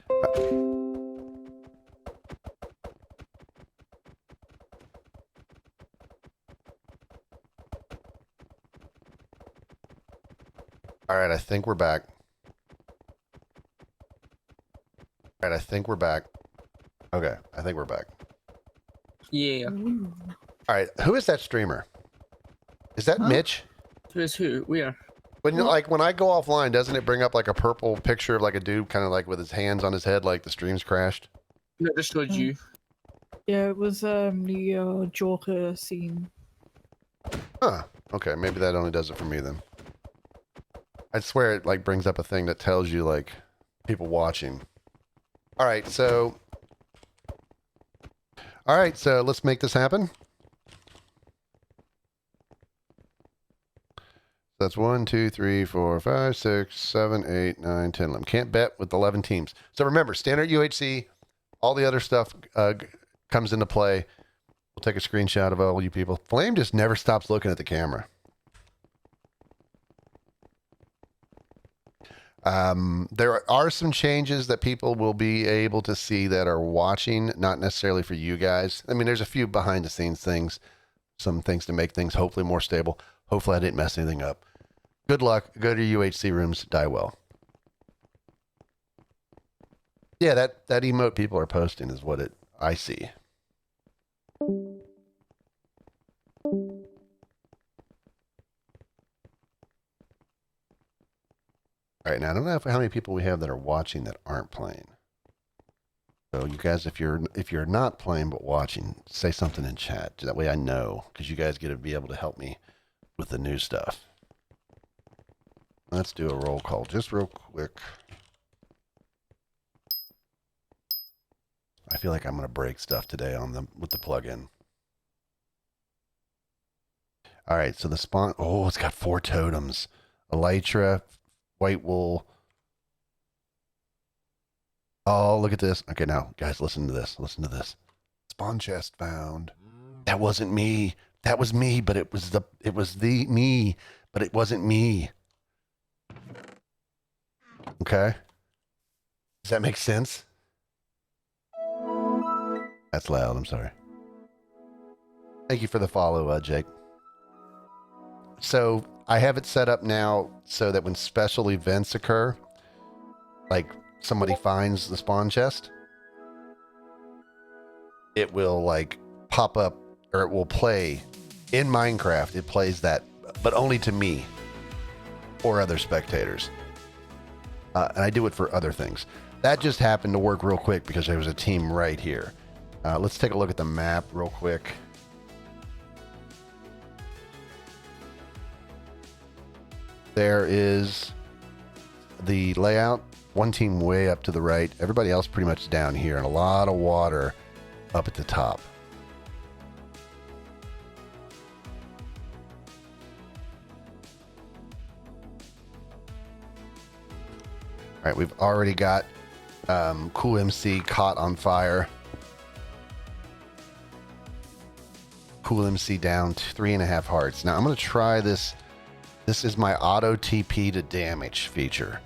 All right, I think we're back. All right, I think we're back. Okay, I think we're back. Yeah. All right, who is that streamer? Is that Mitch? Who's who? Where? When like when I go offline, doesn't it bring up like a purple picture of like a dude kind of like with his hands on his head, like the stream's crashed? No, just showed you. Yeah, it was the Joker scene. Huh. Okay, maybe that only does it for me then. I swear it like brings up a thing that tells you like people watching. All right, so let's make this happen. That's 1, 2, 3, 4, 5, 6, 7, 8, 9, 10, 11. Can't bet with 11 teams. So remember, standard UHC, all the other stuff comes into play. We'll take a screenshot of all you people. Flame just never stops looking at the camera. There are some changes that people will be able to see that are watching, not necessarily for you guys. I mean, there's a few behind the scenes things, some things to make things hopefully more stable. Hopefully I didn't mess anything up. Good luck. Go to UHC rooms. Die well. Yeah, that emote people are posting is what I see. All right, now I don't know how many people we have that are watching that aren't playing. So you guys, if you're not playing but watching, say something in chat. That way I know, because you guys get to be able to help me with the new stuff. Let's do a roll call just real quick. I feel like I'm going to break stuff today with the plugin. All right, so the spawn. Oh, it's got 4 totems: elytra, white wool. Oh, look at this. Okay, now guys, listen to this. Listen to this. Spawn chest found. That wasn't me. That was me, but it was me, but it wasn't me. Okay. Does that make sense? That's loud. I'm sorry. Thank you for the follow, Jake. So I have it set up now so that when special events occur, like somebody finds the spawn chest, it will like pop up, or it will play in Minecraft. It plays that, but only to me or other spectators. And I do it for other things. That just happened to work real quick because there was a team right here. Let's take a look at the map real quick. There is the layout. One team way up to the right. Everybody else pretty much down here, and a lot of water up at the top. All right, we've already got Cool MC caught on fire. Cool MC down 3.5 hearts. Now I'm going to try this. This is my auto TP to damage feature.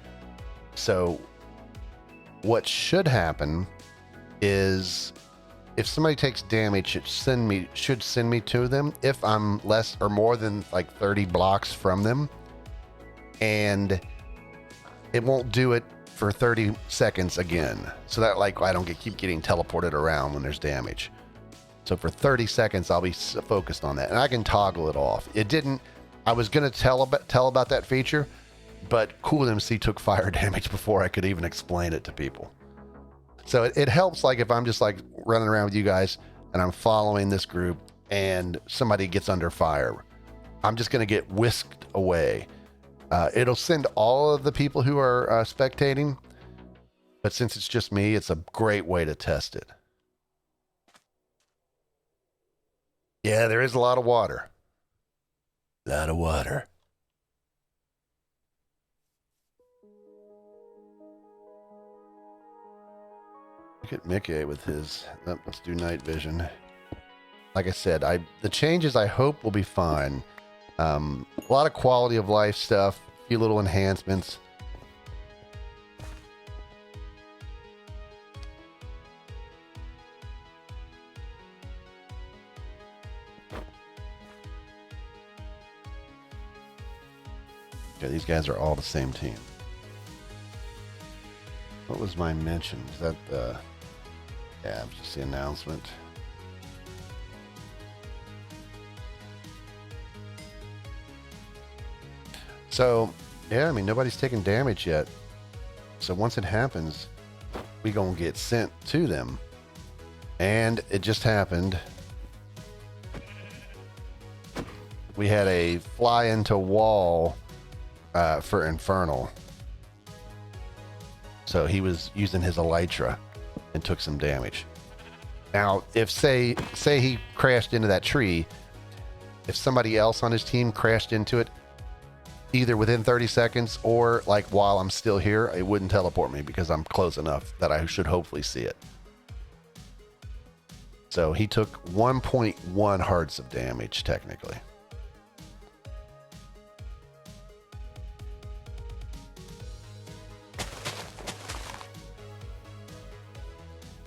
So what should happen is if somebody takes damage, it should send me to them if I'm less or more than like 30 blocks from them. And it won't do it for 30 seconds again. So that like I don't keep getting teleported around when there's damage. So for 30 seconds, I'll be focused on that. And I can toggle it off. It didn't, I was going to tell about that feature, but Cool MC took fire damage before I could even explain it to people. So it helps like if I'm just like running around with you guys and I'm following this group and somebody gets under fire, I'm just going to get whisked away. It'll send all of the people who are spectating, but since it's just me, it's a great way to test it. Yeah, there is a lot of water. A lot of water. Look at Mickey with his, let's do night vision. Like I said, the changes I hope will be fine. A lot of quality of life stuff, a few little enhancements. these guys are all the same team. What was my mention? Is that the... Yeah, just the announcement. So, yeah, I mean, nobody's taken damage yet. So once it happens, we gonna get sent to them. And it just happened. We had a fly into wall for Infernal. So he was using his Elytra and took some damage. Now, if say he crashed into that tree, if somebody else on his team crashed into it, either within 30 seconds or like while I'm still here, it wouldn't teleport me because I'm close enough that I should hopefully see it. So he took 1.1 hearts of damage technically.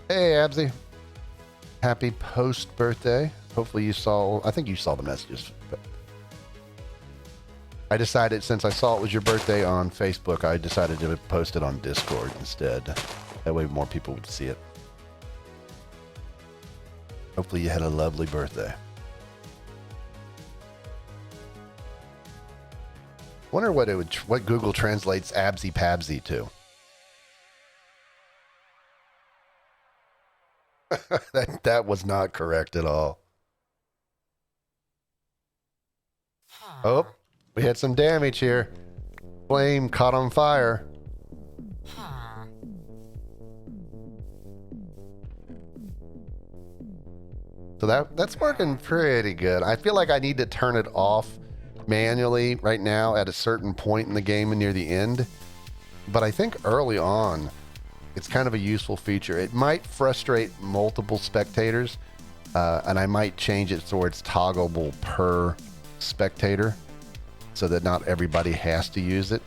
Hey, Absy. Happy post-birthday. Hopefully you saw... I think you saw the messages. But I decided, since I saw it was your birthday on Facebook, I decided to post it on Discord instead. That way more people would see it. Hopefully you had a lovely birthday. Wonder what Google translates Absy Pabsy to. that was not correct at all. Oh, we had some damage here. Flame caught on fire. So that's working pretty good. I feel like I need to turn it off manually right now at a certain point in the game and near the end. But I think early on, it's kind of a useful feature. It might frustrate multiple spectators, and I might change it so it's toggleable per spectator so that not everybody has to use it.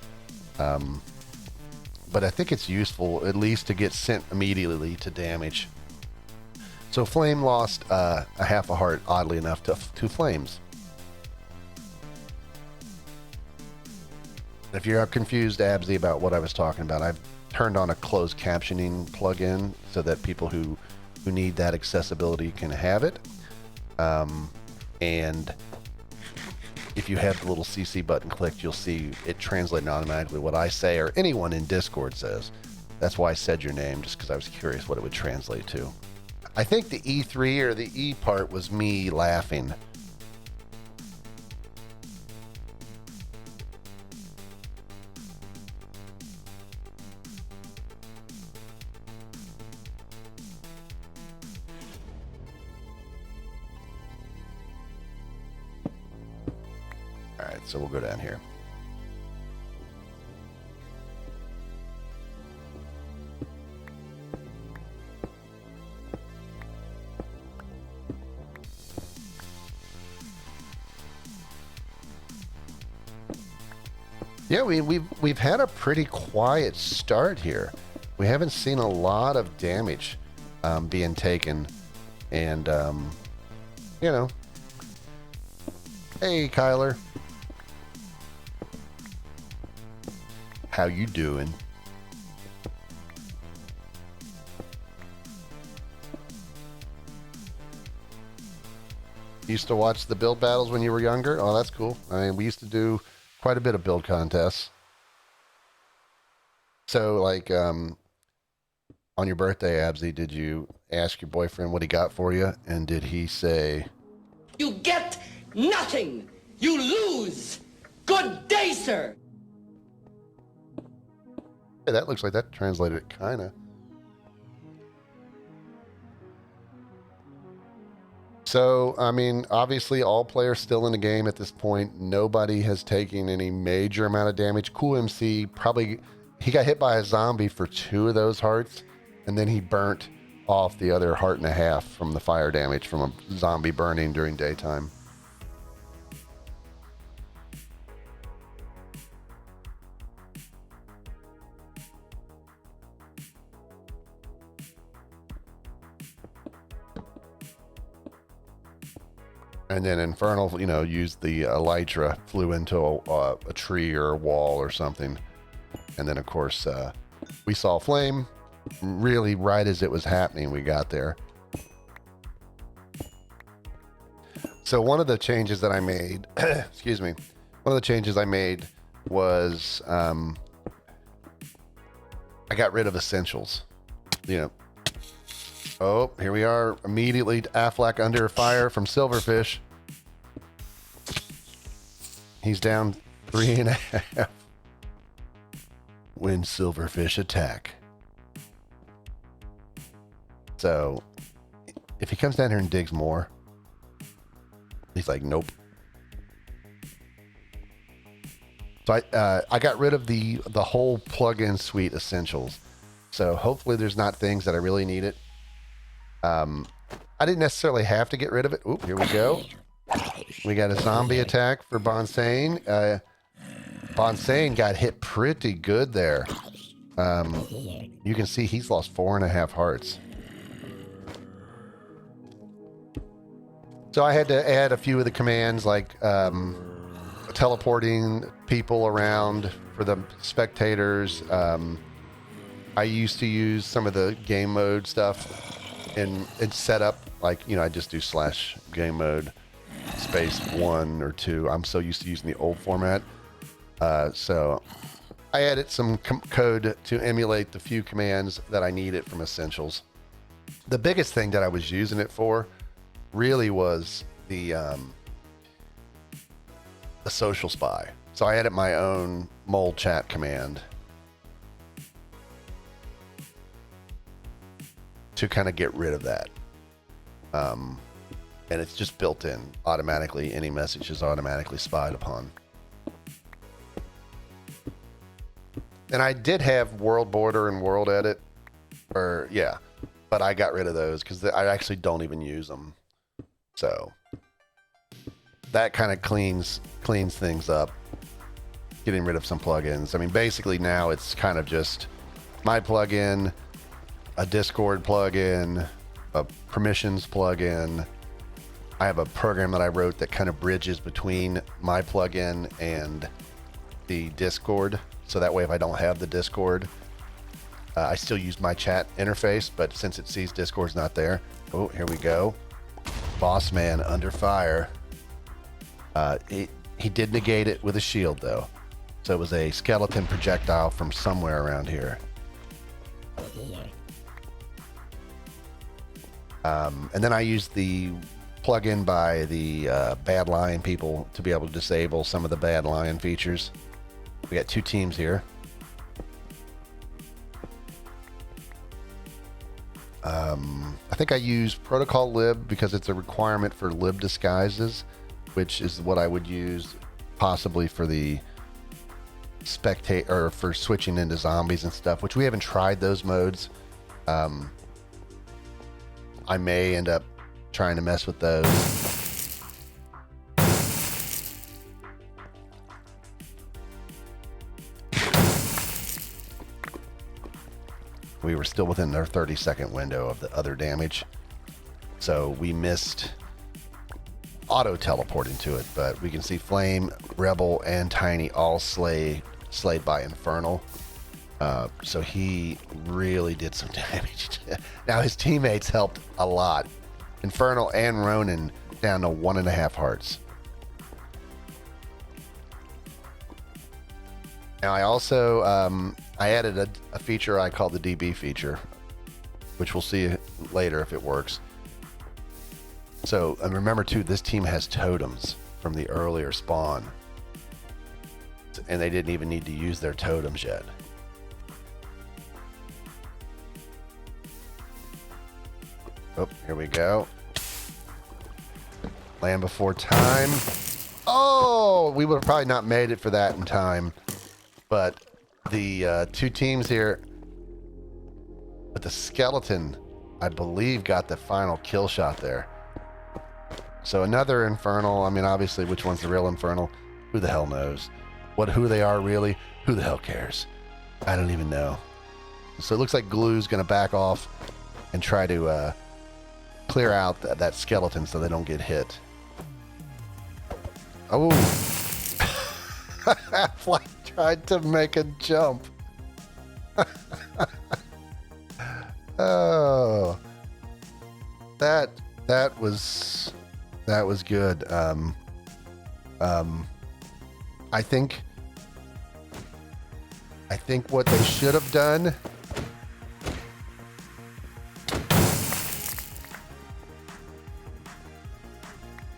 But I think it's useful at least to get sent immediately to damage. So Flame lost a half a heart, oddly enough, to Flames. If you're confused, Absy, about what I was talking about, I've turned on a closed captioning plugin so that people who need that accessibility can have it. And if you have the little CC button clicked, you'll see it translating automatically what I say or anyone in Discord says. That's why I said your name, just because I was curious what it would translate to. I think the E3 or the E part was me laughing. All right, so we'll go down here. Yeah, we've had a pretty quiet start here. We haven't seen a lot of damage being taken, and you know. Hey, Kyler. How you doing? Used to watch the build battles when you were younger? Oh, that's cool. I mean, we used to do quite a bit of build contests. So, like, on your birthday, Absy, did you ask your boyfriend what he got for you? And did he say... You get nothing! You lose! Good day, sir! Hey, that looks like that translated it, kinda. So, I mean, obviously all players still in the game at this point. Nobody has taken any major amount of damage. Cool MC probably, he got hit by a zombie for 2 of those hearts, and then he burnt off the other heart and a half from the fire damage from a zombie burning during daytime. And then Infernal, you know, used the Elytra, flew into a tree or a wall or something. And then, of course, we saw Flame really right as it was happening. We got there. So one of the changes that I made, excuse me, one of the changes I made was I got rid of essentials. You know, oh, here we are. Immediately, Affleck under fire from Silverfish. He's down 3.5. When Silverfish attack. So, if he comes down here and digs more, he's like, nope. So I got rid of the whole plugin suite essentials. So hopefully there's not things that I really needed. I didn't necessarily have to get rid of it. Oop, here we go. We got a zombie attack for Bonsane. Bonsane got hit pretty good there. You can see he's lost 4.5 hearts. So I had to add a few of the commands like teleporting people around for the spectators. I used to use some of the game mode stuff and set up, like, you know, I just do / game mode space 1 or 2. I'm so used to using the old format. So I added some code to emulate the few commands that I needed from Essentials. The biggest thing that I was using it for really was the social spy. So I added my own mole chat command to kind of get rid of that. And it's just built in automatically. Any message is automatically spied upon. And I did have world border and world edit, or yeah, but I got rid of those because I actually don't even use them. So that kind of cleans things up, getting rid of some plugins. I mean, basically now it's kind of just my plugin, a Discord plugin, a permissions plugin. I have a program that I wrote that kind of bridges between my plugin and the Discord. So that way, if I don't have the Discord, I still use my chat interface, but since it sees Discord's not there, oh, here we go. Boss man under fire. He did negate it with a shield though. So it was a skeleton projectile from somewhere around here. And then I used the plugin by the Bad Lion people to be able to disable some of the Bad Lion features. We got 2 teams here. I think I use protocol lib because it's a requirement for lib disguises, which is what I would use possibly for the spectate or for switching into zombies and stuff, which we haven't tried those modes. I may end up trying to mess with those. We were still within their 30-second window of the other damage. So we missed auto teleporting to it, but we can see Flame, Rebel, and Tiny all slayed by Infernal. So he really did some damage. Now his teammates helped a lot. Infernal and Ronin down to 1.5 hearts. Now I also I added a feature I call the DB feature, which we'll see later if it works. So, and remember too, this team has totems from the earlier spawn, and they didn't even need to use their totems yet. Oh, here we go. Land before time. Oh, we would have probably not made it for that in time. But the 2 teams here, but the skeleton, I believe, got the final kill shot there. So another Infernal. I mean, obviously, which one's the real Infernal? Who the hell knows? Who they are really? Who the hell cares? I don't even know. So it looks like Glue's going to back off and try to clear out that skeleton so they don't get hit. Oh. Half-Life tried to make a jump. Oh. That was good. I think what they should have done.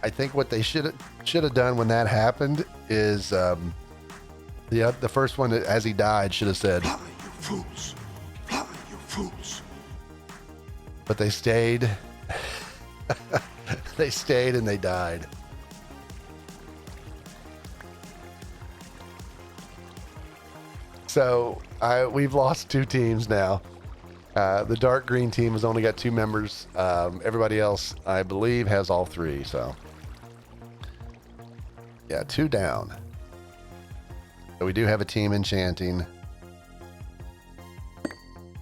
I think what they should have done when that happened is the first one as he died should have said, "Fly, you fools! Fly, you fools!" But they stayed. They stayed and they died. So we've lost 2 teams now. The dark green team has only got 2 members. Everybody else, I believe, has all 3. So yeah, 2 down. So we do have a team enchanting. And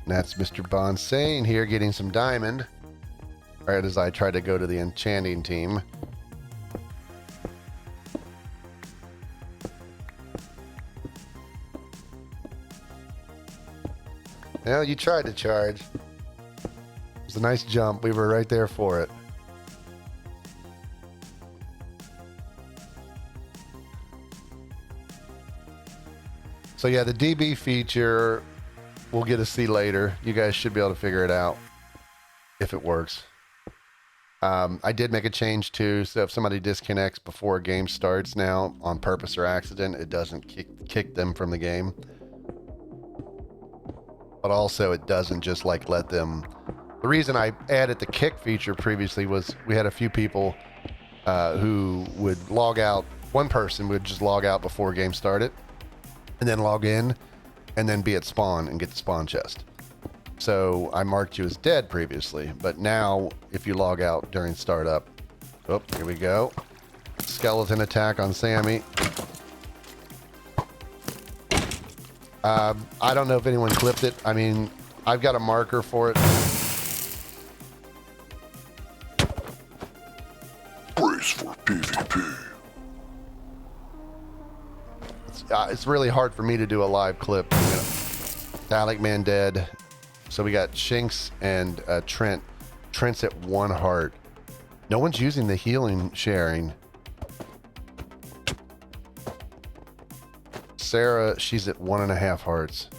that's Mr. Bonsane here getting some diamond. Right as I try to go to the enchanting team. Well, you tried to charge. It was a nice jump. We were right there for it. So yeah, the DB feature we'll get to see later. You guys should be able to figure it out if it works. I did make a change too, so if somebody disconnects before a game starts now on purpose or accident, it doesn't kick them from the game. But also it doesn't just like let them. The reason I added the kick feature previously was we had a few people who would log out. One person would just log out before a game started and then log in and then be at spawn and get the spawn chest. So I marked you as dead previously, but now if you log out during startup, oh, here we go. Skeleton attack on Sammy. I don't know if anyone clipped it. I mean, I've got a marker for it. Brace for PvP. It's really hard for me to do a live clip. You know. Dalek Man dead. So we got Shinx and Trent. Trent's at 1 heart. No one's using the healing sharing. Sarah, she's at 1.5 hearts.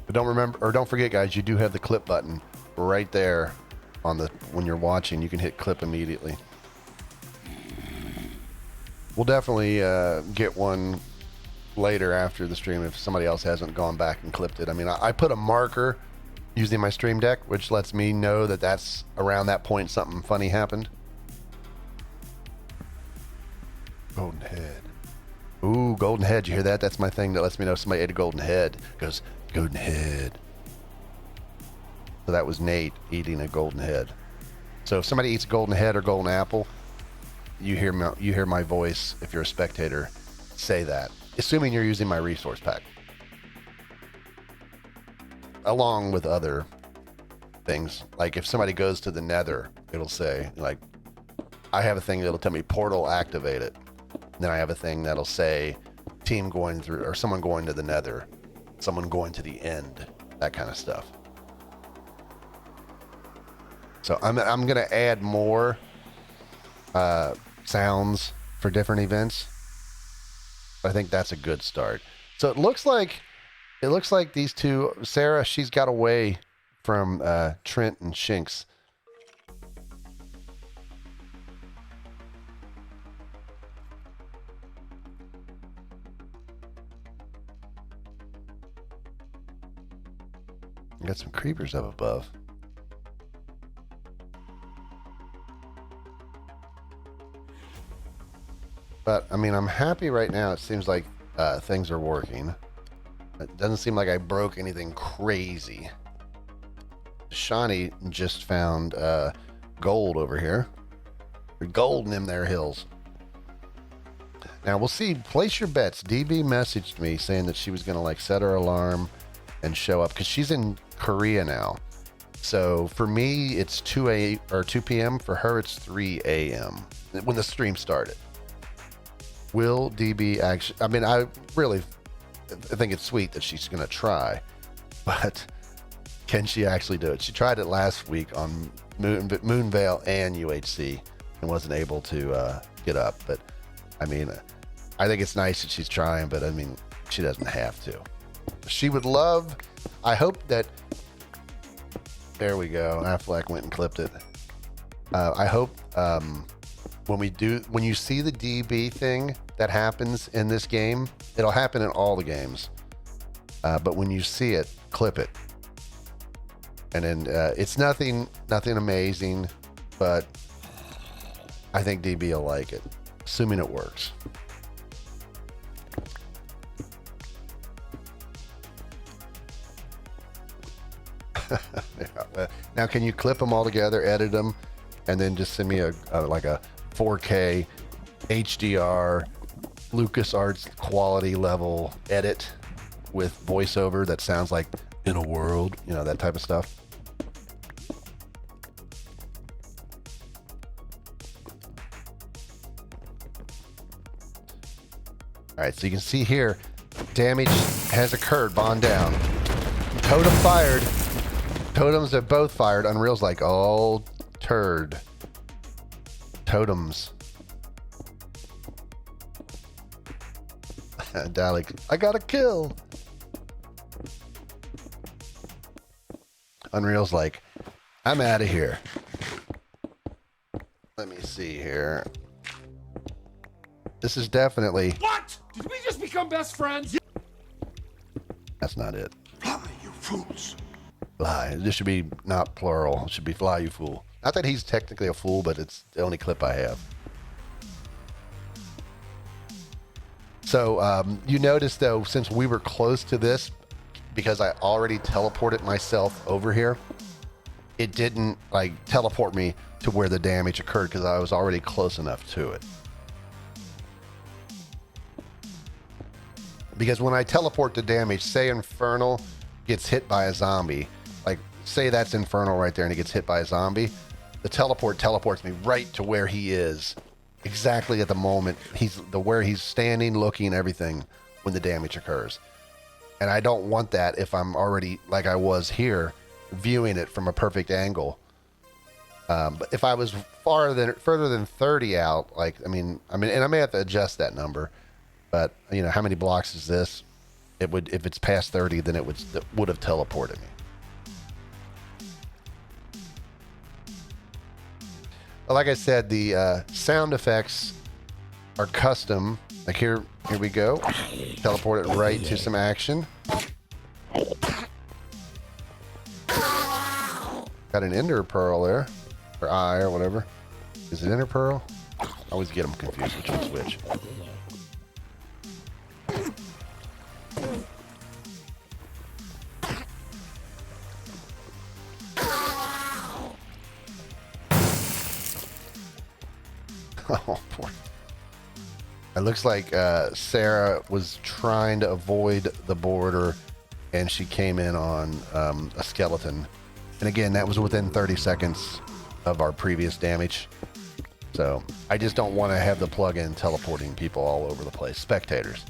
But don't forget, guys, you do have the clip button right there on the when you're watching. You can hit clip immediately. We'll definitely get one later after the stream if somebody else hasn't gone back and clipped it. I mean, I put a marker using my stream deck, which lets me know that that's around that point something funny happened. Golden head. Ooh, golden head. You hear that? That's my thing that lets me know somebody ate a golden head. It goes, golden head. So that was Nate eating a golden head. So if somebody eats a golden head or golden apple, you hear my voice, if you're a spectator, say that. Assuming you're using my resource pack. Along with other things. Like if somebody goes to the nether, it'll say, like, I have a thing that'll tell me portal activated. Then I have a thing that'll say team going through, or someone going to the nether, someone going to the end, that kind of stuff. So I'm going to add more sounds for different events. I think that's a good start. So it looks like these two, Sarah, she's got away from Trent and Shinx. Got some creepers up above. But, I mean, I'm happy right now. It seems like things are working. It doesn't seem like I broke anything crazy. Shawnee just found gold over here. There's gold in them there hills. Now, we'll see. Place your bets. DB messaged me saying that she was going to, like, set her alarm and show up because she's in Korea now. So for me, it's 2 p.m. For her, it's 3 a.m. when the stream started. Will DB actually? I mean, I think it's sweet that she's going to try, but can she actually do it? She tried it last week on Moonveil and UHC and wasn't able to get up. But I mean, I think it's nice that she's trying, but I mean, she doesn't have to. She would love. I hope that. There we go. Affleck went and clipped it. I hope when you see the DB thing that happens in this game, it'll happen in all the games. But when you see it, clip it. And then it's nothing amazing, but I think DB will like it, assuming it works. Now, can you clip them all together, edit them, and then just send me a 4K HDR LucasArts quality level edit with voiceover that sounds like in a world, that type of stuff? All right, so you can see here, damage has occurred. Bond down. Totem fired. Totems have both fired. Unreal's like, oh, turd. Totems. Dalek, I got a kill. Unreal's like, I'm out of here. Let me see here. This is definitely... What? Did we just become best friends? That's not it. Fly, you fools. Fly. This should be not plural. It should be fly, you fool. Not that he's technically a fool, but it's the only clip I have. So you notice, though, since we were close to this, because I already teleported myself over here, it didn't teleport me to where the damage occurred because I was already close enough to it. Because when I teleport to damage, say Infernal gets hit by a zombie, say that's Infernal right there and he gets hit by a zombie, the teleport teleports me right to where he is, exactly at the moment where he's standing, looking, everything when the damage occurs. And I don't want that if I'm already, like I was here, viewing it from a perfect angle. But if I was further than 30 out, and I may have to adjust that number. But how many blocks is this? It would, if it's past 30, then it would have teleported me. Like I said, the sound effects are custom. Like here we go. Teleport it right to some action. Got an Ender Pearl there, or Eye, or whatever. Is it Ender Pearl? I always get them confused which one's which. Oh, poor. It looks like Sarah was trying to avoid the border, and she came in on a skeleton. And again, that was within 30 seconds of our previous damage. So I just don't want to have the plugin teleporting people all over the place. Spectators.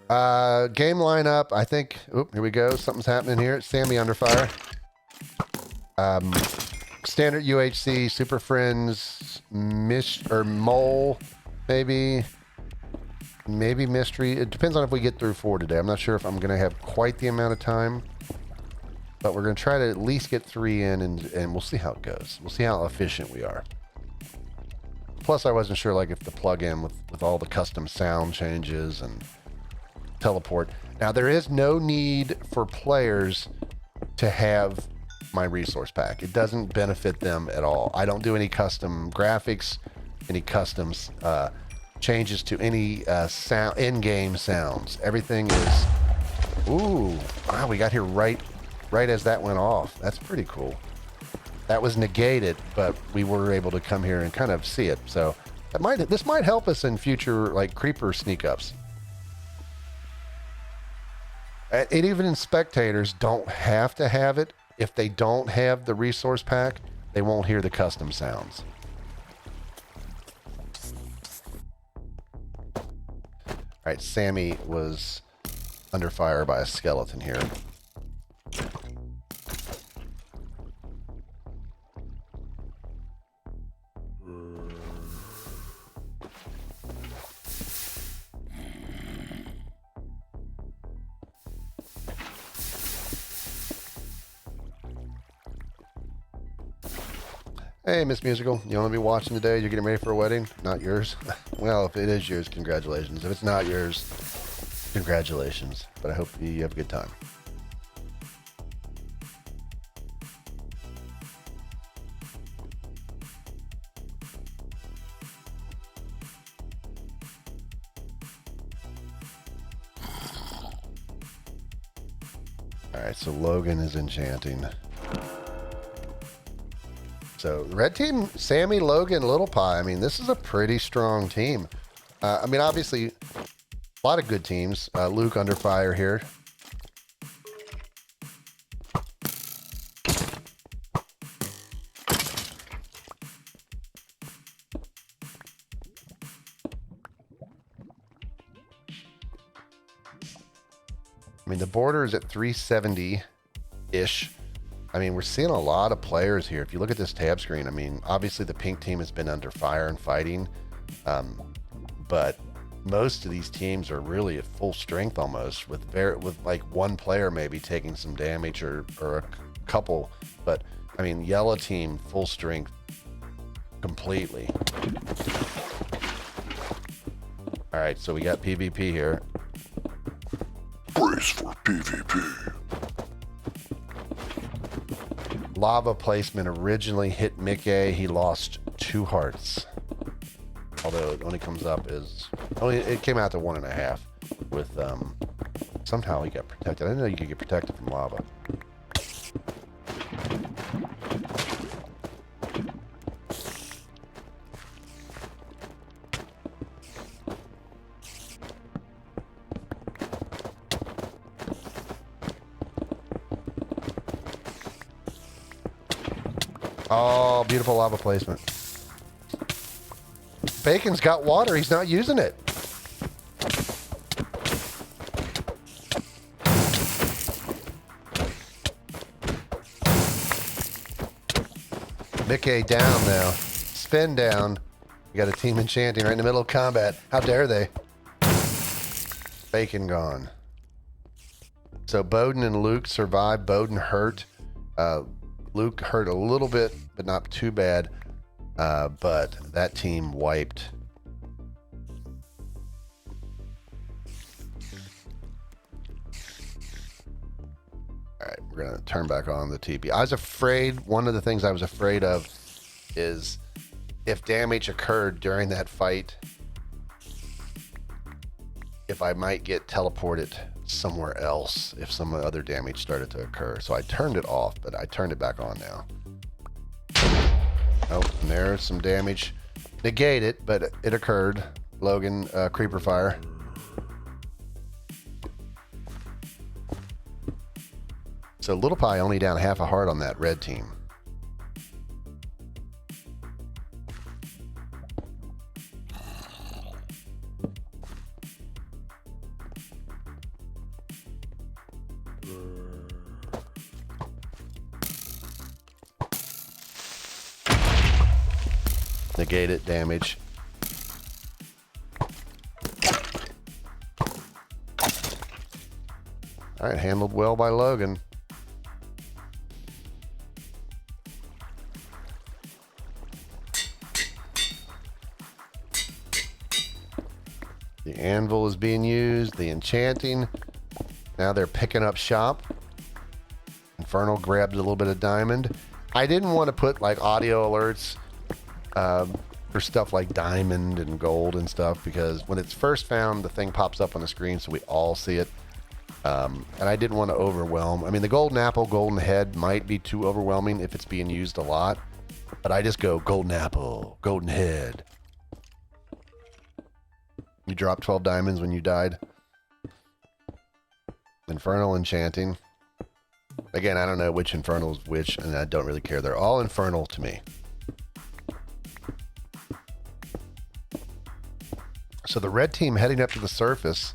Game lineup, I think. Oop, here we go. Something's happening here. Sammy under fire. Standard UHC, Super Friends, Mole, maybe Mystery. It depends on if we get through 4 today. I'm not sure if I'm going to have quite the amount of time, but we're going to try to at least get 3 in, and we'll see how it goes. We'll see how efficient we are. Plus, I wasn't sure if the plug-in with all the custom sound changes and teleport. Now, there is no need for players to have my resource pack. It doesn't benefit them at all. I don't do any custom graphics, any custom changes to any sound, in-game sounds. Everything is... Ooh, wow, we got here right as that went off. That's pretty cool. That was negated, but we were able to come here and kind of see it. So this might help us in future creeper sneak ups. And even in spectators don't have to have it. If they don't have the resource pack, they won't hear the custom sounds. All right, Sammy was under fire by a skeleton here. Hey, Miss Musical, you want to be watching today? You're getting ready for a wedding? Not yours? Well, if it is yours, congratulations. If it's not yours, congratulations. But I hope you have a good time. All right, so Logan is enchanting. So red team, Sammy, Logan, Little Pie. I mean, this is a pretty strong team. I mean, obviously, a lot of good teams. Luke under fire here. I mean, the border is at 370-ish. I mean, we're seeing a lot of players here. If you look at this tab screen, I mean, obviously the pink team has been under fire and fighting, but most of these teams are really at full strength almost, with like one player maybe taking some damage or a couple. But I mean, yellow team full strength completely. All right, so we got PvP here. Brace for PvP. Lava placement originally hit Mickey. He lost 2 hearts. Although it only comes up as it came out to 1.5 with somehow he got protected. I didn't know you could get protected from lava. Oh, beautiful lava placement. Bacon's got water. He's not using it. Mickey down now. Spin down. We got a team enchanting right in the middle of combat. How dare they? Bacon gone. So Bowden and Luke survived. Bowden hurt. Luke hurt a little bit, but not too bad. But that team wiped. All right, we're going to turn back on the TP. I was afraid, one of the things I was afraid of is if damage occurred during that fight, if I might get teleported somewhere else if some other damage started to occur. So I turned it off, but I turned it back on now. Oh, and there's some damage. Negate it, but it occurred. Logan, creeper fire. So Little Pie only down half a heart on that red team. Negate it, damage. All right, handled well by Logan. The anvil is being used, the enchanting. Now they're picking up shop. Infernal grabbed a little bit of diamond. I didn't want to put like audio alerts for stuff like diamond and gold and stuff, because when it's first found, the thing pops up on the screen so we all see it. And I didn't want to overwhelm. I mean, the golden apple, golden head might be too overwhelming if it's being used a lot, but I just go golden apple, golden head. You dropped 12 diamonds when you died. Infernal Enchanting. Again, I don't know which Infernal is which, and I don't really care. They're all Infernal to me. So the red team heading up to the surface.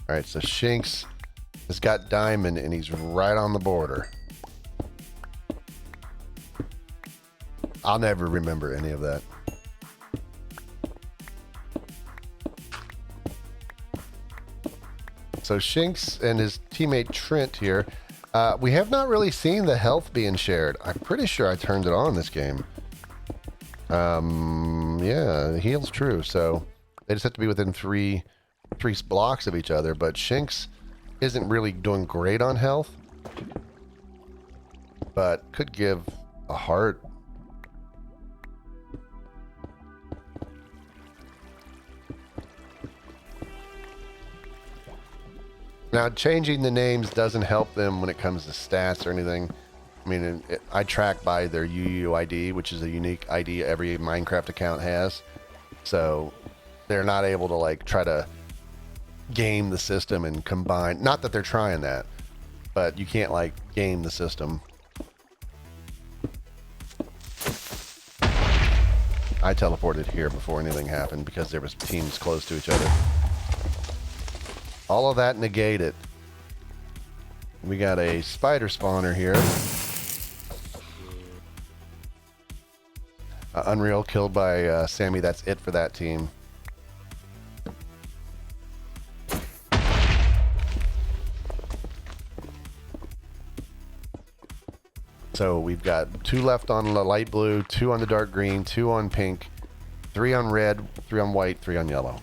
All right, so Shinx has got Diamond, and he's right on the border. I'll never remember any of that. So Shinx and his teammate Trent here. We have not really seen the health being shared. I'm pretty sure I turned it on this game. Yeah, the heal's true. So they just have to be within three blocks of each other. But Shinx isn't really doing great on health, but could give a heart. Now, changing the names doesn't help them when it comes to stats or anything. I mean, I track by their UUID, which is a unique ID every Minecraft account has. So they're not able to like try to game the system and combine. Not that they're trying that, but you can't like game the system. I teleported here before anything happened because there was teams close to each other. All of that negated. We got a spider spawner here. Unreal killed by Sammy. That's it for that team. So we've got 2 left on the light blue, 2 on the dark green, 2 on pink, 3 on red, 3 on white, 3 on yellow.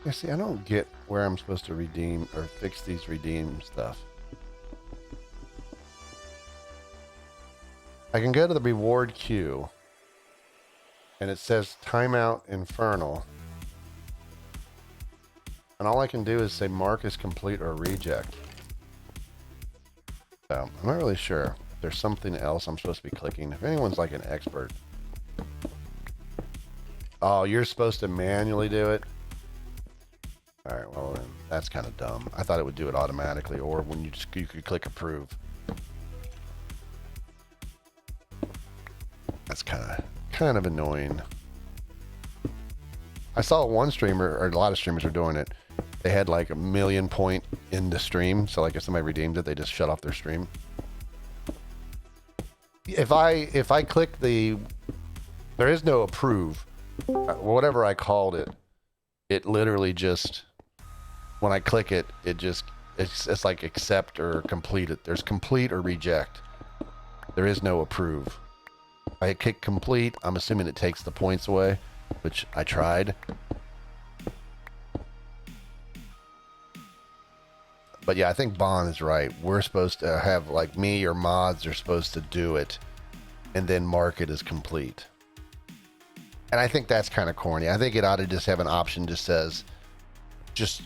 Yeah, see, I don't get where I'm supposed to redeem or fix these redeem stuff. I can go to the reward queue, and it says timeout infernal. And all I can do is say mark as complete or reject. So, I'm not really sure if there's something else I'm supposed to be clicking. If anyone's like an expert. Oh, you're supposed to manually do it? Alright, well then, that's kind of dumb. I thought it would do it automatically, or when you could click approve. That's kind of annoying. I saw one streamer, or a lot of streamers are doing it. They had like 1 million point in the stream, so like if somebody redeemed it, they just shut off their stream. If I click the, there is no approve, whatever I called it, it literally just, when I click it, it's like accept or complete it. There's complete or reject. There is no approve. If I click complete, I'm assuming it takes the points away, which I tried. But yeah, I think Bond is right. We're supposed to have, like, me or mods are supposed to do it and then mark it as complete. And I think that's kind of corny. I think it ought to just have an option that says just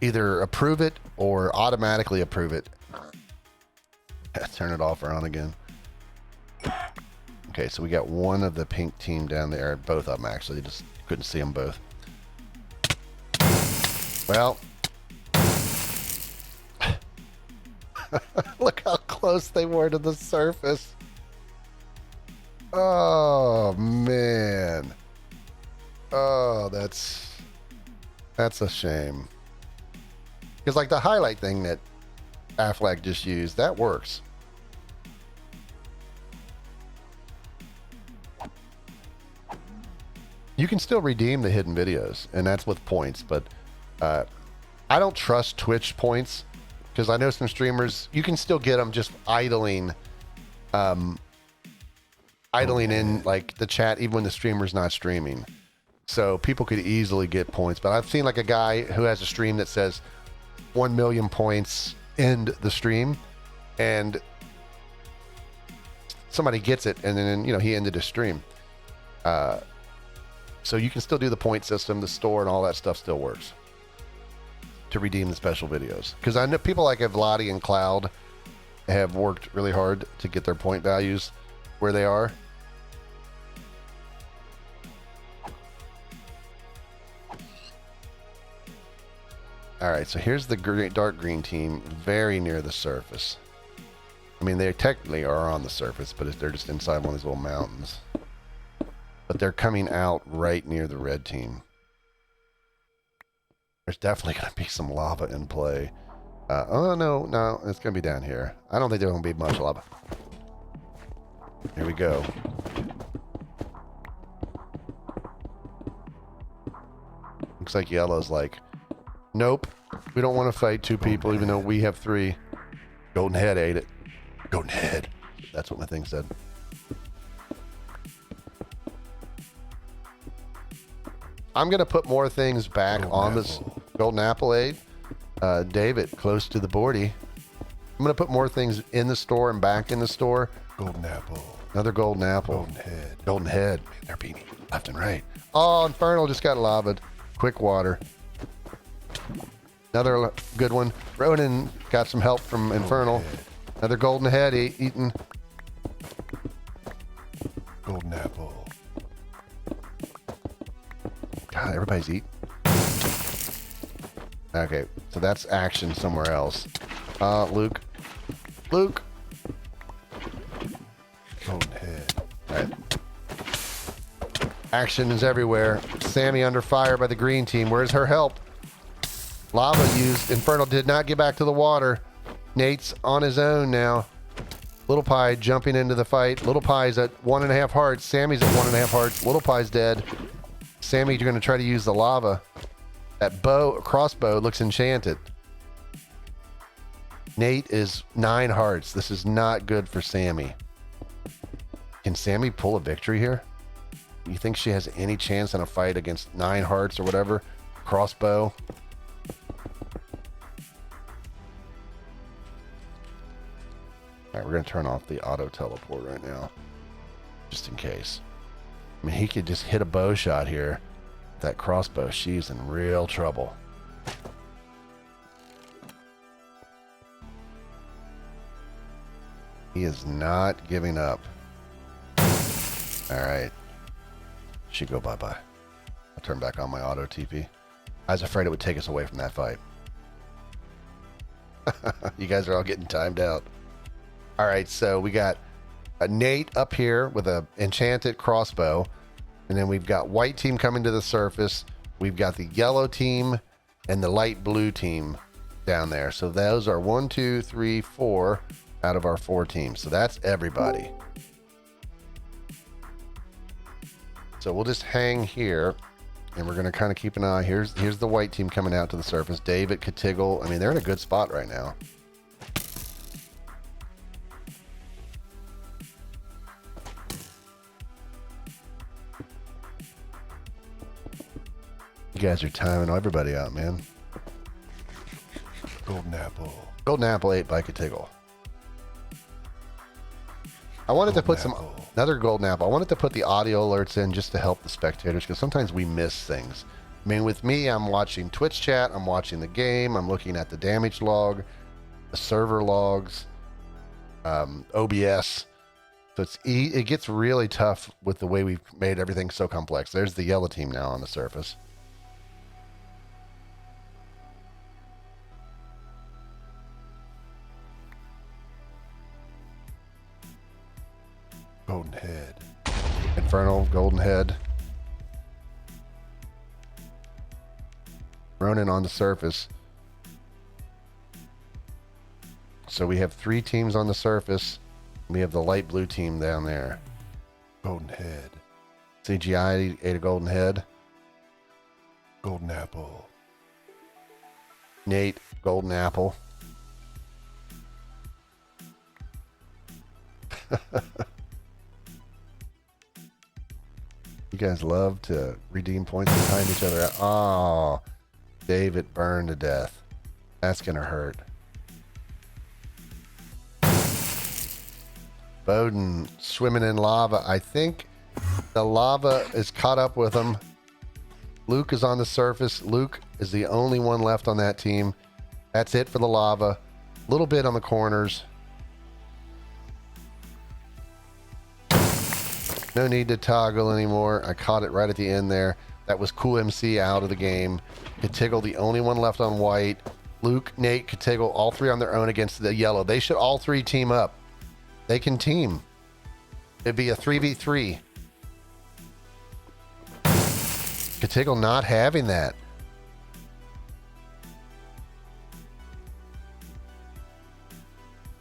either approve it or automatically approve it. Turn it off or on again. Okay, so we got one of the pink team down there. Both of them, actually. Just couldn't see them both. Well. Look how close they were to the surface. Oh, man. Oh, that's a shame. Because, like, the highlight thing that Affleck just used, that works. You can still redeem the hidden videos, and that's with points, but I don't trust Twitch points, because I know some streamers, you can still get them just idling in, like, the chat, even when the streamer's not streaming. So people could easily get points, but I've seen, like, a guy who has a stream that says 1 million points, end the stream, and somebody gets it, and then he ended his stream. So you can still do the point system, the store, and all that stuff still works to redeem the special videos. Because I know people like Vladi and Cloud have worked really hard to get their point values where they are. All right, so here's the dark green team, very near the surface. I mean, they technically are on the surface, but they're just inside one of these little mountains. But they're coming out right near the red team. There's definitely going to be some lava in play. Oh, no, it's going to be down here. I don't think there's going to be much lava. Here we go. Looks like yellow's like, nope, we don't want to fight two people, even though we have three. Golden Head ate it. Golden Head. That's what my thing said. I'm going to put more things back on this Golden Apple ate. David, close to the boardy. I'm going to put more things in the store and back in the store. Golden apple. Another golden apple. Golden head. Golden Head. Man, they're beating left and right. Oh, Infernal just got lavaed. Quick water. Another good one. Ronan got some help from Infernal. Another Golden Head eaten. Golden apple. God, everybody's eating. Okay, so that's action somewhere else. Luke. Luke. Golden head. All right. Action is everywhere. Sammy under fire by the green team. Where's her help? Lava used. Infernal did not get back to the water. Nate's on his own now. Little Pie jumping into the fight. Little Pie's at 1.5 hearts. Sammy's at 1.5 hearts. Little Pie's dead. Sammy, you're going to try to use the lava. That crossbow looks enchanted. Nate is 9 hearts. This is not good for Sammy. Can Sammy pull a victory here? You think she has any chance in a fight against 9 hearts or whatever? Crossbow. All right, we're going to turn off the auto teleport right now, just in case. I mean, he could just hit a bow shot here. That crossbow, she's in real trouble. He is not giving up. All right. Should go bye-bye. I'll turn back on my auto TP. I was afraid it would take us away from that fight. You guys are all getting timed out. All right, so we got a Nate up here with a enchanted crossbow. And then we've got white team coming to the surface. We've got the yellow team and the light blue team down there. So those are 1, 2, 3, 4 out of our 4 teams. So that's everybody. So we'll just hang here and we're going to kind of keep an eye. Here's the white team coming out to the surface. David, Katiggle. I mean, they're in a good spot right now. You guys are timing everybody out, man. Golden apple. Golden Apple ate by Katiggle. I wanted to put another Golden Apple. I wanted to put the audio alerts in just to help the spectators because sometimes we miss things. I mean, with me, I'm watching Twitch chat, I'm watching the game, I'm looking at the damage log, the server logs, OBS. So it gets really tough with the way we've made everything so complex. There's the yellow team now on the surface. Golden head. Infernal, Golden Head. Ronan on the surface. So we have 3 teams on the surface. We have the light blue team down there. Golden head. CGI ate a Golden Head. Golden apple. Nate, Golden Apple. You guys love to redeem points and time each other out. Oh, David burned to death. That's going to hurt. Bowden swimming in lava. I think the lava is caught up with him. Luke is on the surface. Luke is the only one left on that team. That's it for the lava. A little bit on the corners. No need to toggle anymore. I caught it right at the end there. That was Cool MC out of the game. Katiggle, the only one left on white. Luke, Nate, Katiggle, all three on their own against the yellow. They should all three team up. They can team. It'd be a 3v3. Katiggle not having that.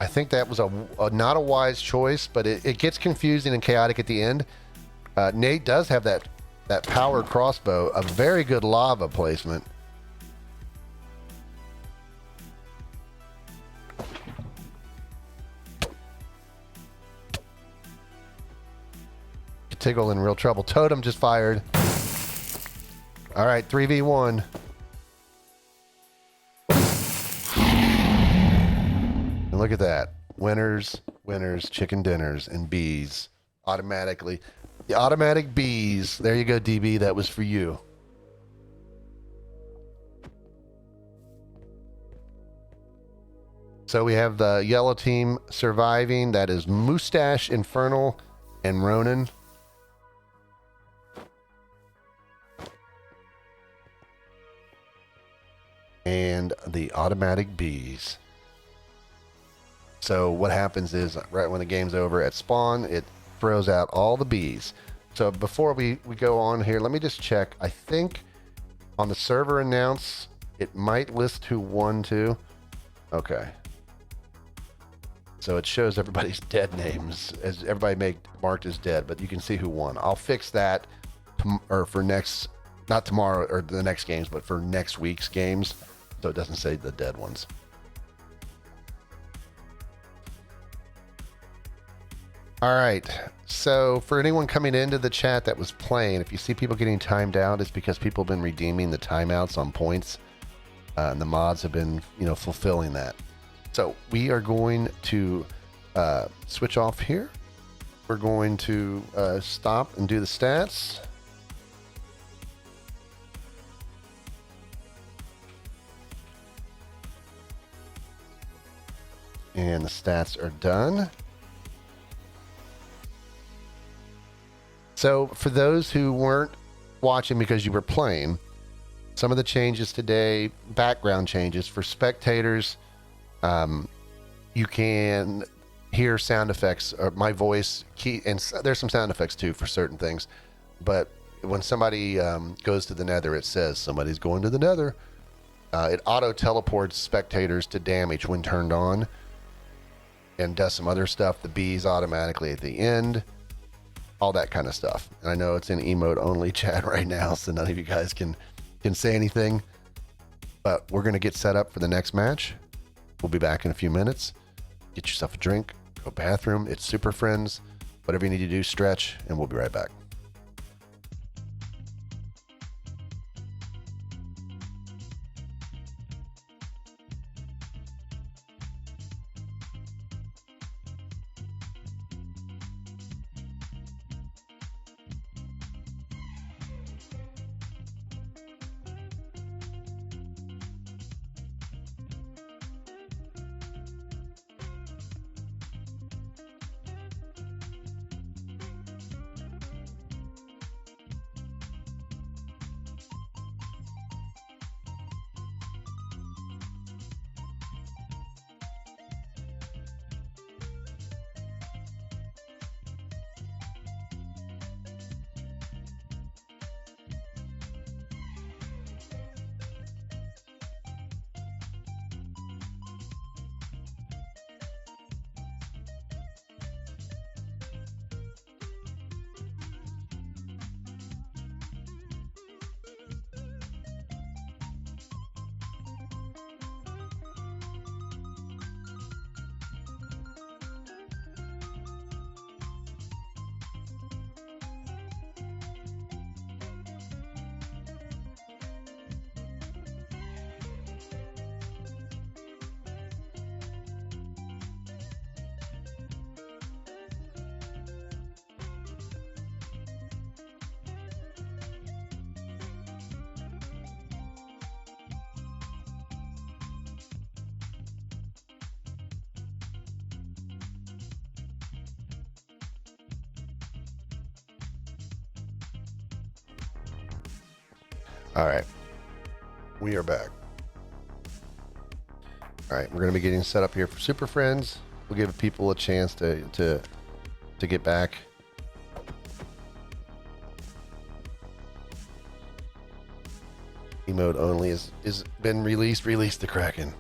I think that was a not a wise choice, but it gets confusing and chaotic at the end. Nate does have that power crossbow, a very good lava placement. Katiggle in real trouble. Totem just fired. All right, 3v1. And look at that. Winners, winners, chicken dinners, and bees. Automatically. The automatic bees. There you go, DB. That was for you. So we have the yellow team surviving. That is Mustache, Infernal, and Ronan. And the automatic bees. So what happens is right when the game's over at spawn, it throws out all the bees. So before we go on here, let me just check. I think on the server announce, it might list who won too. Okay. So it shows everybody's dead names as everybody marked as dead, but you can see who won. I'll fix that for next, not tomorrow or the next games, but for next week's games. So it doesn't say the dead ones. All right. So for anyone coming into the chat that was playing, if you see people getting timed out, it's because people have been redeeming the timeouts on points. And the mods have been, fulfilling that. So we are going to switch off here. We're going to stop and do the stats. And the stats are done. So for those who weren't watching because you were playing, some of the changes today, background changes for spectators, you can hear sound effects or my voice key, and there's some sound effects too for certain things. But when somebody goes to the nether, it says somebody's going to the nether. It auto teleports spectators to damage when turned on, and does some other stuff. The bees automatically at the end, all that kind of stuff. And I know it's in emote only chat right now, so none of you guys can say anything, but we're going to get set up for the next match. We'll be back in a few minutes. Get yourself a drink, go bathroom. It's Super Friends. Whatever you need to do, stretch, and we'll be right back. All right. We are back. All right, we're going to be getting set up here for Super Friends. We'll give people a chance to get back. Emote only is been released. Release the Kraken.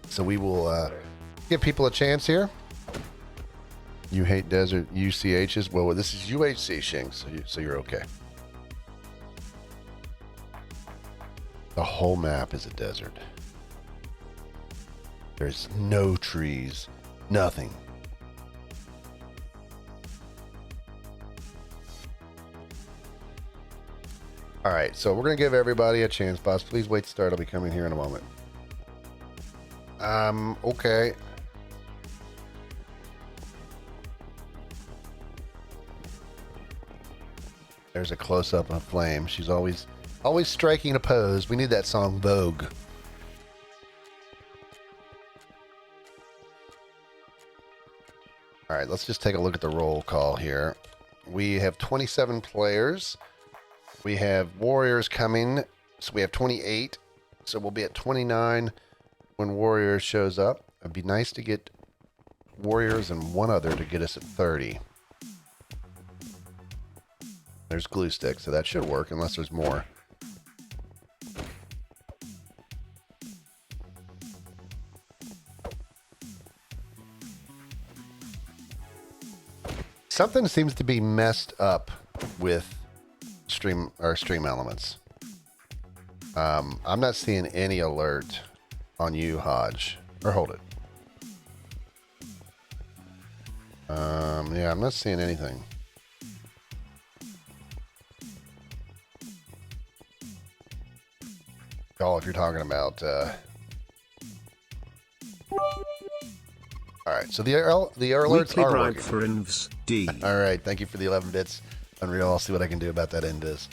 So we will give people a chance here. You hate desert UCHs? Well, this is UHC, Shing, so you're okay. The whole map is a desert. There's no trees, nothing. All right, so we're gonna give everybody a chance. Boss, please wait to start. I'll be coming here in a moment. Okay. There's a close-up of Flame. She's always striking a pose. We need that song Vogue. All right, let's just take a look at the roll call here. We have 27 players. We have Warriors coming, so we have 28. So we'll be at 29 when Warriors shows up. It'd be nice to get Warriors and one other to get us at 30. There's Glue Stick, so that should work unless there's more. Something seems to be messed up with stream elements. I'm not seeing any alert on you, Hodge. Or hold it. Yeah, I'm not seeing anything. Oh, if you're talking about all right, so the alerts Weekly are bribe working. for Invs D. All right, thank you for the 11 bits. Unreal, I'll see what I can do about that Indus.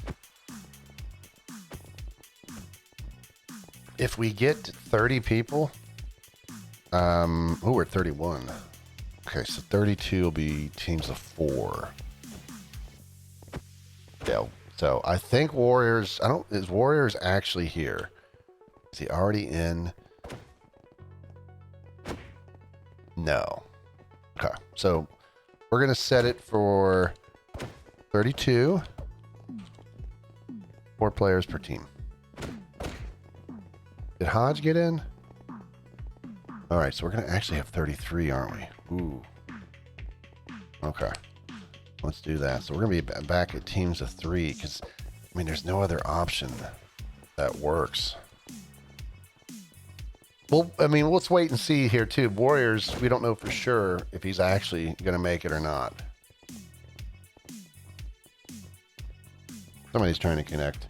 If we get 30 people, we're at 31. Okay, so 32 will be teams of 4. Yeah, so I think Warriors, is Warriors actually here? Is he already in? No. Okay, so we're going to set it for 32. 4 players per team. Did Hodge get in? All right, so we're going to actually have 33, aren't we? Ooh. Okay. Let's do that. So we're going to be back at teams of 3 because, I mean, there's no other option that works. Well, I mean, let's wait and see here, too. Warriors, we don't know for sure if he's actually going to make it or not. Somebody's trying to connect.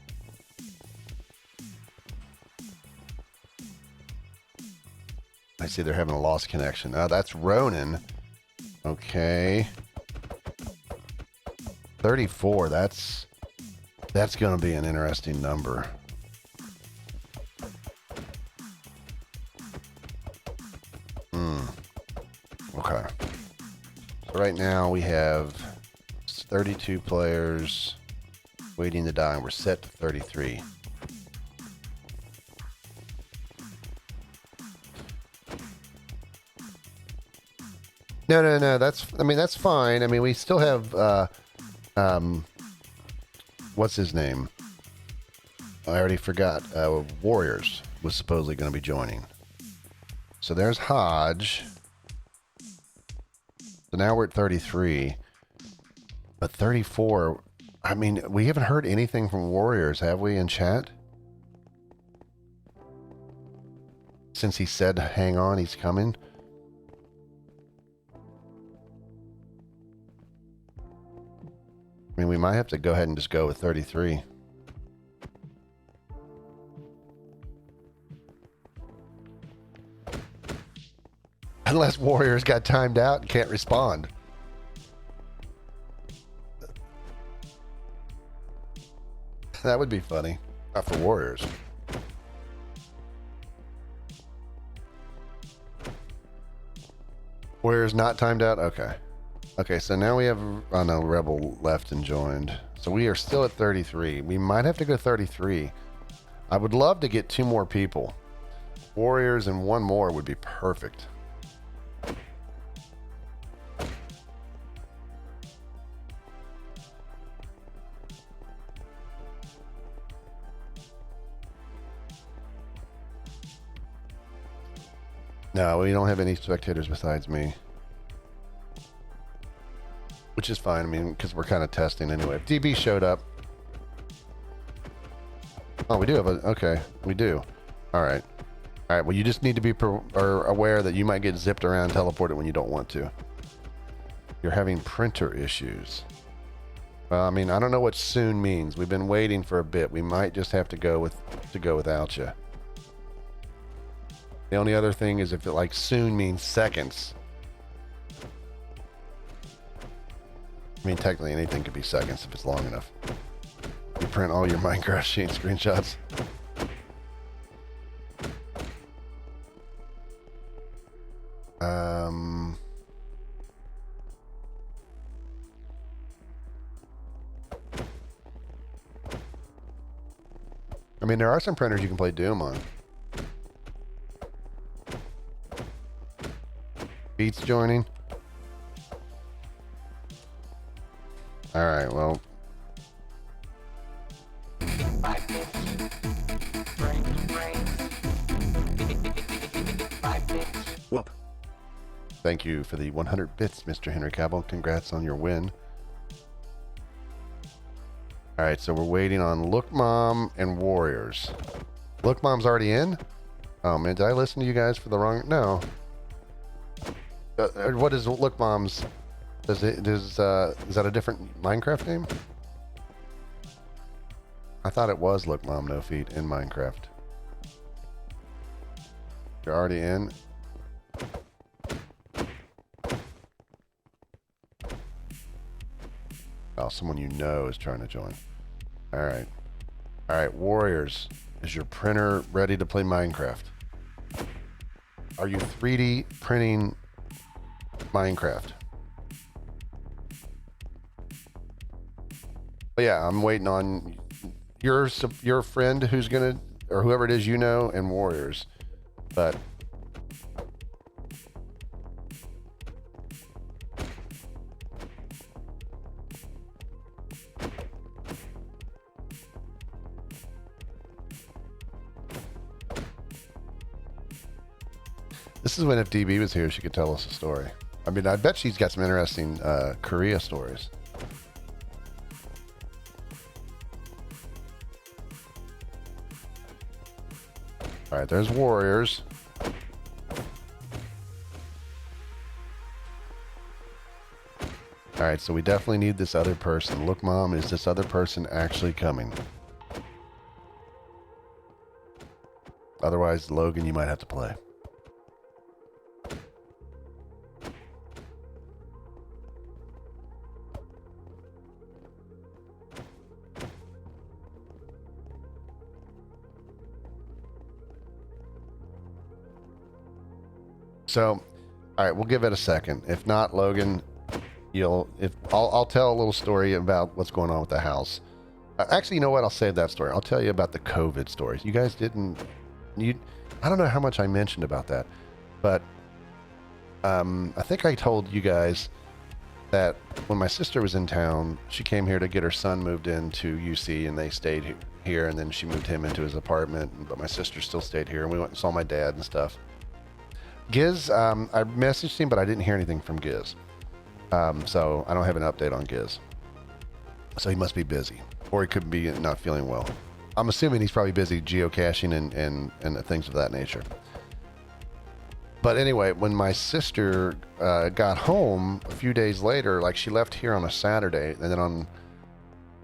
I see they're having a lost connection. Oh, that's Ronan. Okay. 34, that's going to be an interesting number. Okay. So right now we have 32 players waiting to die, and we're set to 33. No. That's fine. I mean, we still have, what's his name? I already forgot. Warriors was supposedly going to be joining. So there's Hodge. So now we're at 33. But 34, I mean, we haven't heard anything from Warriors, have we, in chat? Since he said, hang on, he's coming. I mean, we might have to go ahead and just go with 33. Unless Warriors got timed out and can't respond. That would be funny. Not for Warriors. Warriors not timed out? Okay. Okay, so now we have, oh no, Rebel left and joined. So we are still at 33. We might have to go 33. I would love to get 2 more people. Warriors and 1 more would be perfect. No, we don't have any spectators besides me. Which is fine, I mean, because we're kind of testing anyway. If DB showed up. Oh, we do have a, okay, we do. All right. All right, well, you just need to be aware that you might get zipped around, teleported when you don't want to. You're having printer issues. Well, I mean, I don't know what soon means. We've been waiting for a bit. We might just have to go without you. The only other thing is if it like soon means seconds. I mean, technically anything could be seconds if it's long enough. You print all your Minecraft sheet screenshots. I mean, there are some printers you can play Doom on. Beats joining. All right, well. Whoop. Thank you for the 100 bits, Mr. Henry Cavill. Congrats on your win. All right, so we're waiting on Look Mom and Warriors. Look Mom's already in? Oh man, did I listen to you guys for the wrong? No. What is Look Mom's? Is that a different Minecraft name? I thought it was Look Mom No Feet in Minecraft. You're already in. Oh, someone you know is trying to join. All right. All right, Warriors. Is your printer ready to play Minecraft? Are you 3D printing Minecraft? But yeah, I'm waiting on your friend who's gonna, or whoever it is you know, and Warriors. But this is when if DB was here, she could tell us a story. I mean, I bet she's got some interesting Korea stories. All right, there's Warriors. All right, so we definitely need this other person. Look, Mom, is this other person actually coming? Otherwise, Logan, you might have to play. So, all right, we'll give it a second. If not, Logan, I'll tell a little story about what's going on with the house. Actually, you know what? I'll save that story. I'll tell you about the COVID stories. You guys didn't. I don't know how much I mentioned about that, but I think I told you guys that when my sister was in town, she came here to get her son moved into UC, and they stayed here, and then she moved him into his apartment. But my sister still stayed here, and we went and saw my dad and stuff. Giz, I messaged him, but I didn't hear anything from Giz. So I don't have an update on Giz. So he must be busy, or he could be not feeling well. I'm assuming he's probably busy geocaching and things of that nature. But anyway, when my sister got home a few days later, like she left here on a Saturday, and then on,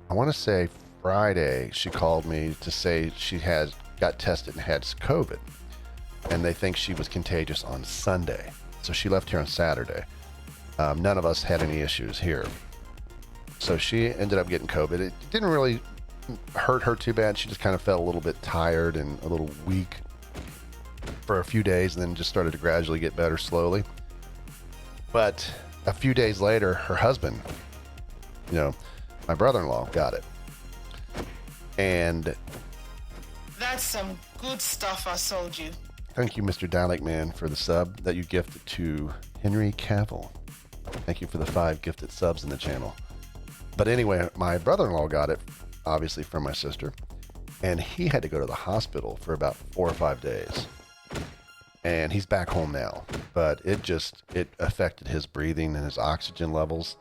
I want to say Friday, she called me to say she got tested and had COVID. And they think she was contagious on Sunday. So she left here on Saturday. None of us had any issues here. So she ended up getting COVID. It didn't really hurt her too bad. She just kind of felt a little bit tired and a little weak for a few days, and then just started to gradually get better slowly. But a few days later, her husband, you know, my brother-in-law, got it. And That's some good stuff I sold you. thank you, Mr. Dalek Man, for the sub that you gifted to Henry Cavill. Thank you for the 5 gifted subs in the channel. But anyway, my brother-in-law got it, obviously from my sister, and he had to go to the hospital for about 4 or 5 days. And he's back home now, but it affected his breathing and his oxygen levels,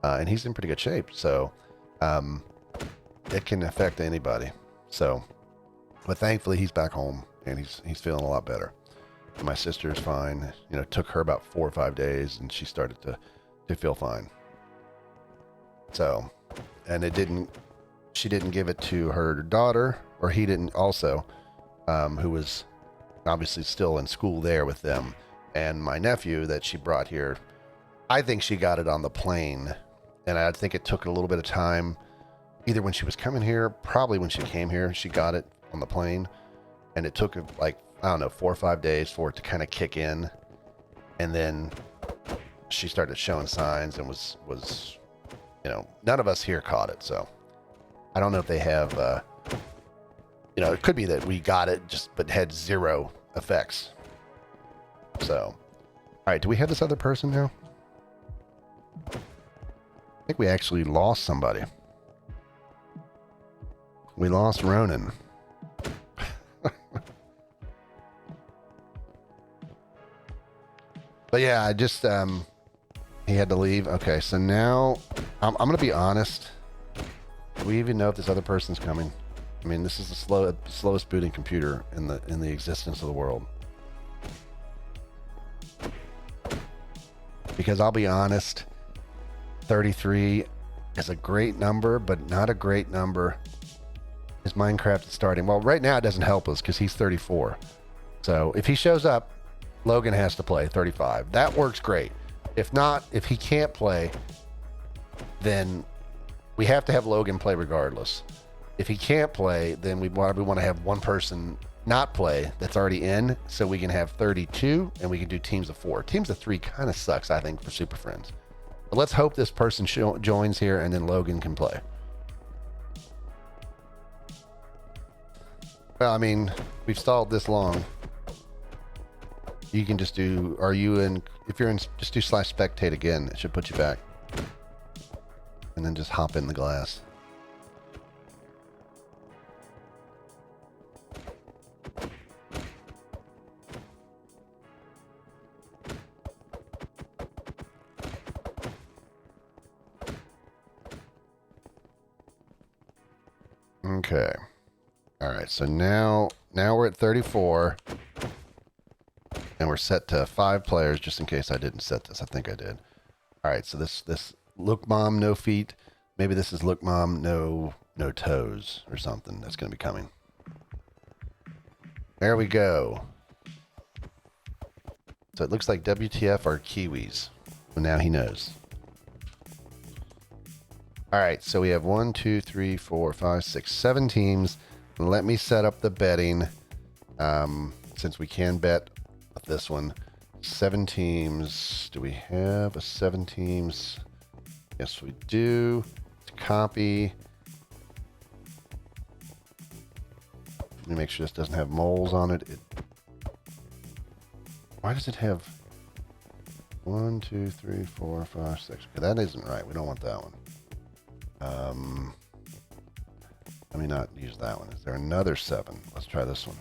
and he's in pretty good shape. So it can affect anybody. So, but thankfully he's back home and he's feeling a lot better. And my sister's fine. You know, it took her about 4 or 5 days, and she started to feel fine. So, and she didn't give it to her daughter, or he didn't also, who was obviously still in school there with them. And my nephew that she brought here, I think she got it on the plane, and I think it took a little bit of time, either when she was coming here, probably when she came here, she got it on the plane, and it took like, I don't know, 4 or 5 days for it to kind of kick in, and then she started showing signs and was, you know, none of us here caught it, so I don't know if they have, you know, it could be that we got it but had 0 effects. So, all right, do we have this other person now? I think we actually lost somebody. We lost Ronan. But yeah, I just, he had to leave. Okay, so now I'm going to be honest. Do we even know if this other person's coming? I mean, this is the slowest booting computer in the existence of the world. Because I'll be honest, 33 is a great number, but not a great number. Is Minecraft starting? Well, right now it doesn't help us because he's 34. So if he shows up, Logan has to play 35. That works great. If not, if he can't play, then we have to have Logan play regardless. If he can't play, then we want to have one person not play that's already in, so we can have 32 and we can do teams of 4. Teams of 3 kind of sucks, I think, for Super Friends. But let's hope this person joins here and then Logan can play. Well, I mean, we've stalled this long. You can just do, if you're in, just do /spectate again. It should put you back. And then just hop in the glass. Okay. All right. So now we're at 34. And we're set to 5 players, just in case I didn't set this. I think I did. All right, so this Look Mom, no feet. Maybe this is Look Mom, no toes or something that's going to be coming. There we go. So it looks like WTF are Kiwis. So now he knows. All right, so we have 1, 2, 3, 4, 5, 6, 7 teams. Let me set up the betting, since we can bet this one. 7 teams. Do we have a 7 teams? Yes, we do. Copy. Let me make sure this doesn't have moles on it. Why does it have 1, 2, 3, 4, 5, 6? Okay, that isn't right. We don't want that one. Let me not use that one. Is there another 7? Let's try this one.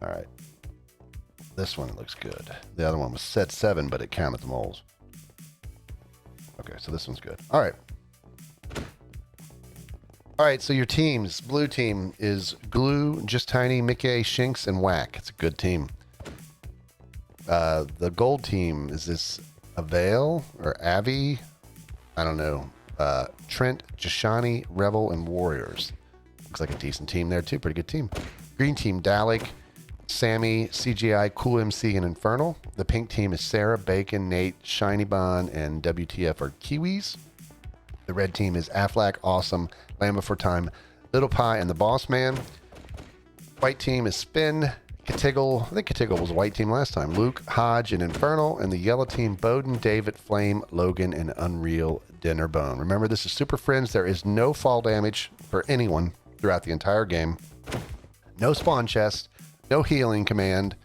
All right. This one looks good. The other one was set 7, but it counted the moles. Okay, so this one's good. All right. All right, so your teams. Blue team is Glue, Just Tiny, Mickey, Shinx, and Whack. It's a good team. The gold team is this Avail or Avi? I don't know. Trent, Jashani, Rebel, and Warriors. Looks like a decent team there too. Pretty good team. Green team, Dalek, Sammy, CGI, Cool MC, and Infernal. The pink team is Sarah, Bacon, Nate, Shiny Bond, and WTF are Kiwis. The red team is Aflac, Awesome, Lamb Before Time, Little Pie, and the Boss Man. White team is Spin, Catiggle, I think Catiggle was a white team last time. Luke, Hodge, and Infernal, and the yellow team, Bowden, David, Flame, Logan, and Unreal Dinnerbone. Remember, this is Super Friends. There is no fall damage for anyone throughout the entire game. No spawn chest, no healing command.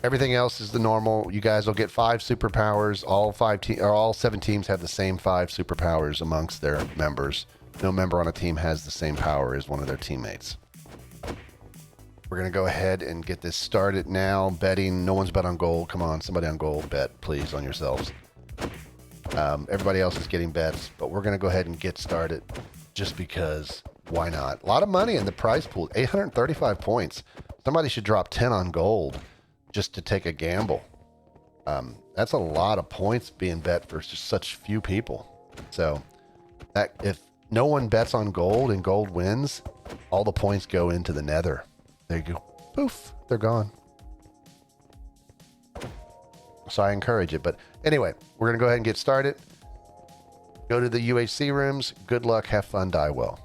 Everything else is the normal. You guys will get 5 superpowers. All 7 teams have the same 5 superpowers amongst their members. No member on a team has the same power as one of their teammates. We're going to go ahead and get this started now. Betting. No one's bet on gold. Come on, somebody on gold. Bet, please, on yourselves. Everybody else is getting bets, but we're going to go ahead and get started just because why not? A lot of money in the prize pool. 835 points. Somebody should drop 10 on gold just to take a gamble. That's a lot of points being bet for just such few people. So that if no one bets on gold and gold wins, all the points go into the nether. There you go. Poof, they're gone. So I encourage it. But anyway, we're going to go ahead and get started. Go to the UHC rooms. Good luck. Have fun. Die well.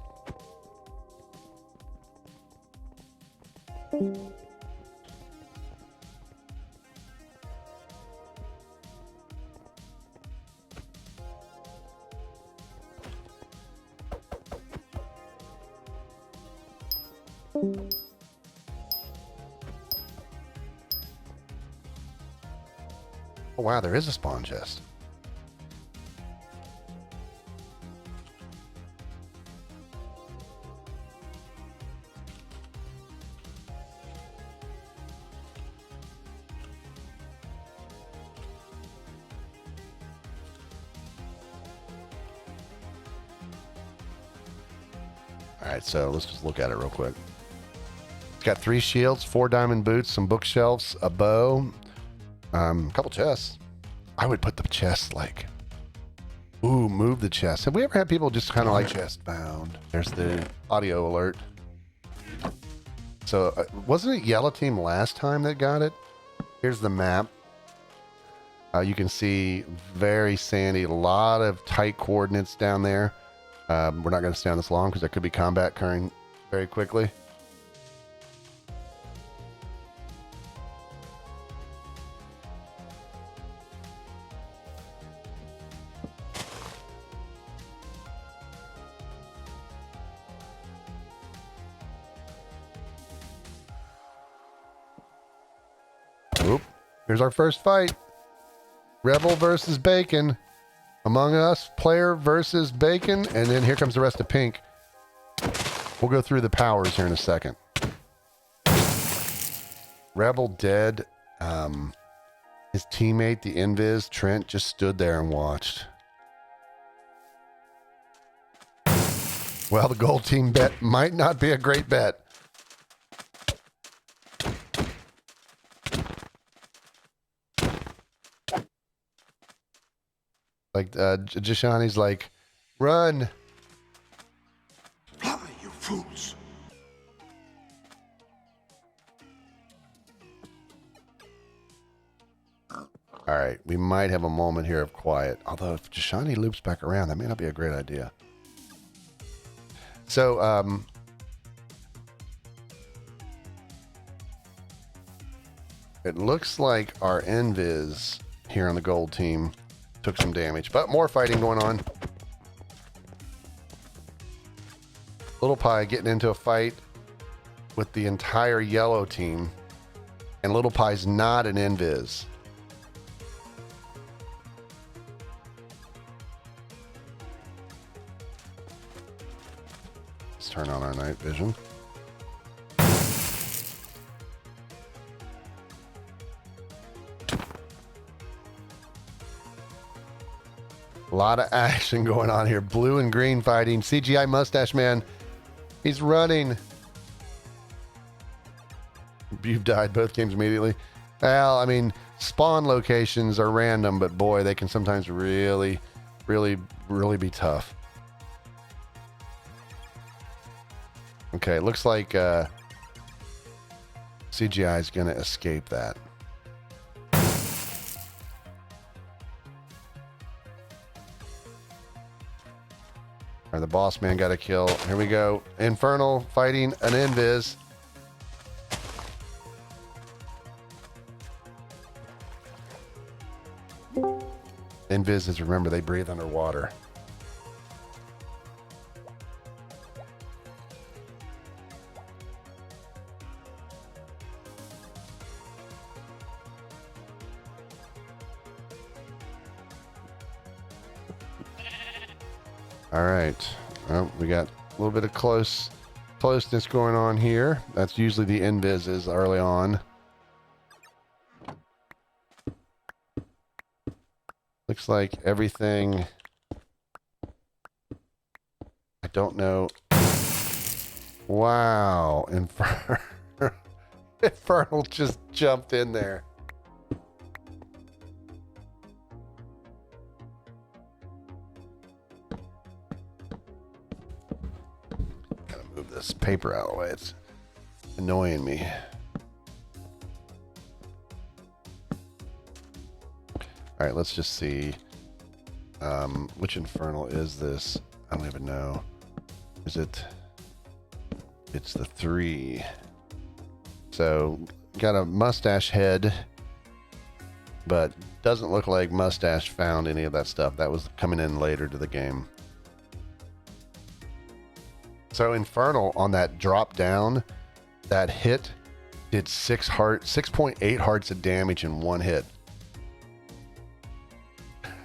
Oh, wow, there is a spawn chest. All right, so let's just look at it real quick. It's got 3 shields, 4 diamond boots, some bookshelves, a bow, a couple chests. I would put the chest like, ooh, move the chest. Have we ever had people just kind of like Chest bound. There's the audio alert. So wasn't it yellow team last time that got it? Here's the map. You can see very sandy, a lot of tight coordinates down there. We're not going to stay on this long because there could be combat occurring very quickly. Oop. Here's our first fight. Rebel versus Bacon. Among Us player versus Bacon. And then here comes the rest of Pink. We'll go through the powers here in a second. Rebel dead. His teammate, the Invis, Trent, just stood there and watched. Well, the gold team bet might not be a great bet. Like, Jashani's like, run. Fly, you fools. All right, we might have a moment here of quiet. Although if Jashani loops back around, that may not be a great idea. So, it looks like our Invis here on the gold team took some damage, but more fighting going on. Little Pie getting into a fight with the entire yellow team, and Little Pie's not an Invis. Let's turn on our night vision. A lot of action going on here. Blue and green fighting. CGI Mustache Man. He's running. You've died both games immediately. Well, I mean, spawn locations are random, but boy, they can sometimes really be tough. Okay, looks like CGI is going to escape that. Or the boss man got a kill. Here we go. Infernal fighting an Invis. Invises, remember, they breathe underwater. All right. Well, we got a little bit of closeness going on here. That's usually the invises early on. Looks like everything. I don't know. Wow. Infernal just jumped in there. Gotta move this paper out of the way. It's annoying me. All right, let's just see. Which Infernal is this? I don't even know. Is it? It's the 3. So, got a mustache head, but doesn't look like Mustache found any of that stuff. That was coming in later to the game. So, Infernal on that drop down, that hit did 6.8 hearts of damage in one hit.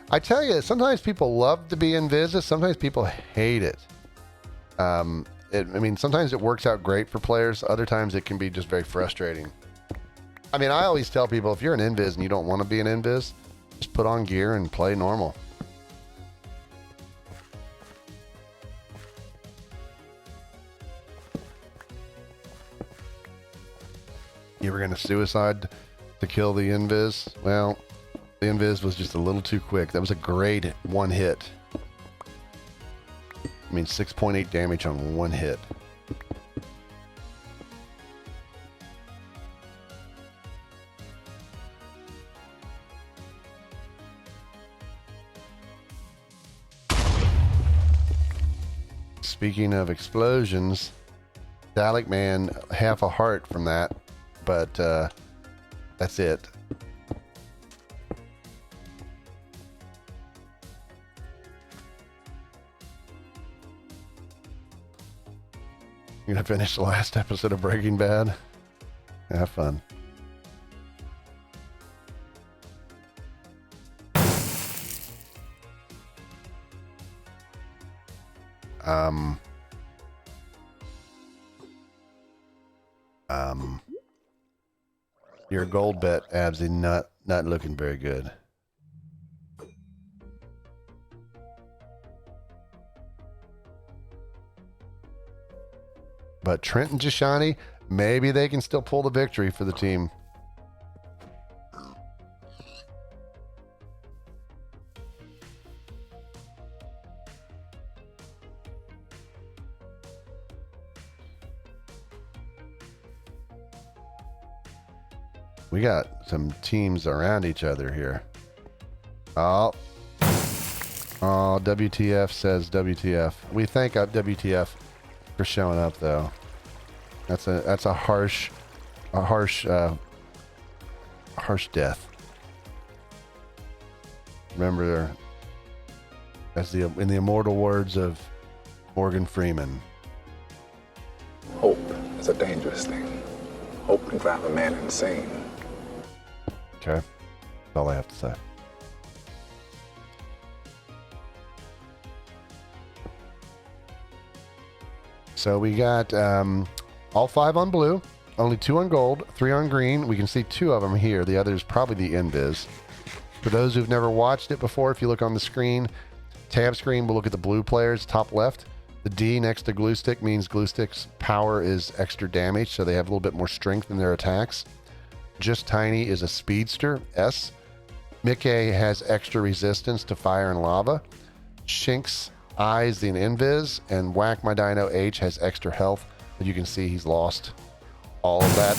I tell you, sometimes people love to be invis, sometimes people hate it. I mean, sometimes it works out great for players. Other times it can be just very frustrating. I mean, I always tell people, if you're an invis and you don't want to be an invis, just put on gear and play normal. You were going to suicide to kill the invis? Well, the invis was just a little too quick. That was a grade 1 hit. I mean, 6.8 damage on 1 hit. Speaking of explosions, Dalek Man, half a heart from that, but that's it. You gonna finish the last episode of Breaking Bad? Have fun. Your gold bet, Absy, not looking very good. But Trent and Jashani, maybe they can still pull the victory for the team. We got some teams around each other here. Oh, WTF says WTF. We thank WTF for showing up, though. That's a harsh death. Remember, as in the immortal words of Morgan Freeman. Hope is a dangerous thing. Hope can drive a man insane. Okay, that's all I have to say. So we got all 5 on blue, only 2 on gold, 3 on green. We can see 2 of them here. The other's probably the invis. For those who've never watched it before, if you look on the screen, tab screen, we'll look at the blue players, top left. The D next to glue stick means glue stick's power is extra damage, so they have a little bit more strength in their attacks. Just Tiny is a speedster, S. Mickey has extra resistance to fire and lava. Shinx Eyes the invis, and Whack My Dino H has extra health, but you can see he's lost all of that.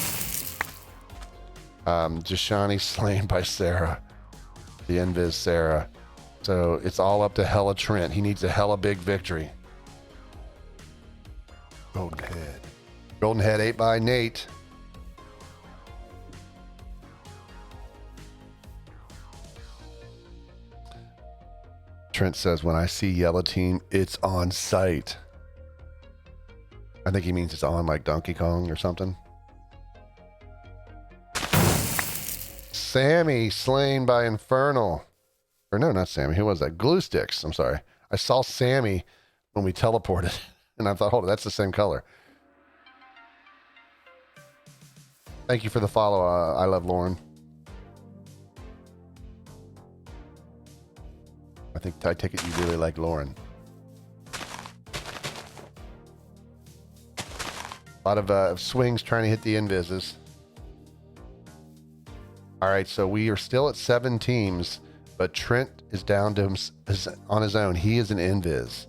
Jashani slain by Sarah, the invis Sarah. So it's all up to Hella Trent. He needs a hella big victory. Golden Head. Golden Head 8 by Nate. Trent says, when I see yellow team, it's on site. I think he means it's on like Donkey Kong or something. Sammy slain by Infernal. Or no, not Sammy. Who was that? Glue Sticks. I'm sorry. I saw Sammy when we teleported, and I thought, hold on, that's the same color. Thank you for the follow. I love Lauren. I take it you really like Lauren. A lot of swings trying to hit the invises. All right, so we are still at 7 teams, but Trent is down to is on his own. He is an invis.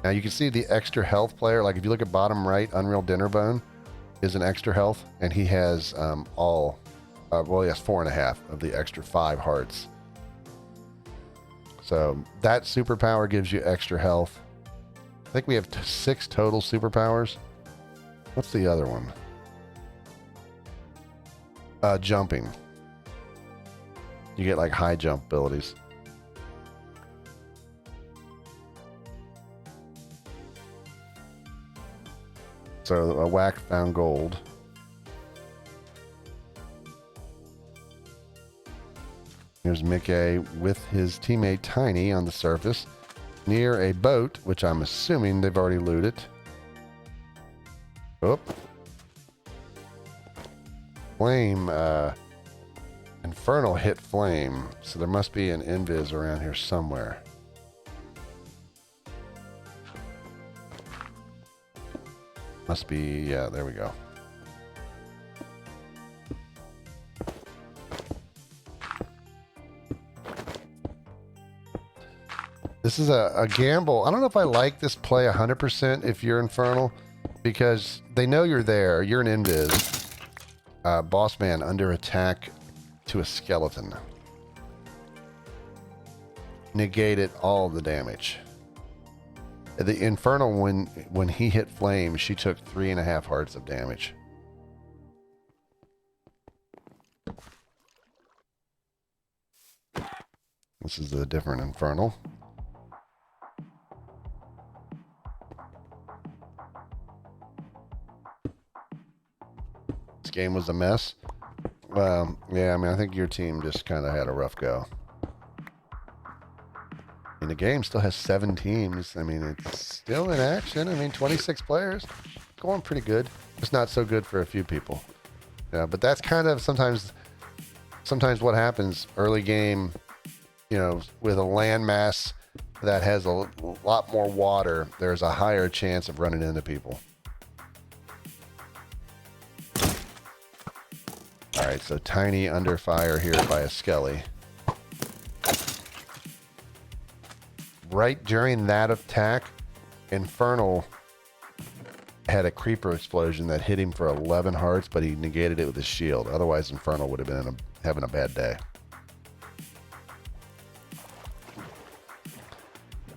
Now you can see the extra health player. Like if you look at bottom right, Unreal Dinnerbone is an extra health, and he has he has 4.5 of the extra 5 hearts. So that superpower gives you extra health. I think we have 6 total superpowers. What's the other one? Jumping. You get like high jump abilities. So a whack found gold. Here's Mickey with his teammate Tiny on the surface near a boat, which I'm assuming they've already looted. Oh. Flame, Infernal hit Flame, so there must be an invis around here somewhere. Must be, yeah, there we go. This is a gamble. I don't know if I like this play 100% if you're Infernal, because they know you're there. You're an invis. Boss man under attack to a skeleton. Negated all the damage. The Infernal, when he hit Flame, she took 3.5 hearts of damage. This is a different Infernal. This game was a mess. Well, yeah, I mean, I think your team just kind of had a rough go. And the game still has 7 teams. I mean, it's still in action. I mean, 26 players. Going pretty good. It's not so good for a few people. Yeah, but that's kind of sometimes what happens early game, you know, with a landmass that has a lot more water, there's a higher chance of running into people. All right, so Tiny under fire here by a Skelly. Right during that attack, Infernal had a creeper explosion that hit him for 11 hearts, but he negated it with his shield. Otherwise, Infernal would have been having a bad day.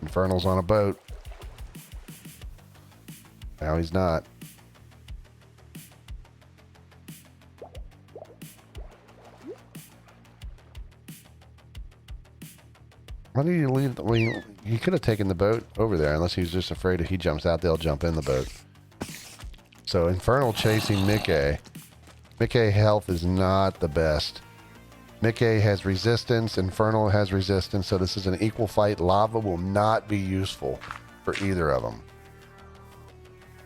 Infernal's on a boat. Now he's not. Why do you leave? Well, he could have taken the boat over there, unless he's just afraid if he jumps out, they'll jump in the boat. So Infernal chasing Mickey. Mickey health is not the best. Mickey has resistance. Infernal has resistance. So this is an equal fight. Lava will not be useful for either of them.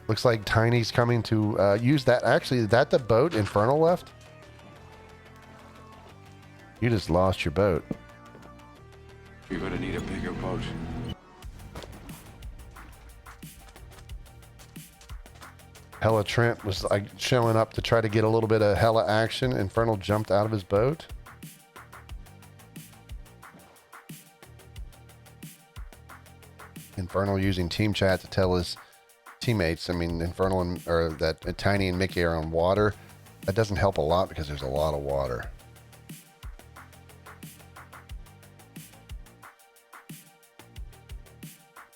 Looks like Tiny's coming to use that. Actually, is that the boat Infernal left? You just lost your boat. You're gonna need a bigger boat. Hella Trent was like showing up to try to get a little bit of hella action. Infernal jumped out of his boat. Infernal using team chat to tell his teammates. I mean, Infernal that Tiny and Mickey are on water. That doesn't help a lot because there's a lot of water.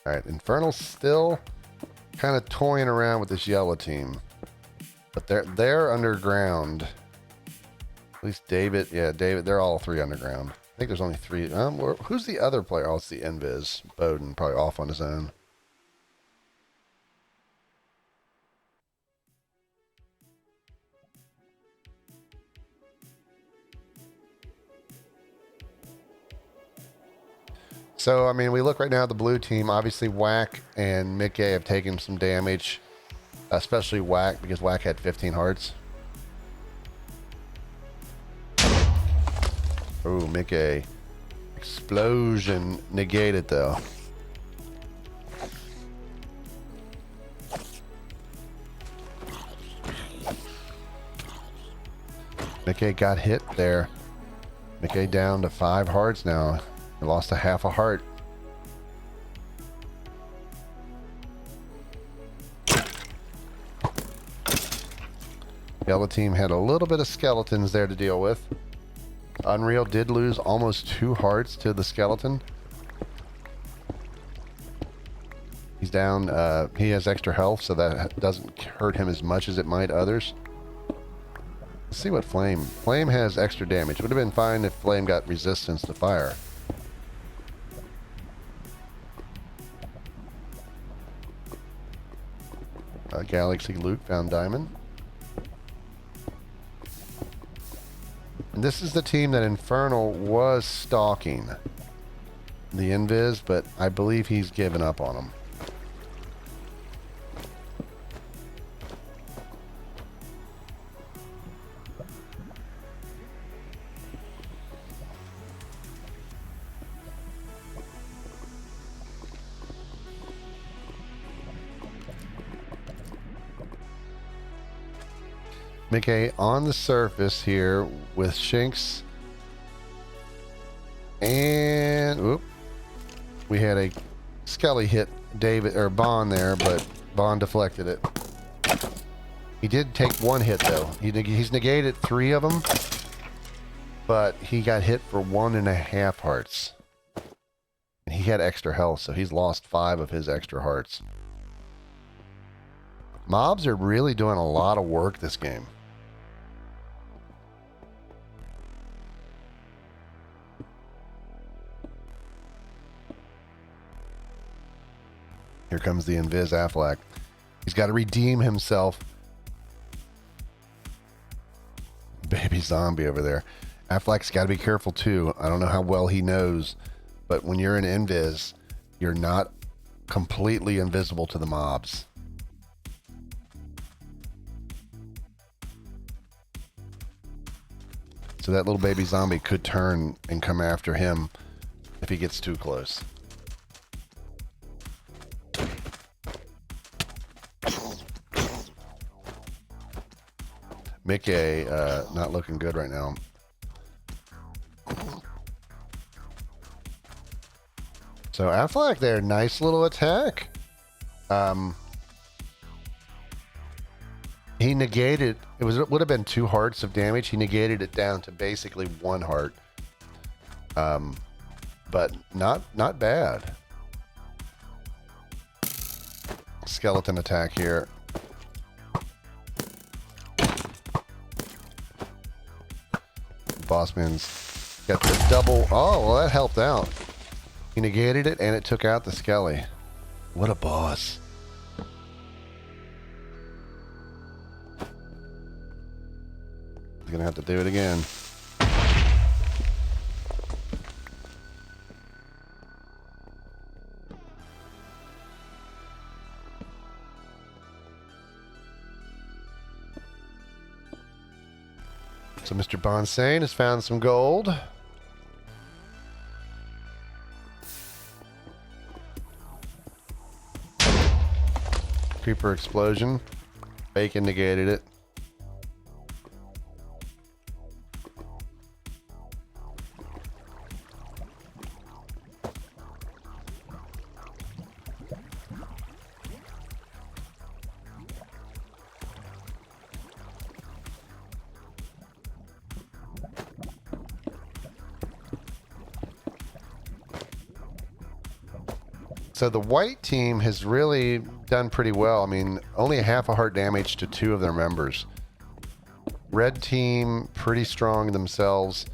All right, Infernal's still kind of toying around with this yellow team, but they're underground. At least David, yeah, David. They're all 3 underground. think there's only 3. Who's the other player? Oh, it's the Invis. Bowden, probably off on his own. So, I mean, we look right now at the blue team. Obviously, Whack and Mickey have taken some damage, especially Whack, because Whack had 15 hearts. Oh, Mickey. Explosion negated, though. Mickey got hit there. Mickey down to 5 hearts now. He lost a half a heart. Yellow team had a little bit of skeletons there to deal with. Unreal did lose almost 2 hearts to the skeleton. He's down. He has extra health, so that doesn't hurt him as much as it might others. Let's see what Flame. Flame has extra damage. It would have been fine if Flame got resistance to fire. Galaxy Luke found Diamond. And this is the team that Infernal was stalking. The Invis, but I believe he's given up on them. Mickey on the surface here with Shinx. And whoop, we had a Skelly hit David or Bond there, but Bond deflected it. He did take 1 hit though. He's negated 3 of them, but he got hit for 1.5 hearts. And he had extra health, so he's lost 5 of his extra hearts. Mobs are really doing a lot of work this game. Here comes the Invis Affleck. He's got to redeem himself. Baby zombie over there. Affleck's got to be careful too. I don't know how well he knows, but when you're an Invis, you're not completely invisible to the mobs. So that little baby zombie could turn and come after him if he gets too close. Mickey, not looking good right now. So Affleck there, nice little attack. He negated, it would have been 2 hearts of damage. He negated it down to basically 1 heart. But not bad. Skeleton attack here. Bossman's got the double. Oh, well, that helped out. He negated it and it took out the Skelly. What a boss. He's gonna have to do it again. So Mr. Bonsane has found some gold. Creeper explosion. Bacon negated it. So the white team has really done pretty well. I mean, only a half a heart damage to 2 of their members. Red team, pretty strong themselves.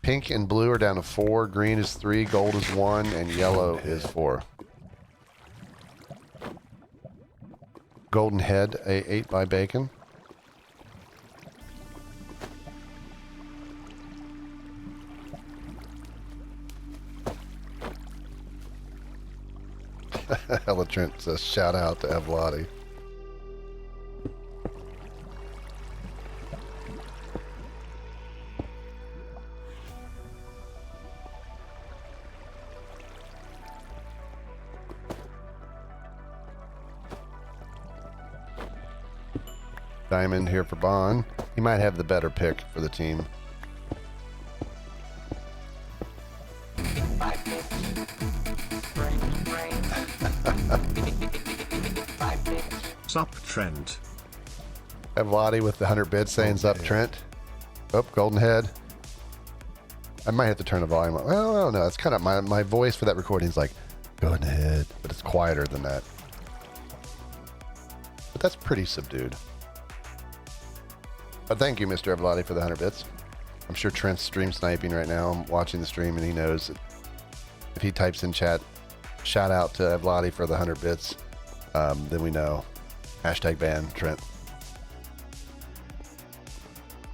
pink and blue are down to 4, green is 3, gold is 1, and yellow is 4. Golden head, 8 by bacon. Ella Trent says, shout out to Evlati. Diamond here for Bond. He might have the better pick for the team. Sup, Trent. Evlati with the 100 bits saying up Trent. Oh, golden head. I might have to turn the volume up. Well, I don't know. It's kind of my voice for that recording is like, golden head, but it's quieter than that. But that's pretty subdued. But thank you, Mr. Evlati, for the 100 bits. I'm sure Trent's stream sniping right now. I'm watching the stream, and he knows that if he types in chat, shout out to Evlati for the 100 bits, then we know. Hashtag ban Trent.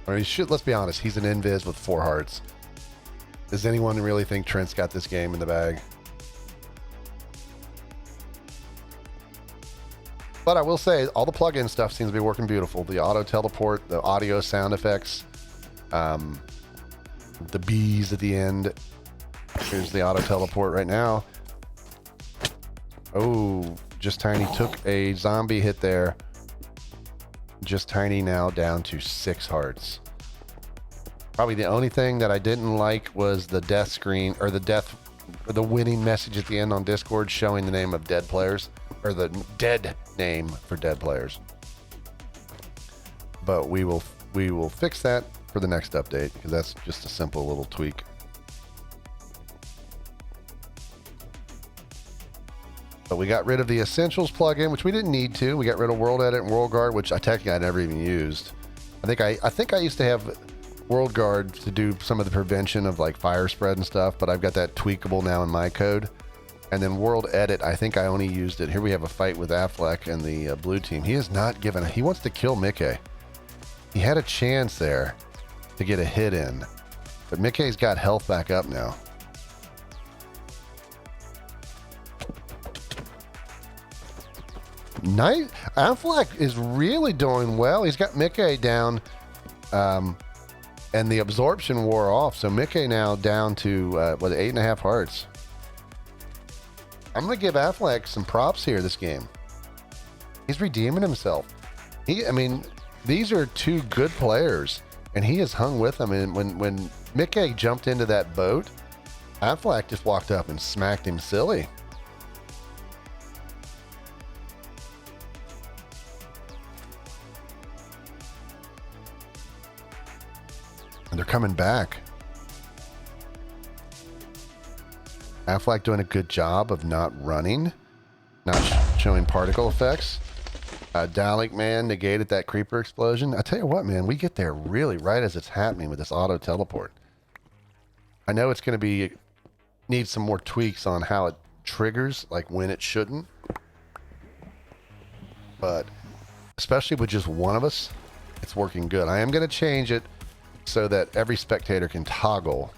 Or he should, let's be honest, he's an invis with 4 hearts. Does anyone really think Trent's got this game in the bag? But I will say, all the plug-in stuff seems to be working beautiful. The auto teleport, the audio sound effects, the bees at the end. Here's the auto teleport right now. Oh, Just Tiny took a zombie hit there. Just Tiny now down to 6 hearts. Probably the only thing that I didn't like was the death screen, or the winning message at the end on Discord showing the name of dead players, or the dead name for dead players. But we will fix that for the next update, because that's just a simple little tweak. But we got rid of the Essentials plugin, which we didn't need to. We got rid of World Edit and World Guard, which I never even used. I think I used to have World Guard to do some of the prevention of like fire spread and stuff, but I've got that tweakable now in my code. And then World Edit, I think I only used it. Here we have a fight with Affleck and the blue team. He is not given. He wants to kill Mickey. He had a chance there to get a hit in, but Mickey's got health back up now. Nice. Affleck is really doing well. He's got Mickey down, and the absorption wore off. So Mickey now down to 8.5 hearts. I'm going to give Affleck some props here this game. He's redeeming himself. These are 2 good players, and he has hung with them. And when Mickey jumped into that boat, Affleck just walked up and smacked him silly. And they're coming back. Affleck doing a good job of not running, not showing particle effects. Dalek Man negated that creeper explosion. I tell you what, man, we get there really right as it's happening with this auto teleport. I know it's going to need some more tweaks on how it triggers, like when it shouldn't. But especially with just one of us, it's working good. I am going to change it so that every spectator can toggle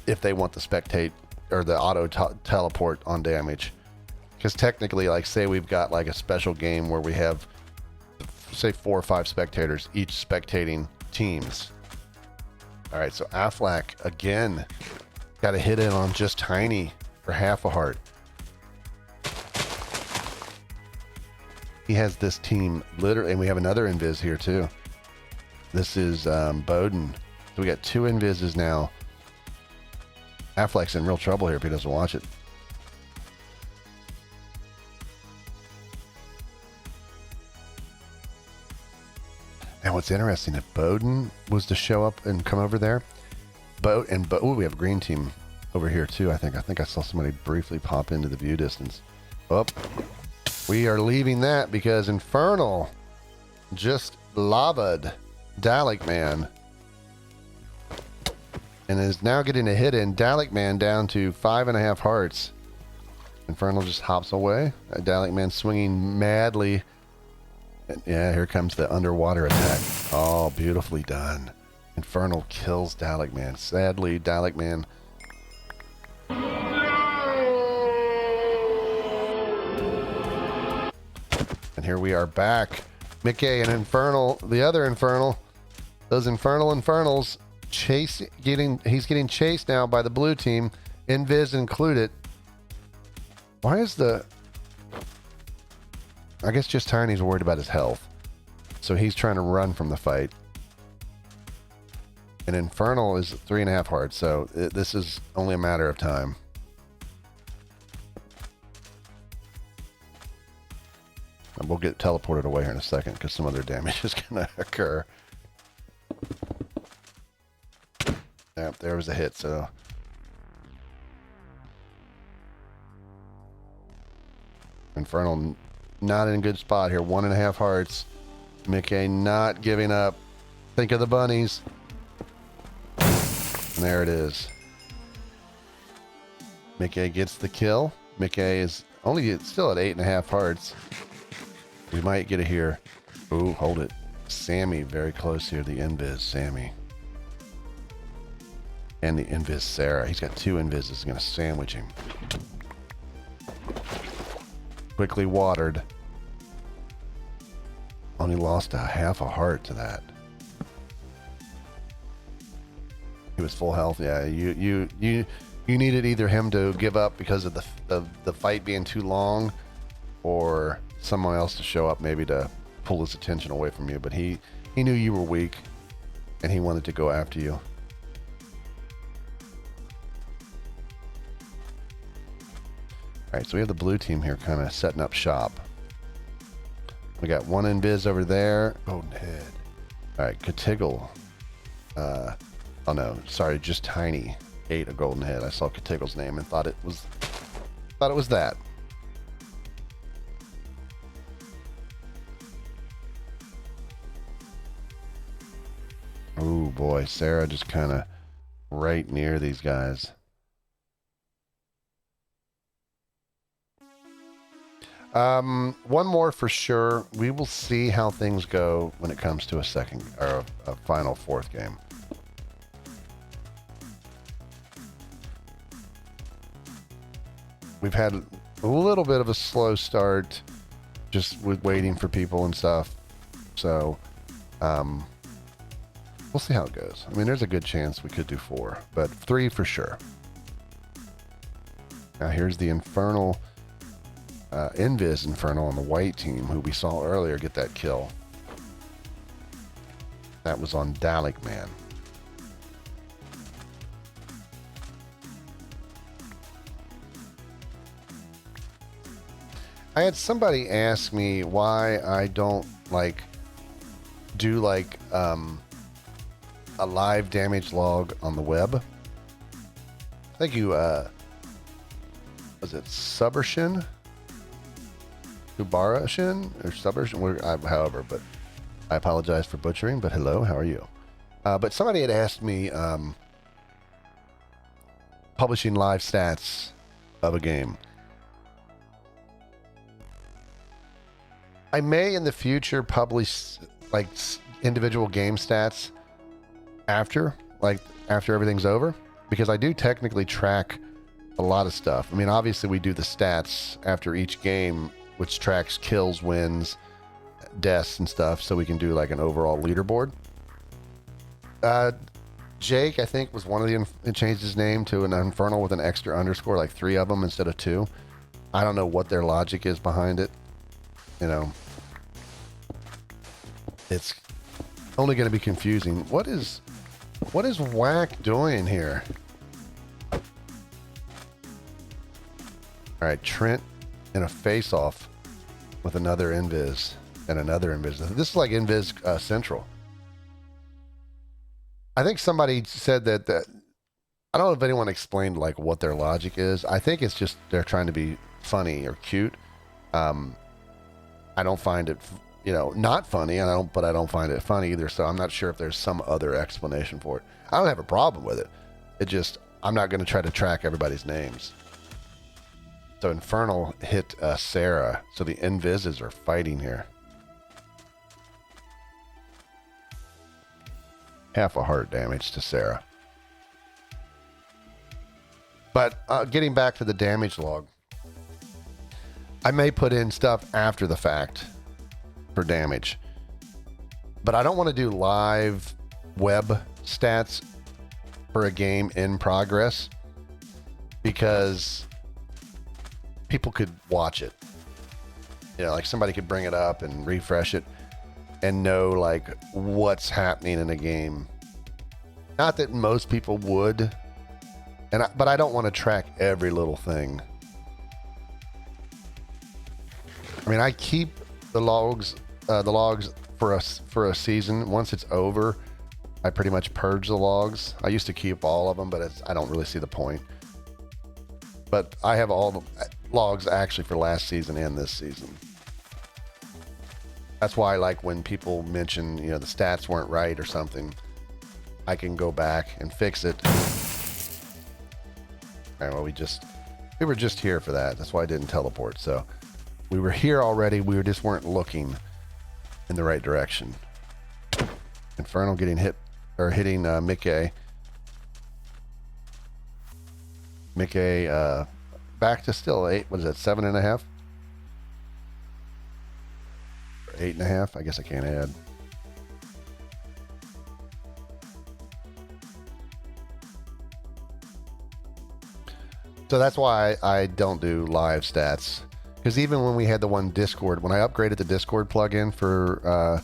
if they want the spectate or the auto teleport on damage. Because technically, like, say we've got like a special game where we have, say, 4 or 5 spectators, each spectating teams. All right, so Affleck, again, got a hit in on Just Tiny for half a heart. He has this team literally, and we have another invis here too. This is Bowden. So we got 2 invises now. Affleck's in real trouble here if he doesn't watch it. Now what's interesting, if Bowden was to show up and come over there, we have a green team over here too, I think. I think I saw somebody briefly pop into the view distance. Oh, we are leaving that because Infernal just lavaed Dalek Man. and is now getting a hit in. Dalek Man down to 5.5 hearts. Infernal just hops away. Dalek Man swinging madly. And yeah, here comes the underwater attack. Oh, beautifully done. Infernal kills Dalek Man. Sadly, Dalek Man. And here we are back. Mickey and Infernal, the other Infernal, those Infernals, he's getting chased now by the blue team, Invis included. Why is I guess just Tiny's worried about his health. So he's trying to run from the fight. And Infernal is 3.5 hearts, so this is only a matter of time. And we'll get teleported away here in a second because some other damage is going to occur. Yeah, there was a hit, so. Infernal not in a good spot here. 1.5 hearts. Mickey not giving up. Think of the bunnies. And there it is. Mickey gets the kill. Mickey is still at 8.5 hearts. We might get it here. Ooh, hold it. Sammy very close here. The Invis, Sammy. And the Invis, Sarah. He's got 2 Invis. Is going to sandwich him. Quickly watered. Only lost a 1/2 heart to that. He was full health. Yeah, you needed either him to give up because of the fight being too long, or someone else to show up maybe to pull his attention away from you. But he knew you were weak, and he wanted to go after you. All right, so we have the blue team here kind of setting up shop. We got 1 Invis over there. Golden Head. All right, Katiggle. Oh no, sorry, just Tiny ate a Golden Head. I saw Katiggle's name and thought it was that. Oh boy, Sarah just kind of right near these guys. One more for sure. We will see how things go when it comes to a second or a final 4th game. We've had a little bit of a slow start just with waiting for people and stuff. So, we'll see how it goes. I mean, there's a good chance we could do 4, but 3 for sure. Now here's the Infernal, Invis Infernal on the white team, who we saw earlier get that kill. That was on Dalek Man. I had somebody ask me why I don't do a live damage log on the web. Thank you, was it Subershin? Subarashin? Or Subershin? However, but I apologize for butchering, but hello, how are you? But somebody had asked me publishing live stats of a game. I may in the future publish individual game stats after everything's over, because I do technically track a lot of stuff. I mean, obviously we do the stats after each game, which tracks kills, wins, deaths and stuff, so we can do an overall leaderboard. Jake, I think, was one of the changed his name to an Infernal with an extra underscore, 3 of them instead of 2. I don't know what their logic is behind it. It's only going to be confusing. What is Whack doing here? All right, Trent in a face-off with another Invis and another Invis. This is like Invis Central. I think somebody said that I don't know if anyone explained what their logic is. I think it's just they're trying to be funny or cute. I don't find it, not funny, but I don't find it funny either. So I'm not sure if there's some other explanation for it. I don't have a problem with it. I'm not going to try to track everybody's names. So Infernal hit Sarah. So the Invises are fighting here. Half a heart damage to Sarah. But getting back to the damage log, I may put in stuff after the fact for damage. But I don't want to do live web stats for a game in progress because people could watch it. You know, like somebody could bring it up and refresh it and know like what's happening in a game. Not that most people would, but I don't want to track every little thing. I mean, I keep the logs for a season. Once it's over, I pretty much purge the logs. I used to keep all of them, but I don't really see the point. But I have all the logs actually for last season and this season. That's why, like, when people mention, you know, the stats weren't right or something, I can go back and fix it. All right, well, we were just here for that. That's why I didn't teleport. So we were here already. We just weren't looking in the right direction. Infernal getting hit, or hitting Mickey. Mickey back to still 8. What is that, 7.5? 8.5? I guess I can't add. So that's why I don't do live stats. Because even when we had the one Discord, when I upgraded the Discord plugin for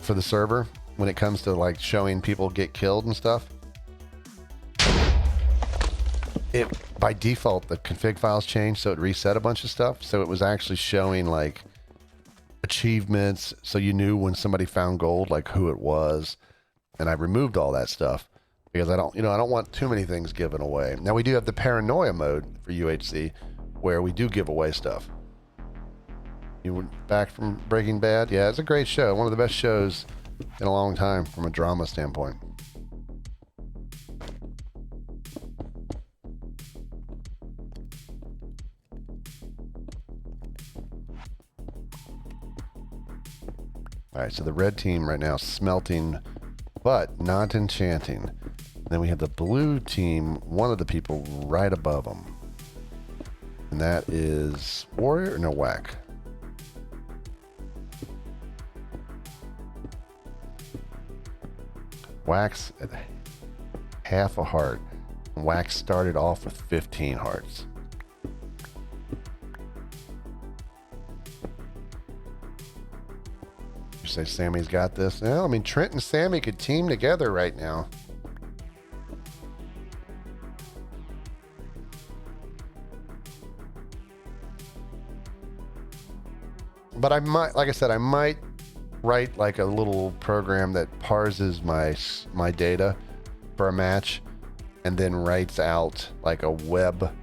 the server, when it comes to like showing people get killed and stuff, it by default the config files changed, so it reset a bunch of stuff. So it was actually showing like achievements, so you knew when somebody found gold, like who it was. And I removed all that stuff because I don't want too many things given away. Now we do have the paranoia mode for UHC, where we do give away stuff. You went back from Breaking Bad? Yeah, it's a great show. One of the best shows in a long time from a drama standpoint. All right, so the red team right now smelting, but not enchanting. Then we have the blue team, one of the people right above them. And that is Warrior? No, Whack. Wax at half a heart. Wax started off with 15 hearts. You say Sammy's got this? Well, I mean, Trent and Sammy could team together right now. But I might, like I said, I might write like a little program that parses my data for a match and then writes out like a web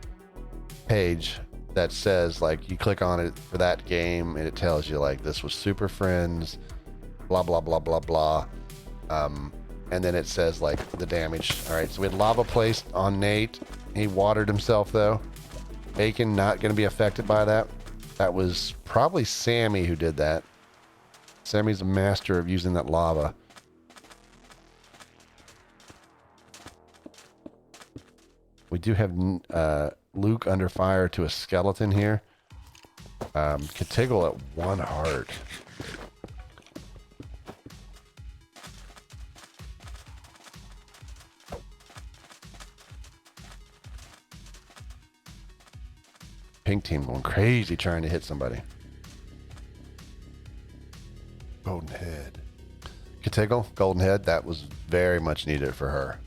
page that says like you click on it for that game and it tells you like this was Super Friends, blah blah blah blah blah, and then it says like the damage. All right, so we had lava placed on Nate. He watered himself though. Aiken not going to be affected by that. That was probably Sammy who did that. Sammy's a master of using that lava. We do have Luke under fire to a skeleton here. Catiggle at 1 heart. Pink team going crazy trying to hit somebody. Golden head. Catiggle, golden head, that was very much needed for her.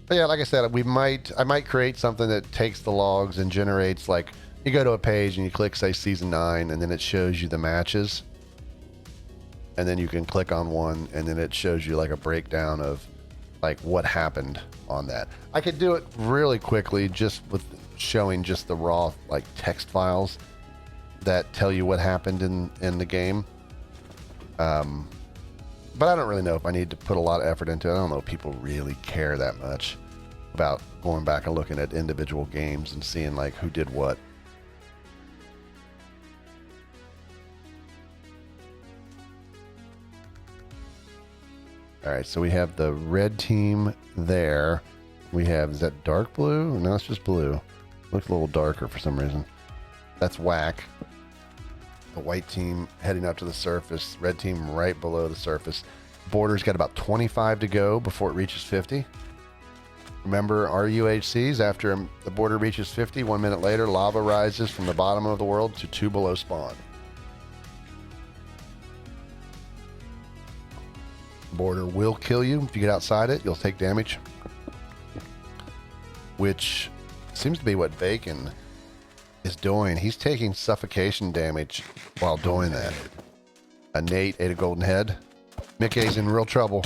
But yeah, like I said, I might create something that takes the logs and generates, like, you go to a page and you click, say, season 9, and then it shows you the matches. And then you can click on one, and then it shows you like a breakdown of like what happened on that. I could do it really quickly just with showing just the raw like text files that tell you what happened in the game. But But I don't really know if I need to put a lot of effort into it. I don't know if people really care that much about going back and looking at individual games and seeing like who did what. All right, so we have the red team there. We have, is that dark blue? No, it's just blue. Looks a little darker for some reason. That's whack. The white team heading up to the surface. Red team right below the surface. Border's got about 25 to go before it reaches 50. Remember our UHCs, after the border reaches 50, 1 minute later, lava rises from the bottom of the world to 2 below spawn. Border will kill you. If you get outside it, you'll take damage. Which seems to be what Bacon is doing. He's taking suffocation damage while doing that. Nate ate a golden head. Mickey's in real trouble.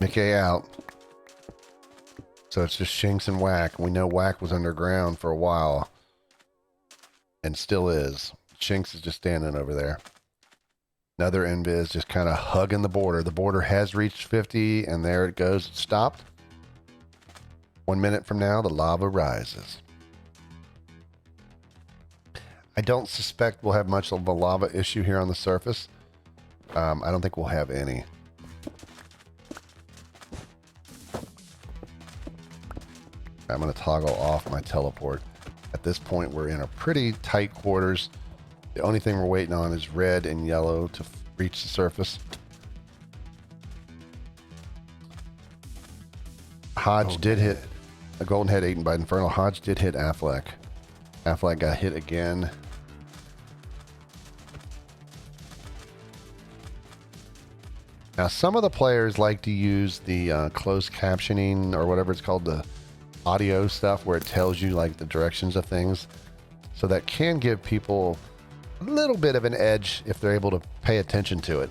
Mickey out. So it's just Shinx and Whack. We know Whack was underground for a while. And still is. Shinx is just standing over there. Another invis just kind of hugging the border. The border has reached 50, and there it goes. It stopped. 1 minute from now, the lava rises. I don't suspect we'll have much of a lava issue here on the surface. I don't think we'll have any. I'm going to toggle off my teleport. At this point, we're in a pretty tight quarters. The only thing we're waiting on is red and yellow to reach the surface. Hodge did hit a golden head eaten by Infernal. Hodge did hit Affleck. Affleck got hit again. Now, some of the players like to use the closed captioning or whatever it's called, the audio stuff where it tells you like the directions of things. So that can give people a little bit of an edge if they're able to pay attention to it.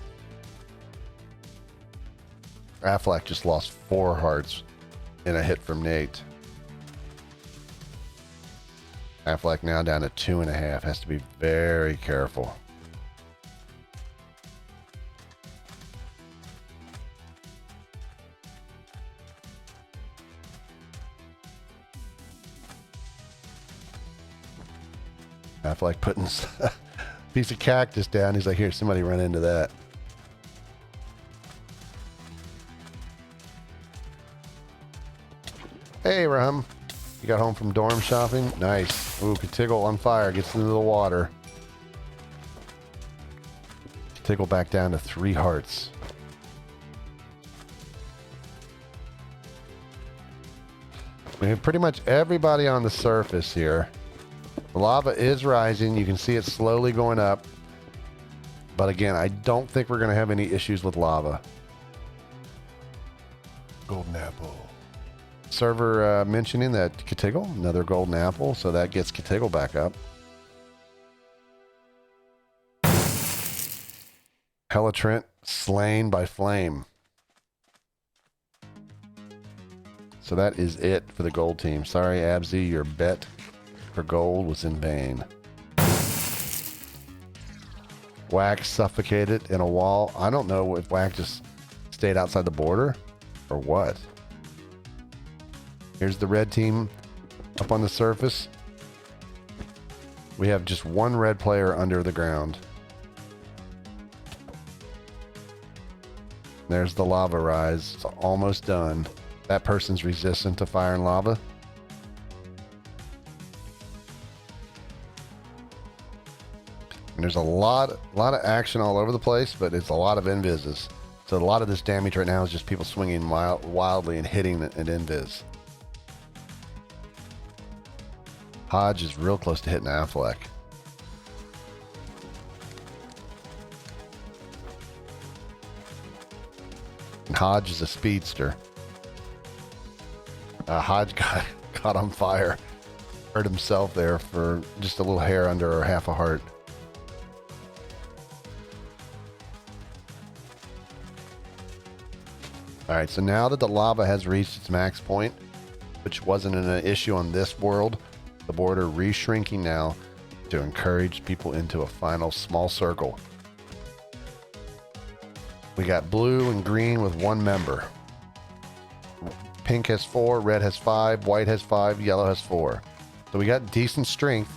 Affleck just lost 4 hearts in a hit from Nate. Affleck now down to 2.5. Has to be very careful. Affleck putting a piece of cactus down. He's like, here, somebody run into that. Hey, Ram. You got home from dorm shopping? Nice. Ooh, Katiggle on fire. Gets into the water. Katiggle back down to 3 hearts. We have pretty much everybody on the surface here. The lava is rising. You can see it slowly going up. But again, I don't think we're going to have any issues with lava. Golden apple. Server mentioning that Katiggle, another golden apple. So that gets Katiggle back up. Hella Trent slain by flame. So that is it for the gold team. Sorry, Abzy, your bet for gold was in vain. Whack suffocated in a wall. I don't know if Whack just stayed outside the border or what. Here's the red team up on the surface. We have just 1 red player under the ground. There's the lava rise. It's almost done. That person's resistant to fire and lava. And there's a lot of action all over the place, but it's a lot of invises. So a lot of this damage right now is just people swinging wildly and hitting an invis. Hodge is real close to hitting Affleck. And Hodge is a speedster. Hodge got on fire. Hurt himself there for just a little hair under half a heart. Alright, so now that the lava has reached its max point, which wasn't an issue on this world, the border re-shrinking now, to encourage people into a final small circle. We got blue and green with 1 member. Pink has 4, red has 5, white has 5, yellow has 4. So we got decent strength.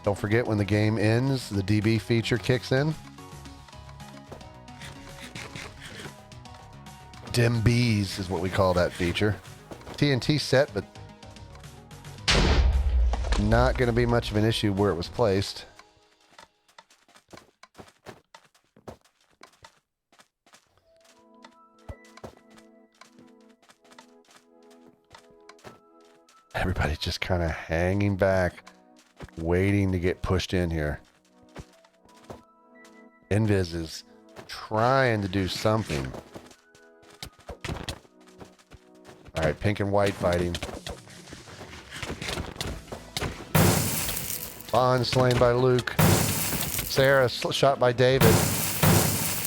Don't forget, when the game ends, the DB feature kicks in. Dim bees is what we call that feature. TNT set, but not going to be much of an issue where it was placed. Everybody's just kind of hanging back, waiting to get pushed in here. Invis is trying to do something. All right, pink and white fighting. Bond slain by Luke. Sarah shot by David.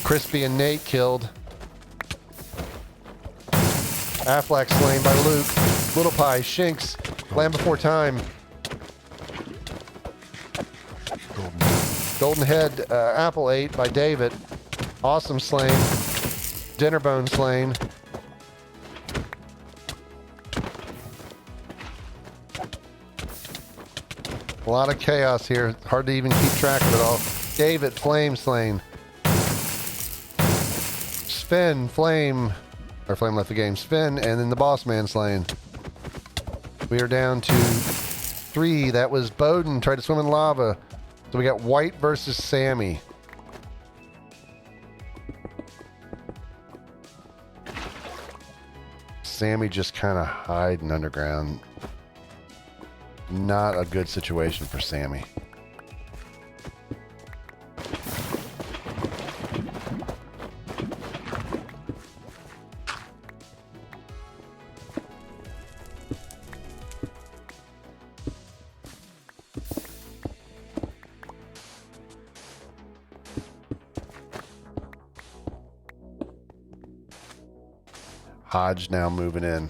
Crispy and Nate killed. Affleck slain by Luke. Little Pie, Shinx, Land Before Time. Golden Head, Apple ate by David. Awesome slain. Dinnerbone slain. A lot of chaos here. Hard to even keep track of it all. David, Flame slain. Sven, Flame. Or Flame left the game. Sven, and then the boss man slain. We are down to 3. That was Bowden. Tried to swim in lava. So we got White versus Sammy. Sammy just kind of hiding underground. Not a good situation for Sammy. Hodge now moving in.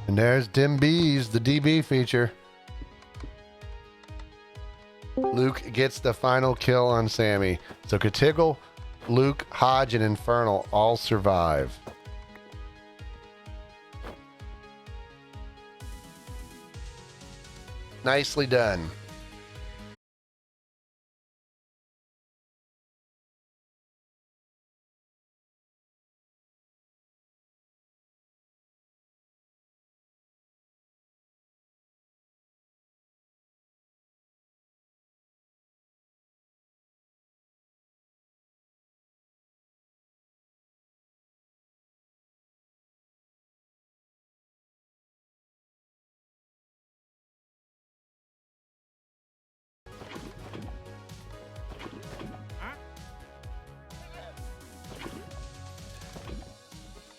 And there's Dim Bees, the DB feature. Luke gets the final kill on Sammy. So Katiggle, Luke, Hodge, and Infernal all survive. Nicely done.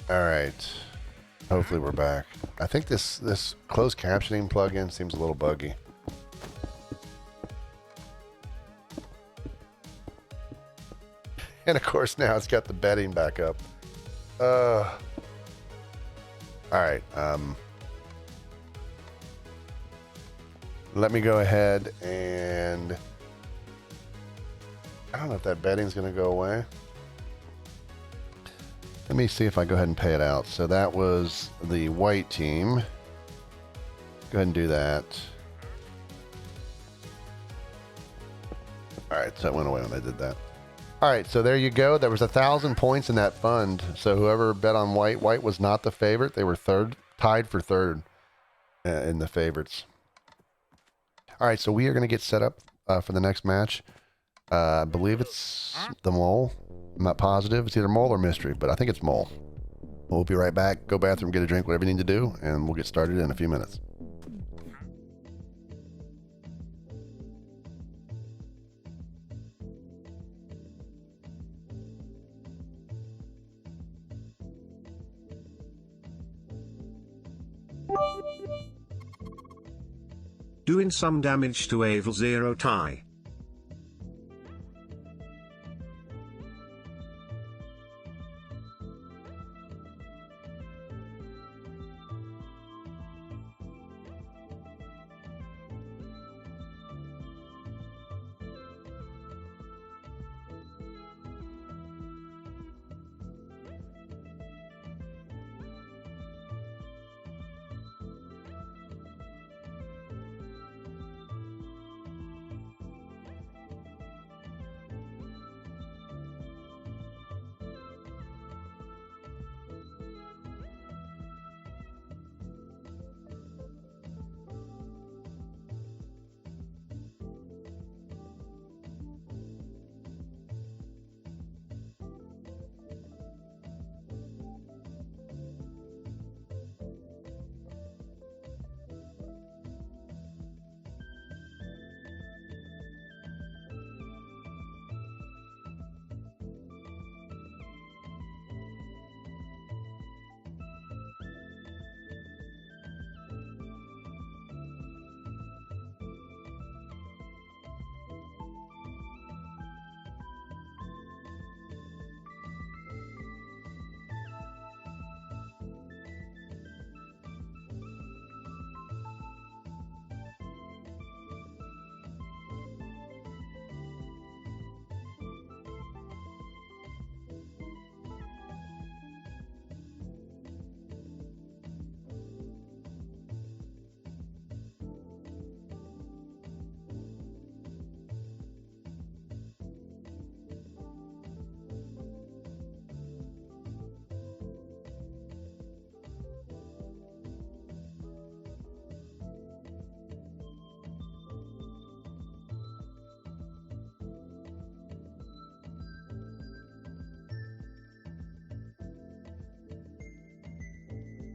All right. Hopefully we're back. I think this closed captioning plugin seems a little buggy. And of course now it's got the betting back up. All right. Let me go ahead and I don't know if that betting's going to go away. Let me see if I go ahead and pay it out. So that was the white team. Go ahead and do that. All right, so it went away when I did that. All right, so there you go. There was 1,000 points in that fund. So whoever bet on white, white was not the favorite. They were tied for third in the favorites. All right, so we are going to get set up for the next match. I believe it's the mole. I'm not positive. It's either mole or mystery, but I think it's mole. We'll be right back. Go bathroom, get a drink, whatever you need to do, and we'll get started in a few minutes. Doing some damage to Avel Zero tie.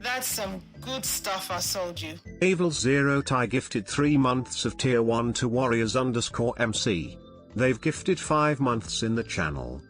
That's some good stuff I sold you. Avel Zero tie gifted 3 months of tier 1 to Warriors_MC. They've gifted 5 months in the channel.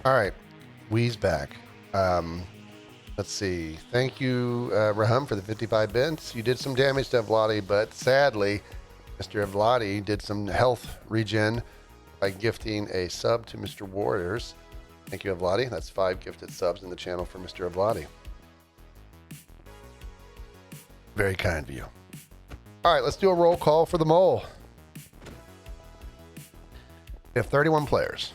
All right, Wee's back. Let's see. Thank you, Raham, for the 55 bits. You did some damage to Evladi, but sadly, Mr. Evladi did some health regen by gifting a sub to Mr. Warriors. Thank you, Evladi. That's 5 gifted subs in the channel for Mr. Evladi. Very kind of you. All right, let's do a roll call for the mole. We have 31 players.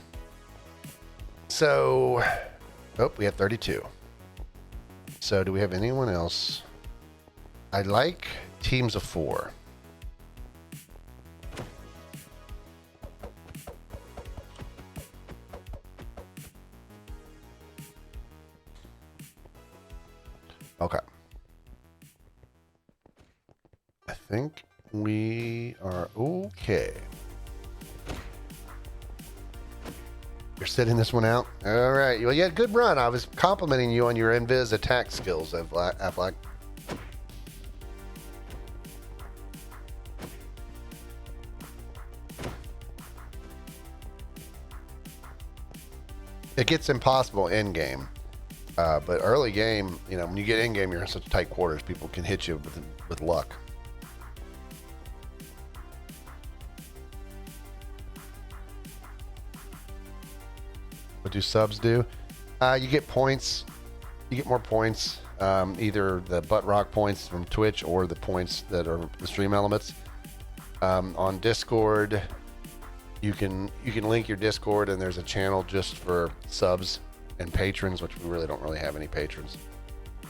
So, we have 32. So, do we have anyone else? I like teams of 4. think we are okay. You're sitting this one out? All right. Well, you had a good run. I was complimenting you on your invis attack skills, Affleck. It gets impossible in game, but early game, you know, when you get in game, you're in such tight quarters, people can hit you with luck. What do subs do? You get points. You get more points, either the butt rock points from Twitch or the points that are the stream elements. On Discord, you can link your Discord, and there's a channel just for subs and patrons, which we really don't have any patrons.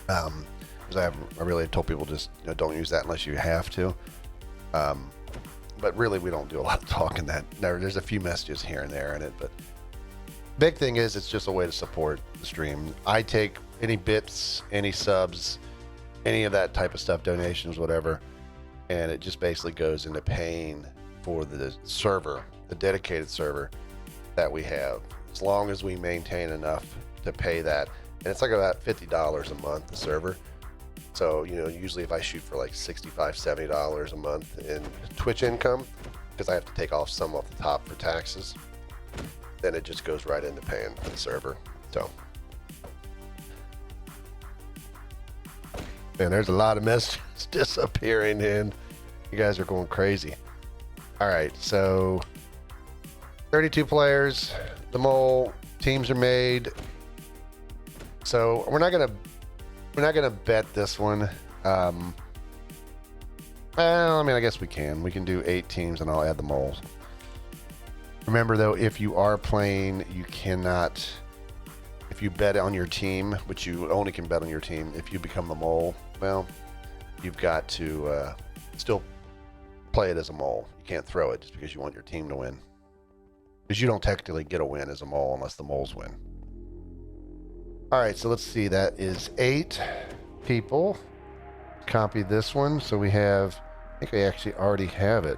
Because I really told people just don't use that unless you have to. But really, we don't do a lot of talking. There's a few messages here and there in it, but big thing is it's just a way to support the stream. I take any bits, any subs, any of that type of stuff, donations, whatever, and it just basically goes into paying for the server, the dedicated server that we have, as long as we maintain enough to pay that. And it's like about $50 a month, the server. So, usually if I shoot for like $65, $70 a month in Twitch income, because I have to take off some off the top for taxes, then it just goes right into paying for the server. So, man, there's a lot of messages disappearing, and you guys are going crazy. All right, so 32 players, the mole teams are made. So we're not gonna bet this one. Well, I guess we can. We can do 8 teams, and I'll add the moles. Remember, though, if you are playing, you cannot. If you bet on your team, which you only can bet on your team, if you become the mole, well, you've got to still play it as a mole. You can't throw it just because you want your team to win. Because you don't technically get a win as a mole unless the moles win. All right, so let's see. That is 8 people. Copy this one. So we have, I think I actually already have it.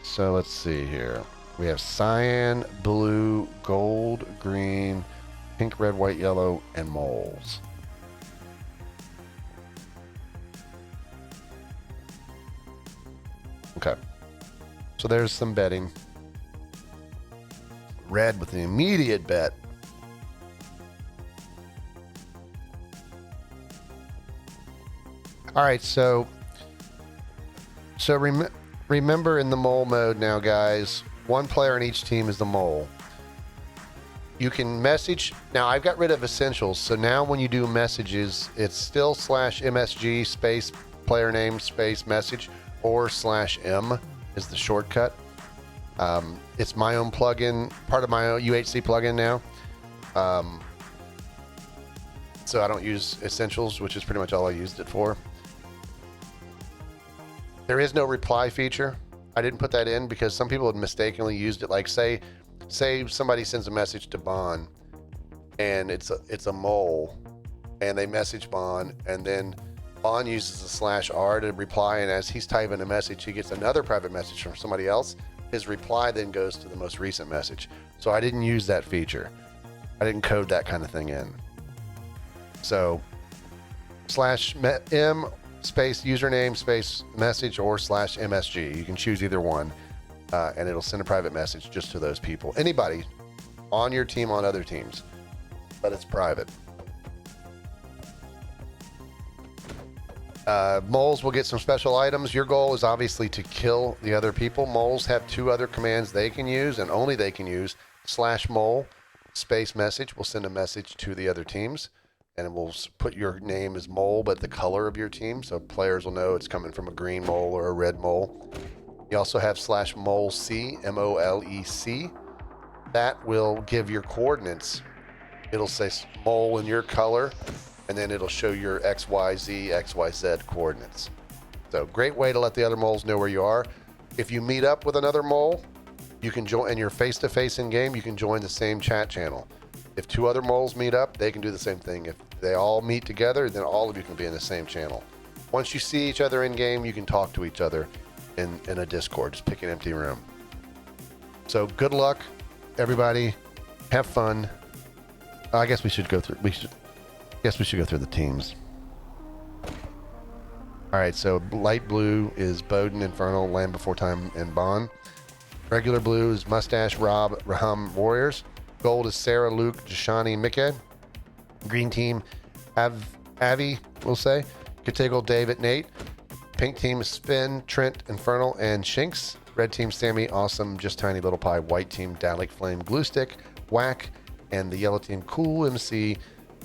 So let's see here. We have cyan, blue, gold, green, pink, red, white, yellow, and moles. Okay. So there's some betting. Red with an immediate bet. All right, so remember in the mole mode now, guys, one player in each team is the mole. You can message. Now, I've got rid of essentials, so now when you do messages, it's still /MSG space player name space message or /M is the shortcut. It's my own plugin, part of my own UHC plugin now. So I don't use essentials, which is pretty much all I used it for. There is no reply feature. I didn't put that in because some people had mistakenly used it. Like say somebody sends a message to Bon, and it's a mole, and they message Bon, and then Bon uses the /R to reply, and as he's typing a message, he gets another private message from somebody else. His reply then goes to the most recent message. So I didn't use that feature. I didn't code that kind of thing in. So /M space username space message or /MSG. You can choose either one, and it'll send a private message just to those people. Anybody on your team, on other teams, but it's private. Moles will get some special items. Your goal is obviously to kill the other people. Moles have 2 other commands they can use, and only they can use. /mole space message will send a message to the other teams, and it will put your name as mole, but the color of your team, so players will know it's coming from a green mole or a red mole. You also have /molec, MOLEC. That will give your coordinates. It'll say mole in your color, and then it'll show your XYZ, XYZ coordinates. So great way to let the other moles know where you are. If you meet up with another mole, you can join, and you're face-to-face in game, you can join the same chat channel. If 2 other moles meet up, they can do the same thing. If they all meet together, then all of you can be in the same channel. Once you see each other in game, you can talk to each other in a Discord. Just pick an empty room. So good luck, everybody. Have fun. I guess we should go through. We should go through the teams. All right. So light blue is Bowden, Infernal, Land Before Time, and Bond. Regular blue is Mustache, Rob, Raham, Warriors. Gold is Sarah, Luke, Jashani, Mickey. Green team, Avi, we'll say. Katego, David, Nate. Pink team is Spin, Trent, Infernal, and Shinx. Red team, Sammy, Awesome, Just Tiny Little Pie. White team, Dalek, Flame, Glue Stick, Whack. And the yellow team, Cool MC,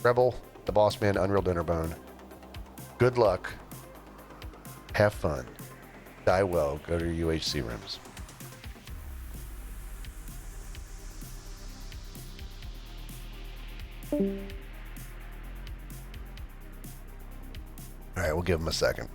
Rebel, The Boss Man, Unreal Dinnerbone. Good luck. Have fun. Die well. Go to your UHC rooms. All right, we'll give them a second.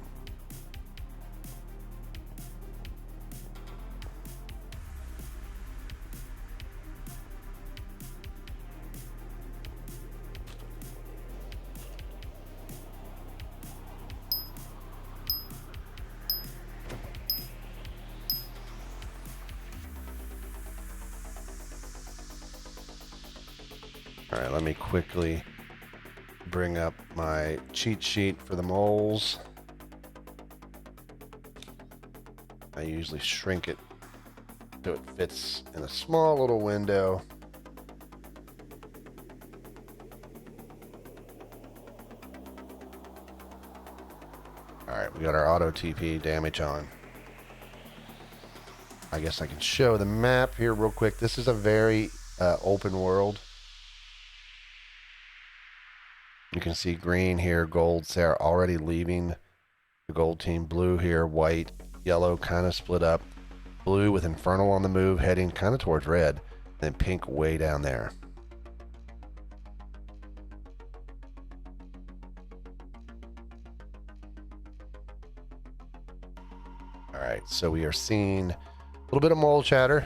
All right, let me quickly bring up my cheat sheet for the moles. I usually shrink it so it fits in a small little window. All right, we got our auto TP damage on. I guess I can show the map here real quick. This is a very open world. You can see green here, gold, Sarah already leaving the gold team. Blue here, white, yellow kind of split up. Blue with Infernal on the move, heading kind of towards red. And then pink way down there. All right, so we are seeing a little bit of mole chatter.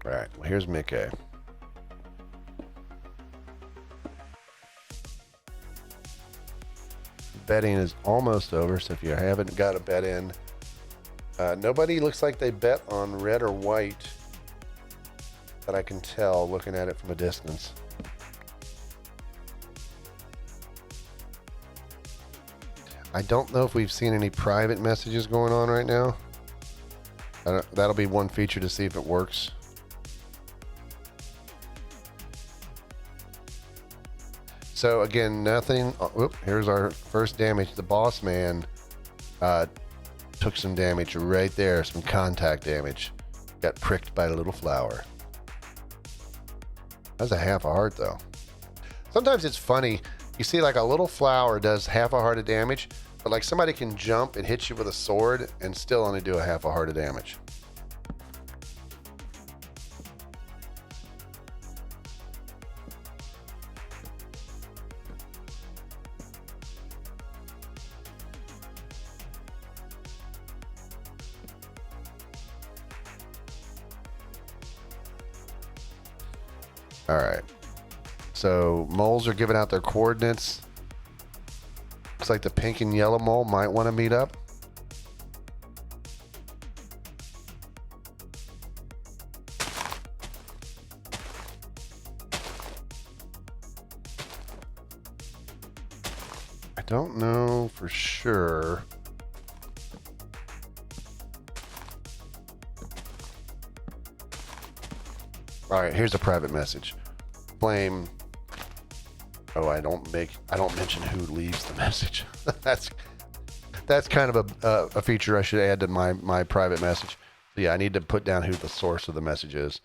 All right, well, here's Mickey. Betting is almost over, so if you haven't got a bet in, nobody looks like they bet on red or white that I can tell looking at it from a distance. I don't know if we've seen any private messages going on right now. That'll be one feature to see if it works. So again, nothing. Oh, here's our first damage. The boss man took some damage right there, some contact damage. Got pricked by a little flower. That's a half a heart though. Sometimes it's funny. You see like a little flower does half a heart of damage, but like somebody can jump and hit you with a sword and still only do a half a heart of damage. All right, so moles are giving out their coordinates. Looks like the pink and yellow mole might want to meet up. I don't know for sure. All right, here's a private message. Flame. Oh, I don't mention who leaves the message. that's kind of a feature I should add to my private message. So yeah, I need to put down who the source of the message is.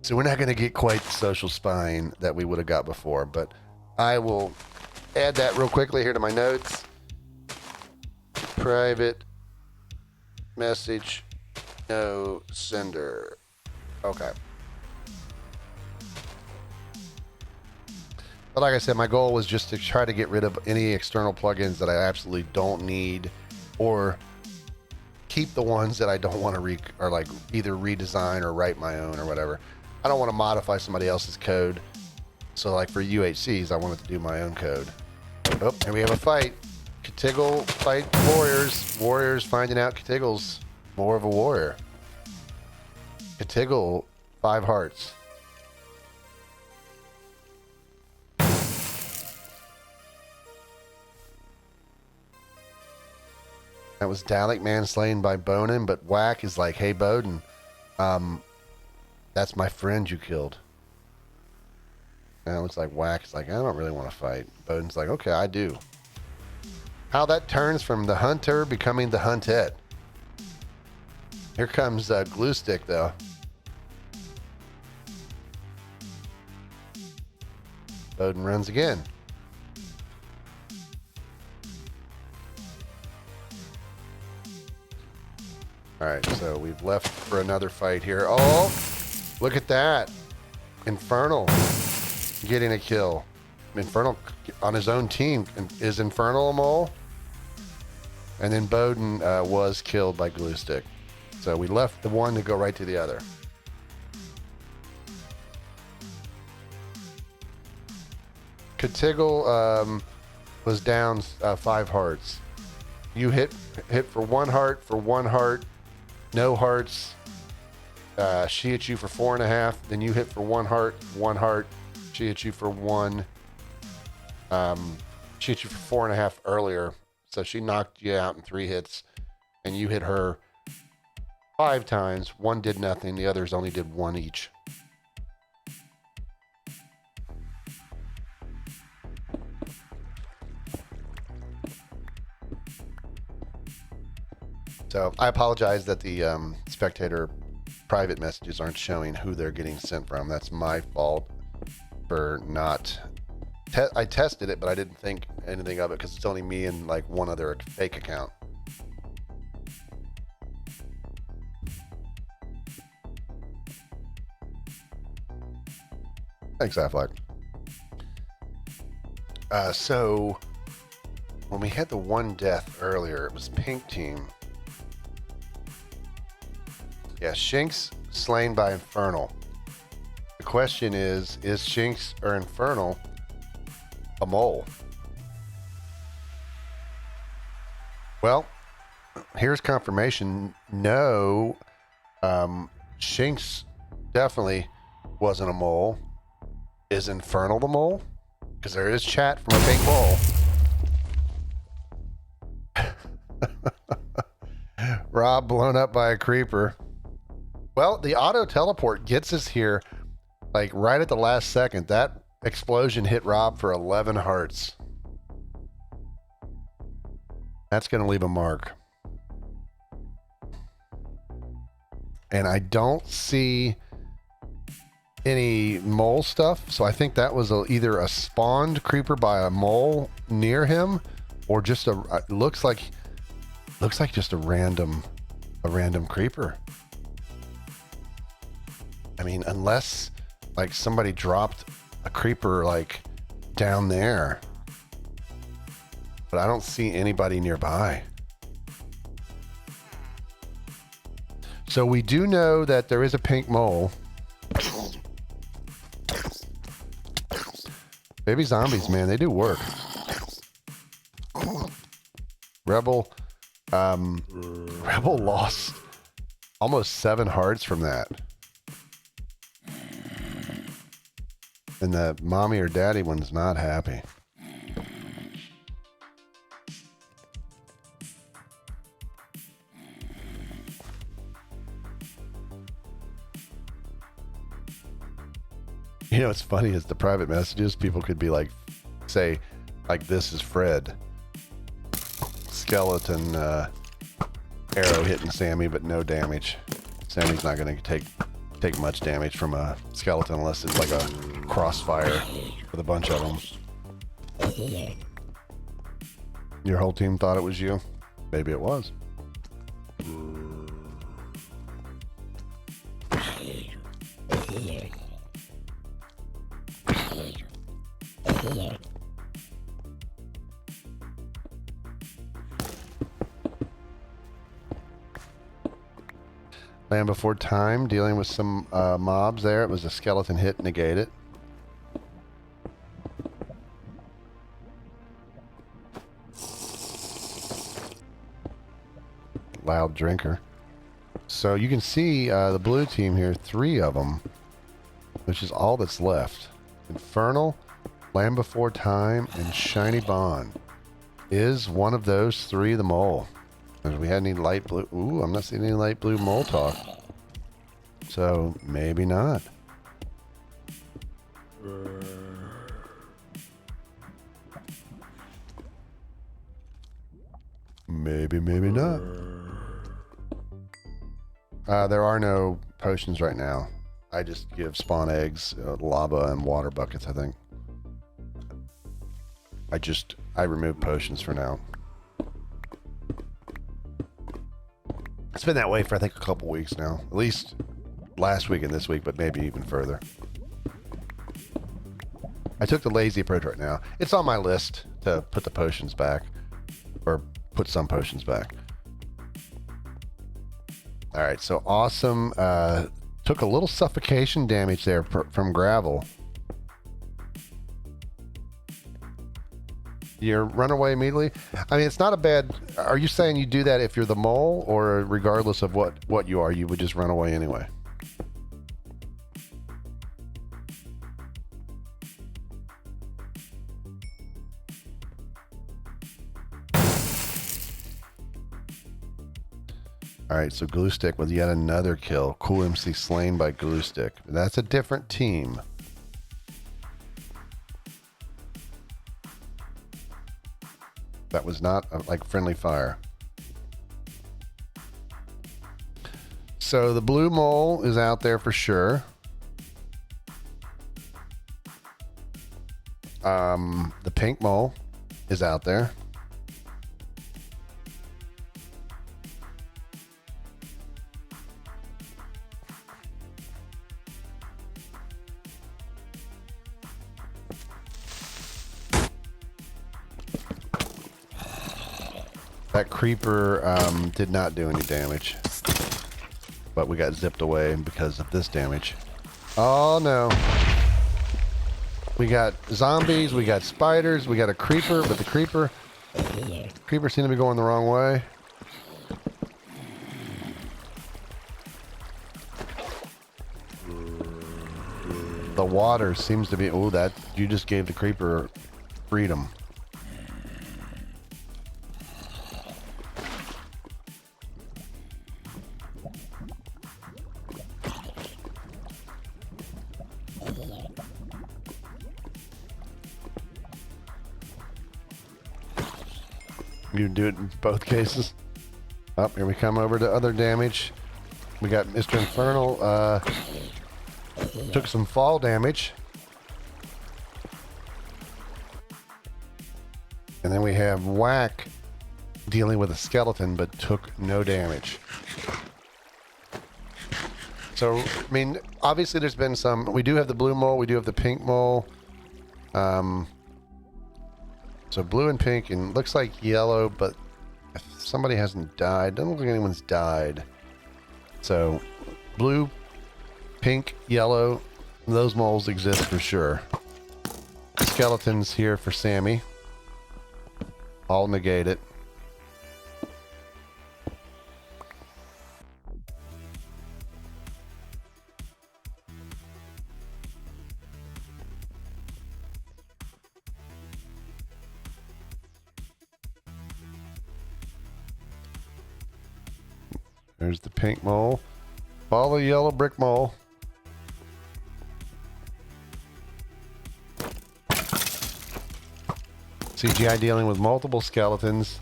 So we're not going to get quite the social spying that we would have got before, but I will add that real quickly here to my notes. Private message, no sender. Okay. But like I said, my goal was just to try to get rid of any external plugins that I absolutely don't need, or keep the ones that I don't want to or like either redesign or write my own or whatever. I don't want to modify somebody else's code. So like for UHCs, I wanted to do my own code. Oh, and we have a fight. Catiggle fight Warriors. Warriors finding out Catiggle's more of a warrior. Catiggle, 5 hearts. That was Dalek Man slain by Bonin, but Whack is like, hey, Bowden, that's my friend you killed. And it looks like Whack is like, I don't really want to fight. Bowden's like, okay, I do. How that turns from the hunter becoming the hunted. Here comes Glue Stick, though. Bowden runs again. All right, so we've left for another fight here. Oh, look at that. Infernal getting a kill. Infernal on his own team. Is Infernal a mole? And then Bowden was killed by Glue Stick. So we left the one to go right to the other. Catiggle was down 5 hearts. You hit for 1 heart, for 1 heart. No hearts. She hit you for 4.5. Then you hit for 1 heart, 1 heart. She hit you for 1. She hit you for 4.5 earlier. So she knocked you out in 3 hits. And you hit her 5 times. 1 did nothing. The others only did 1 each. So I apologize that the spectator private messages aren't showing who they're getting sent from. That's my fault for not. I tested it, but I didn't think anything of it because it's only me and like one other fake account. Thanks, Affleck. So when we had the 1 death earlier, it was Pink Team. Yeah, Shinx slain by Infernal. The question is Shinx or Infernal a mole? Well, here's confirmation. No, Shinx definitely wasn't a mole. Is Infernal the mole? Because there is chat from a pink mole. Rob blown up by a creeper. Well, the auto teleport gets us here like right at the last second. That explosion hit Rob for 11 hearts. That's going to leave a mark. And I don't see any mole stuff, so I think that was either a spawned creeper by a mole near him, or just looks like just a random creeper. I mean, unless like somebody dropped a creeper like down there, but I don't see anybody nearby. So we do know that there is a pink mole. Baby zombies, man, they do work. Rebel lost almost 7 hearts from that. And the mommy or daddy one's not happy. You know, what's funny is the private messages, people could be like, say, like, this is Fred. Skeleton arrow hitting Sammy, but no damage. Sammy's not going to take much damage from a skeleton unless it's like a crossfire with a bunch of them. Your whole team thought it was you? Maybe it was. Land Before Time, dealing with some mobs there. It was a skeleton hit, negate it. Loud drinker. So you can see the blue team here, 3 of them, which is all that's left. Infernal, Land Before Time, and Shiny Bond. Is one of those 3 the mole? Because we had any light blue. Ooh, I'm not seeing any light blue mole talk. So maybe not. Maybe not. There are no potions right now. I just give spawn eggs, lava, and water buckets, I think. I remove potions for now. It's been that way for I think a couple weeks now. At least last week and this week, but maybe even further. I took the lazy approach right now. It's on my list to put the potions back. Or put some potions back. Alright, so awesome. Took a little suffocation damage there from gravel. You run away immediately? I mean, it's not a bad... Are you saying you do that if you're the mole, or regardless of what you are, you would just run away anyway? Alright, so Glue Stick with yet another kill. Cool MC slain by Glue Stick. That's a different team. That was not like friendly fire. So the blue mole is out there for sure. The pink mole is out there. That creeper did not do any damage, but we got zipped away because of this damage. Oh no. We got zombies, we got spiders, we got a creeper, but the creeper seemed to be going the wrong way. The water seems to be, oh, that, you just gave the creeper freedom. You do it in both cases. Oh, here we come over to other damage. We got Mr. Infernal, took some fall damage. And then we have Whack dealing with a skeleton, but took no damage. So, I mean, obviously there's been some... We do have the blue mole, we do have the pink mole. So blue and pink, and looks like yellow, but if somebody hasn't died, doesn't look like anyone's died. So blue, pink, yellow, those moles exist for sure. Skeletons here for Sammy. All negate it. There's the pink mole. Follow the yellow brick mole. CGI dealing with multiple skeletons.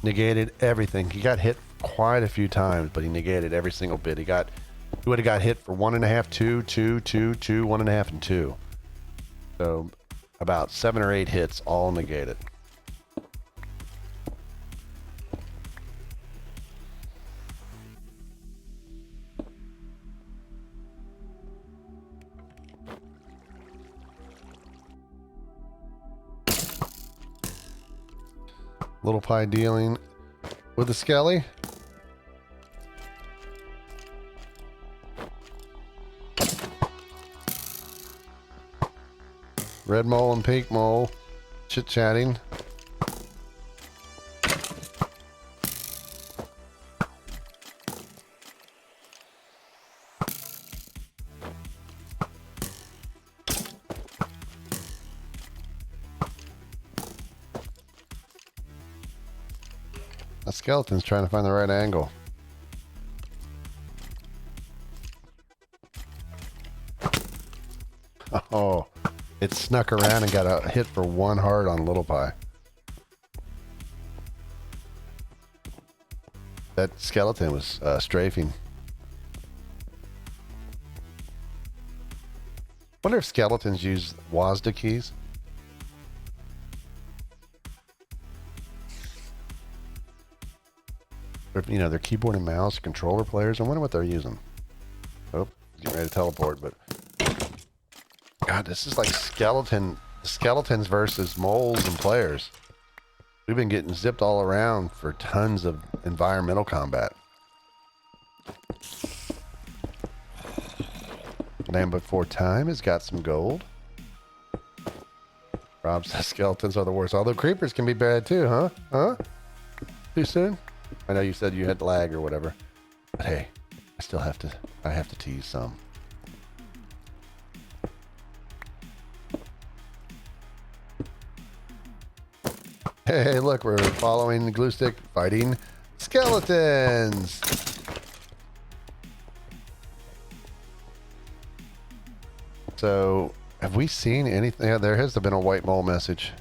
Negated everything. He got hit quite a few times, but he negated every single bit. He would have got hit for 1.5, 2, 2, 2, 2, 1.5, and 2. So about 7 or 8 hits, all negated. Little Pie dealing with the Skelly. Red mole and pink mole chit-chatting. A skeleton's trying to find the right angle. Oh, it snuck around and got a hit for 1 heart on Little Pie. That skeleton was strafing. Wonder if skeletons use WASD keys. Or, you know, their keyboard and mouse controller players. I wonder what they're using. Oh, getting ready to teleport, but God, this is like skeletons versus moles and players. We've been getting zipped all around for tons of environmental combat. Land Before Time has got some gold. Rob says skeletons are the worst. Although creepers can be bad too, huh? Huh? Too soon? I know you said you had lag or whatever. But hey, I have to tease some. Hey, look, we're following the glue stick fighting skeletons. So, have we seen anything? Yeah, there has been a white mole message.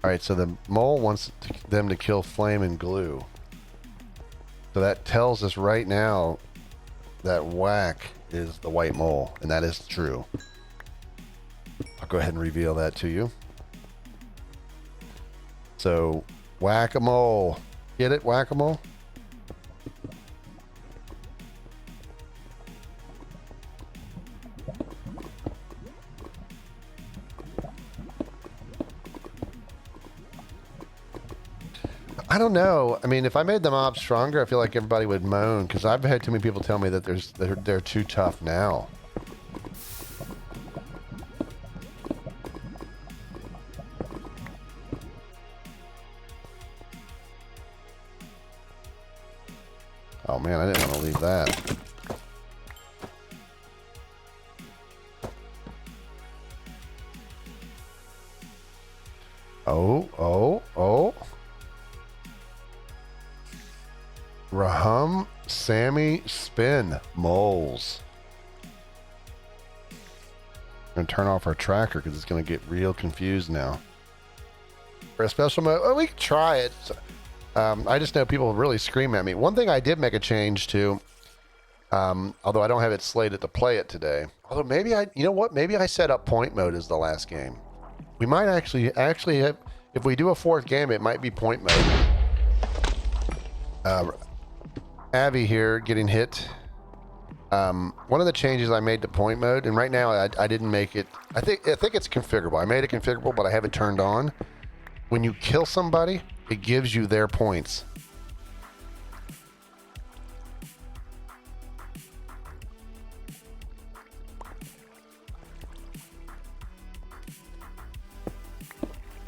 All right, so the mole wants them to kill Flame and Glue. So that tells us right now that Whack is the white mole, and that is true. I'll go ahead and reveal that to you. So, Whack-a-mole. Get it, Whack-a-mole? I don't know. I mean, if I made the mobs stronger, I feel like everybody would moan, because I've had too many people tell me that they're too tough now. Oh man, I didn't want to leave that. Oh. Rahum, Sammy, Spin, moles. I'm going to turn off our tracker because it's going to get real confused now. For a special mode, oh, we can try it. I just know people really scream at me. One thing I did make a change to, although I don't have it slated to play it today. Although maybe you know what? Maybe I set up point mode as the last game. We might actually have, if we do a 4th game, it might be point mode. Avi here getting hit. One of the changes I made to point mode, and right now I didn't make it. I think it's configurable. I made it configurable, but I haven't turned on. When you kill somebody, it gives you their points.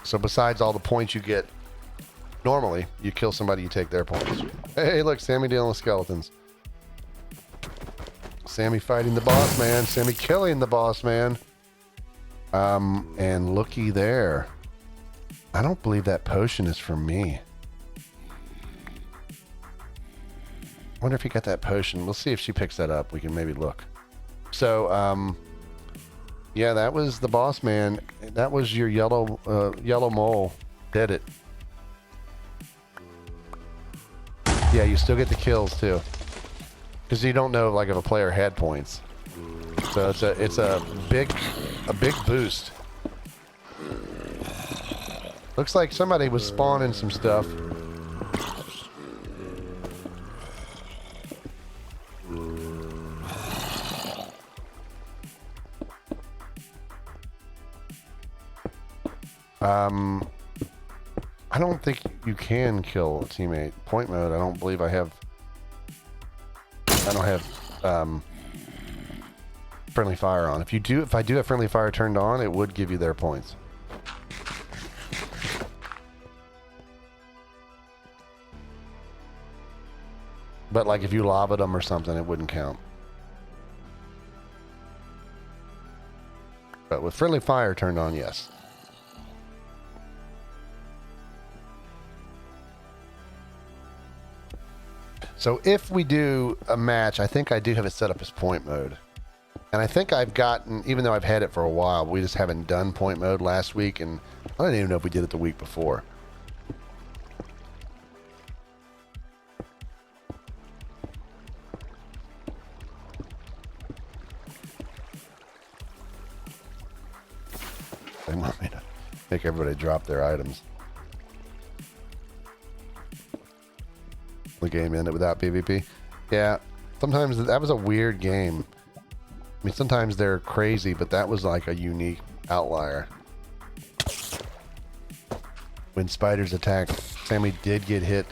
So besides all the points you get normally, you kill somebody, you take their points. Hey, look, Sammy dealing with skeletons. Sammy fighting the boss man. Sammy killing the boss man. And looky there. I don't believe that potion is for me. Wonder if he got that potion. We'll see if she picks that up. We can maybe look. So, yeah, that was the boss man. That was your yellow mole. Did it. Yeah, you still get the kills too. Because you don't know like if a player had points. So it's a big boost. Looks like somebody was spawning some stuff. I don't think you can kill a teammate. Point mode, I don't believe I don't have friendly fire on. If I do have friendly fire turned on, it would give you their points. But like if you lobbied them or something, it wouldn't count. But with friendly fire turned on, yes. So if we do a match, I think I do have it set up as point mode. And I think I've gotten, even though I've had it for a while, we just haven't done point mode last week, and I don't even know if we did it the week before. They want me to make everybody drop their items. The game ended without PvP. Yeah, sometimes that was a weird game. I mean, sometimes they're crazy, but that was like a unique outlier. When spiders attacked, Sammy did get hit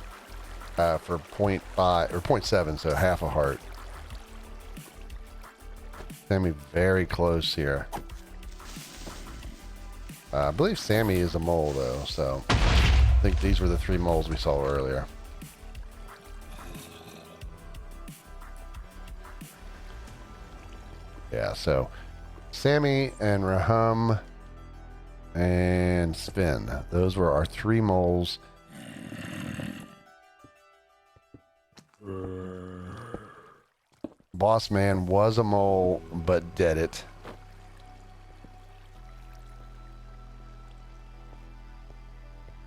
for 0.5 or 0.7, so half a heart. Sammy very close here. I believe Sammy is a mole though, so I think these were the 3 moles we saw earlier. Yeah, so Sammy and Raham and Sven. Those were our 3 moles. Boss Man was a mole, but dead it.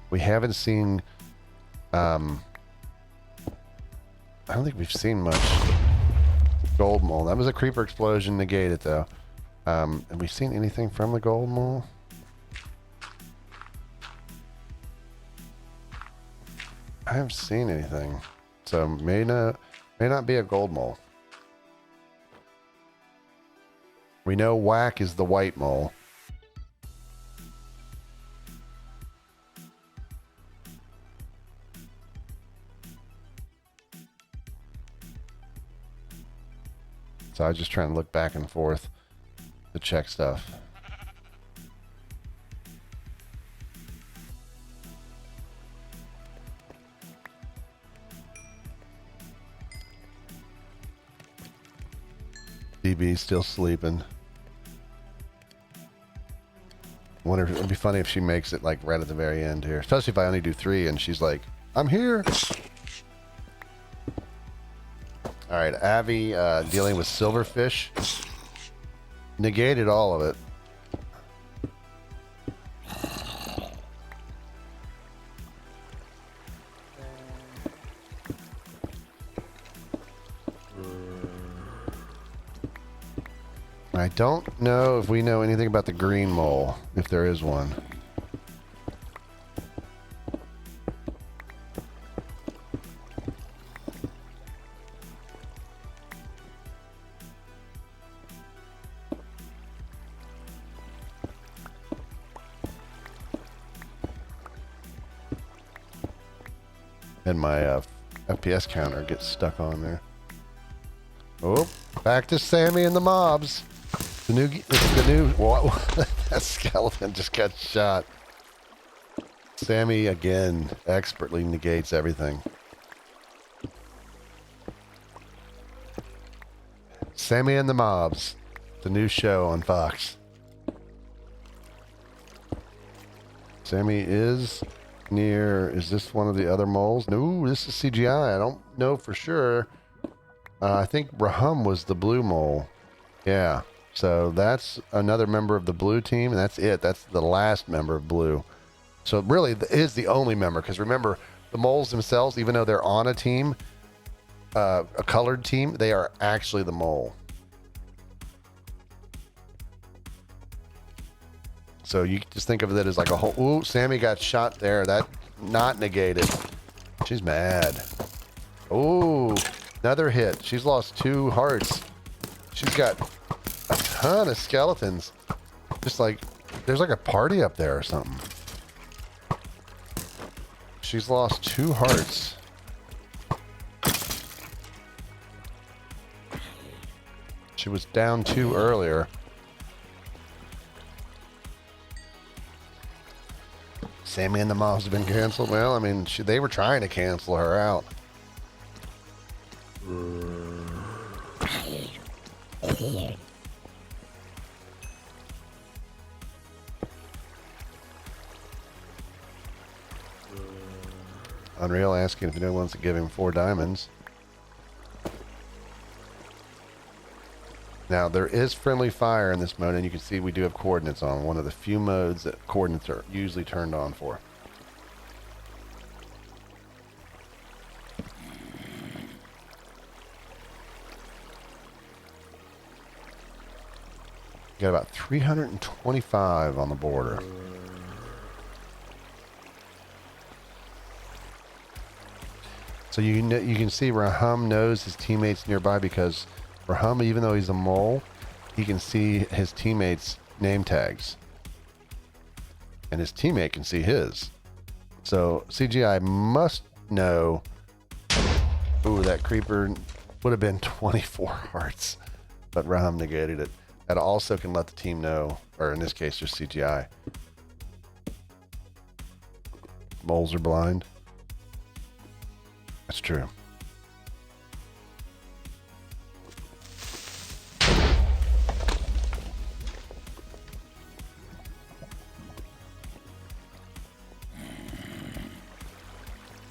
We haven't seen, I don't think we've seen much gold mole. That was a creeper explosion, negate it though. Have we seen anything from the gold mole? I haven't seen anything, so may not be a gold mole. We know Whack is the white mole. So I was just trying to look back and forth to check stuff. DB's still sleeping. Wonder if it would be funny if she makes it like right at the very end here. Especially if I only do 3 and she's like, I'm here. All right, Avi dealing with silverfish. Negated all of it. I don't know if we know anything about the green mole, if there is one. And my FPS counter gets stuck on there. Oh, back to Sammy and the mobs. The new. What? That skeleton just got shot. Sammy again expertly negates everything. Sammy and the Mobs, the new show on Fox. Sammy is near. Is this one of the other moles? No, this is CGI. I don't know for sure. I think Raham was the blue mole. Yeah. So that's another member of the blue team, and that's it. That's the last member of blue. So it really is the only member, because remember, the moles themselves, even though they're on a team, a colored team, they are actually the mole. So you just think of that as like a whole. Ooh, Sammy got shot there. That not negated. She's mad. Ooh, another hit. She's lost 2 hearts. She's got a ton of skeletons. Just like, there's like a party up there or something. She's lost 2 hearts. She was down 2 earlier. Sammy and the Moms have been canceled. Well, I mean, they were trying to cancel her out. Unreal asking if anyone wants to give him 4 diamonds. Now, there is friendly fire in this mode, and you can see we do have coordinates on. One of the few modes that coordinates are usually turned on for. Got about 325 on the border. So you can see Raham knows his teammates nearby because Raham, even though he's a mole, he can see his teammates' name tags. And his teammate can see his. So CGI must know. Ooh, that creeper would have been 24 hearts, but Raham negated it. That also can let the team know, or in this case, just CGI. Moles are blind. That's true.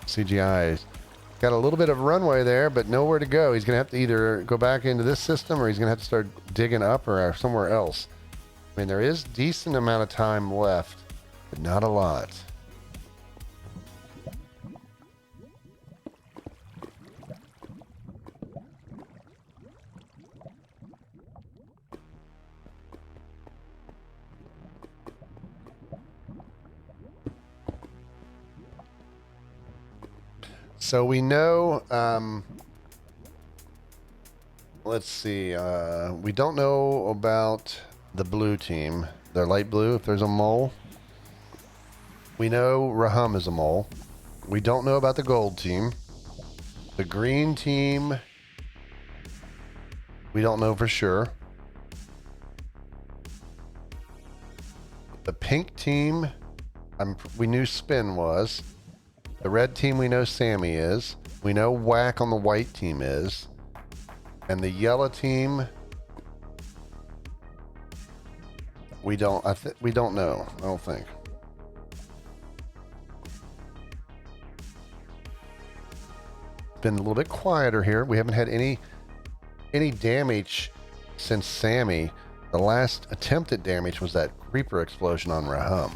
CGI's got a little bit of runway there, but nowhere to go. He's going to have to either go back into this system or he's going to have to start digging up or somewhere else. I mean, there is decent amount of time left, but not a lot. So we know, let's see, we don't know about the blue team. They're light blue if there's a mole. We know Raham is a mole. We don't know about the gold team. The green team, we don't know for sure. The pink team, we knew Spin was. The red team, we know Sammy is. We know Whack on the white team is. And the yellow team, we don't know. I don't think. Been a little bit quieter here. We haven't had any damage since Sammy. The last attempted damage was that creeper explosion on Raham.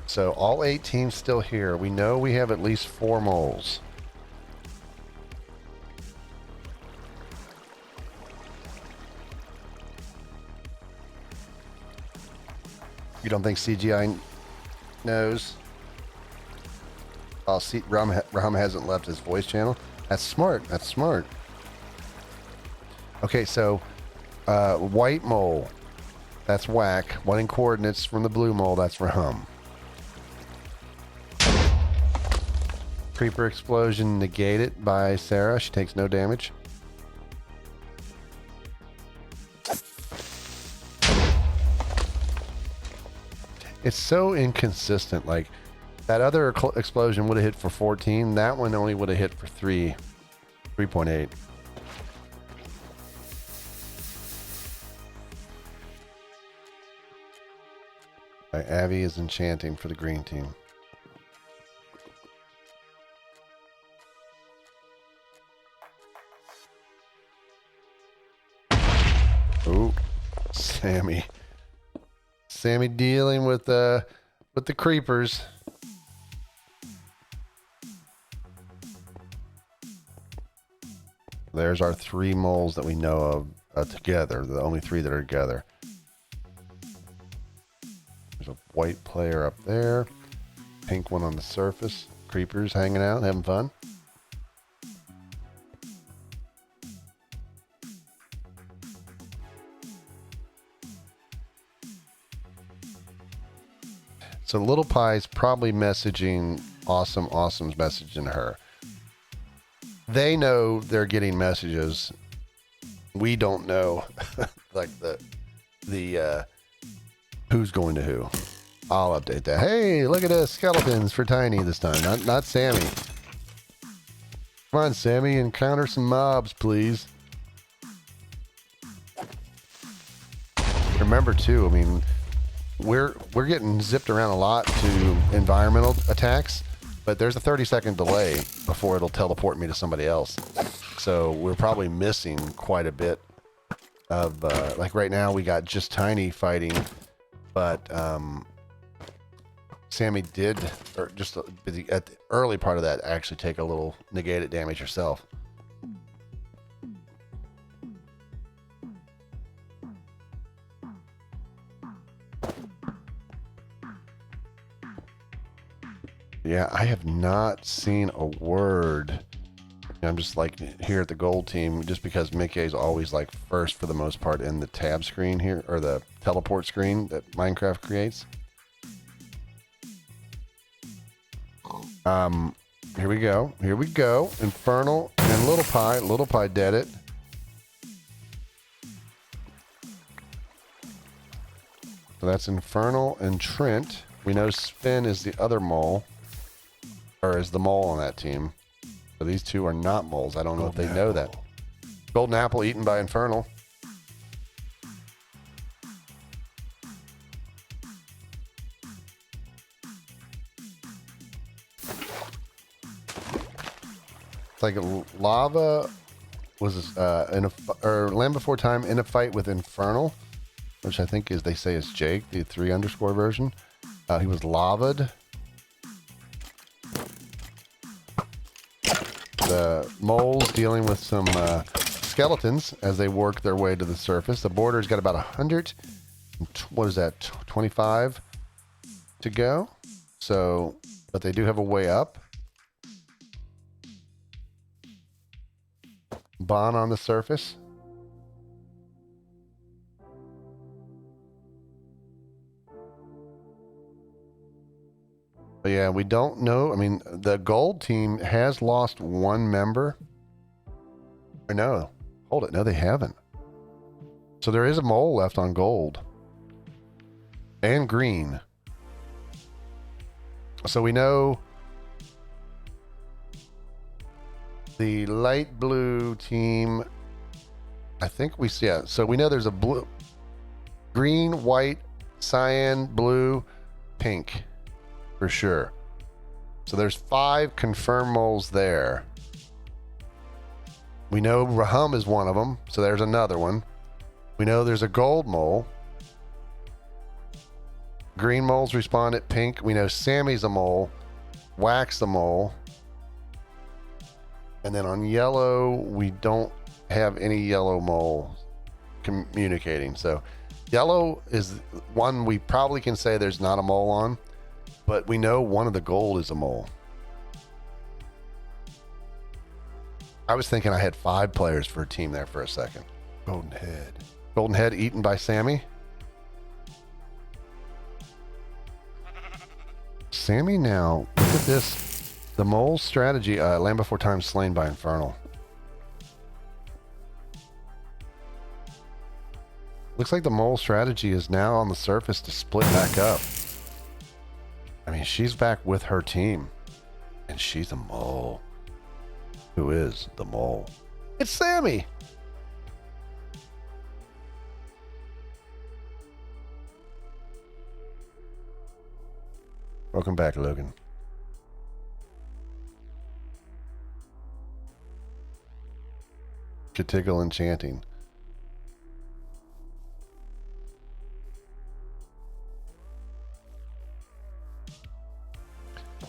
So all 8 teams still here. We know we have at least 4 moles. You don't think CGI knows? Oh, see, Raham hasn't left his voice channel. That's smart. That's smart. Okay, so white mole, that's Whack. Wanting coordinates from the blue mole, that's Raham. Creeper explosion negated by Sarah. She takes no damage. It's so inconsistent. Like, that other explosion would have hit for 14. That one only would have hit for 3.8. Abby is enchanting for the green team. Ooh, Sammy dealing with the creepers. There's our 3 moles that we know of together. The only 3 that are together. There's a white player up there. Pink one on the surface. Creepers hanging out, having fun. So Little Pie's probably messaging awesome, awesome messaging her. They know they're getting messages. We don't know, like the who's going to who. I'll update that. Hey, look at this, skeletons for Tiny this time, not Sammy. Come on, Sammy, encounter some mobs, please. Remember too, I mean, we're getting zipped around a lot to environmental attacks, but there's a 30-second delay before it'll teleport me to somebody else. So we're probably missing quite a bit of, like right now we got just Tiny fighting, but Sammy did, or just at the early part of that, actually take a little negated damage herself. Yeah, I have not seen a word. I'm just like here at the gold team, just because Mickey is always like first for the most part in the tab screen here, or the teleport screen that Minecraft creates. Here we go. Here we go. Infernal and Little Pie. Little Pie did it. So that's Infernal and Trent. We know Spin is the other mole, or is the mole on that team. So these two are not moles. I don't know if they know that. Golden Apple eaten by Infernal. It's like Lava was or Land Before Time in a fight with Infernal, which I think is, they say is Jake, the 3_ version. He was lavaed. The moles dealing with some skeletons as they work their way to the surface. The border's got about 100, what is that, 25 to go. So, but they do have a way up. Bon on the surface. But yeah, we don't know. I mean, the gold team has lost one member. Or no, hold it. No, they haven't. So there is a mole left on gold and green. So we know the light blue team, I think we see, yeah. So we know there's a blue, green, white, cyan, blue, pink for sure. So there's 5 confirmed moles there. We know Rahum is one of them, so there's another one. We know there's a gold mole. Green moles respawn at pink. We know Sammy's a mole. Wax a mole. And then on yellow, we don't have any yellow mole communicating. So yellow is one we probably can say there's not a mole on, but we know one of the gold is a mole. I was thinking I had 5 players for a team there for a second. Golden Head. Golden Head eaten by Sammy. Sammy now, look at this. The mole strategy, Land Before Time slain by Infernal. Looks like the mole strategy is now on the surface to split back up. I mean, she's back with her team. And she's a mole. Who is the mole? It's Sammy! Welcome back, Logan. Tickle enchanting.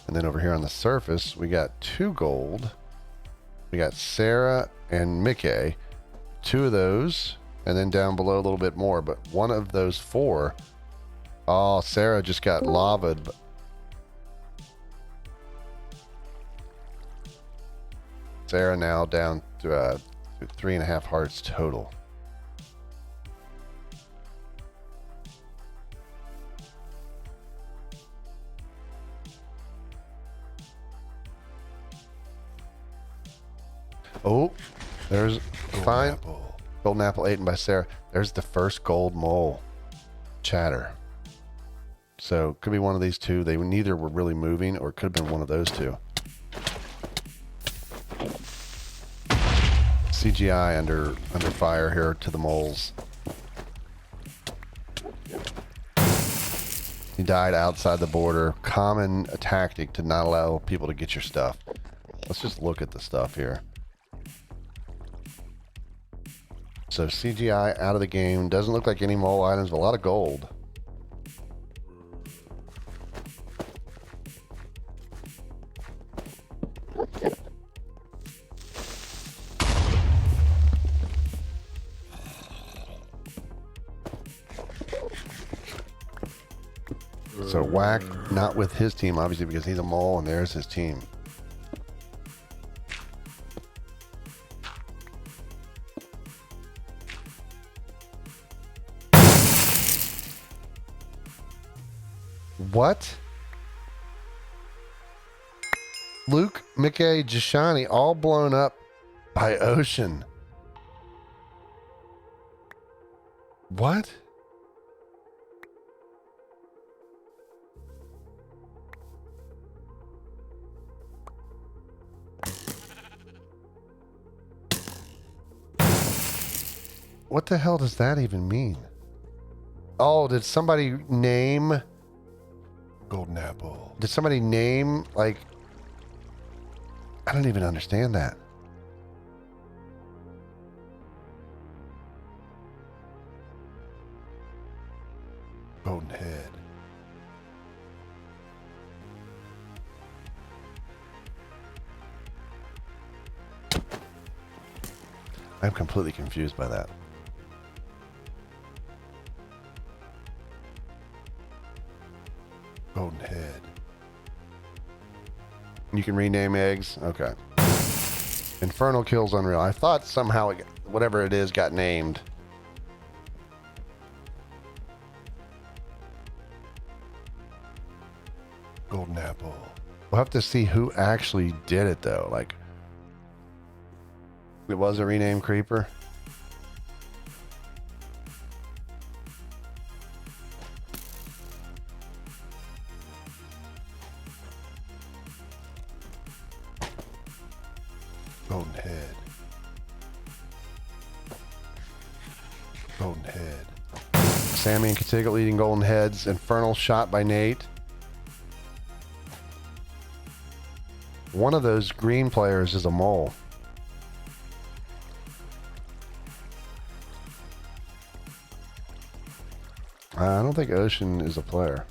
And then over here on the surface, we got 2 gold. We got Sarah and Mickey. 2 of those. And then down below a little bit more. But one of those 4. Oh, Sarah just got lavaed. Sarah now down to 3.5 hearts total. Oh, there's fine. Apple. Golden apple eaten by Sarah. There's the first gold mole. Chatter. So could be one of these two. They neither were really moving, or it could have been one of those two. CGI under fire here to the moles. He died outside the border. Common tactic to not allow people to get your stuff. Let's just look at the stuff here. So CGI out of the game. Doesn't look like any mole items, but a lot of gold. So Whack, not with his team, obviously, because he's a mole, and there's his team. What? Luke, Mickey, Jashani, all blown up by Ocean. What? What the hell does that even mean? Oh, did somebody name... Golden apple. Did somebody name, like... I don't even understand that. Golden head. I'm completely confused by that. Golden head. You can rename eggs? Okay. Infernal kills unreal. I thought somehow it, whatever it is got named. Golden apple. We'll have to see who actually did it, though. Like, it was a renamed creeper. Golden head. Golden head. Sammy and Katigal eating golden heads. Infernal shot by Nate. One of those green players is a mole. I don't think Ocean is a player.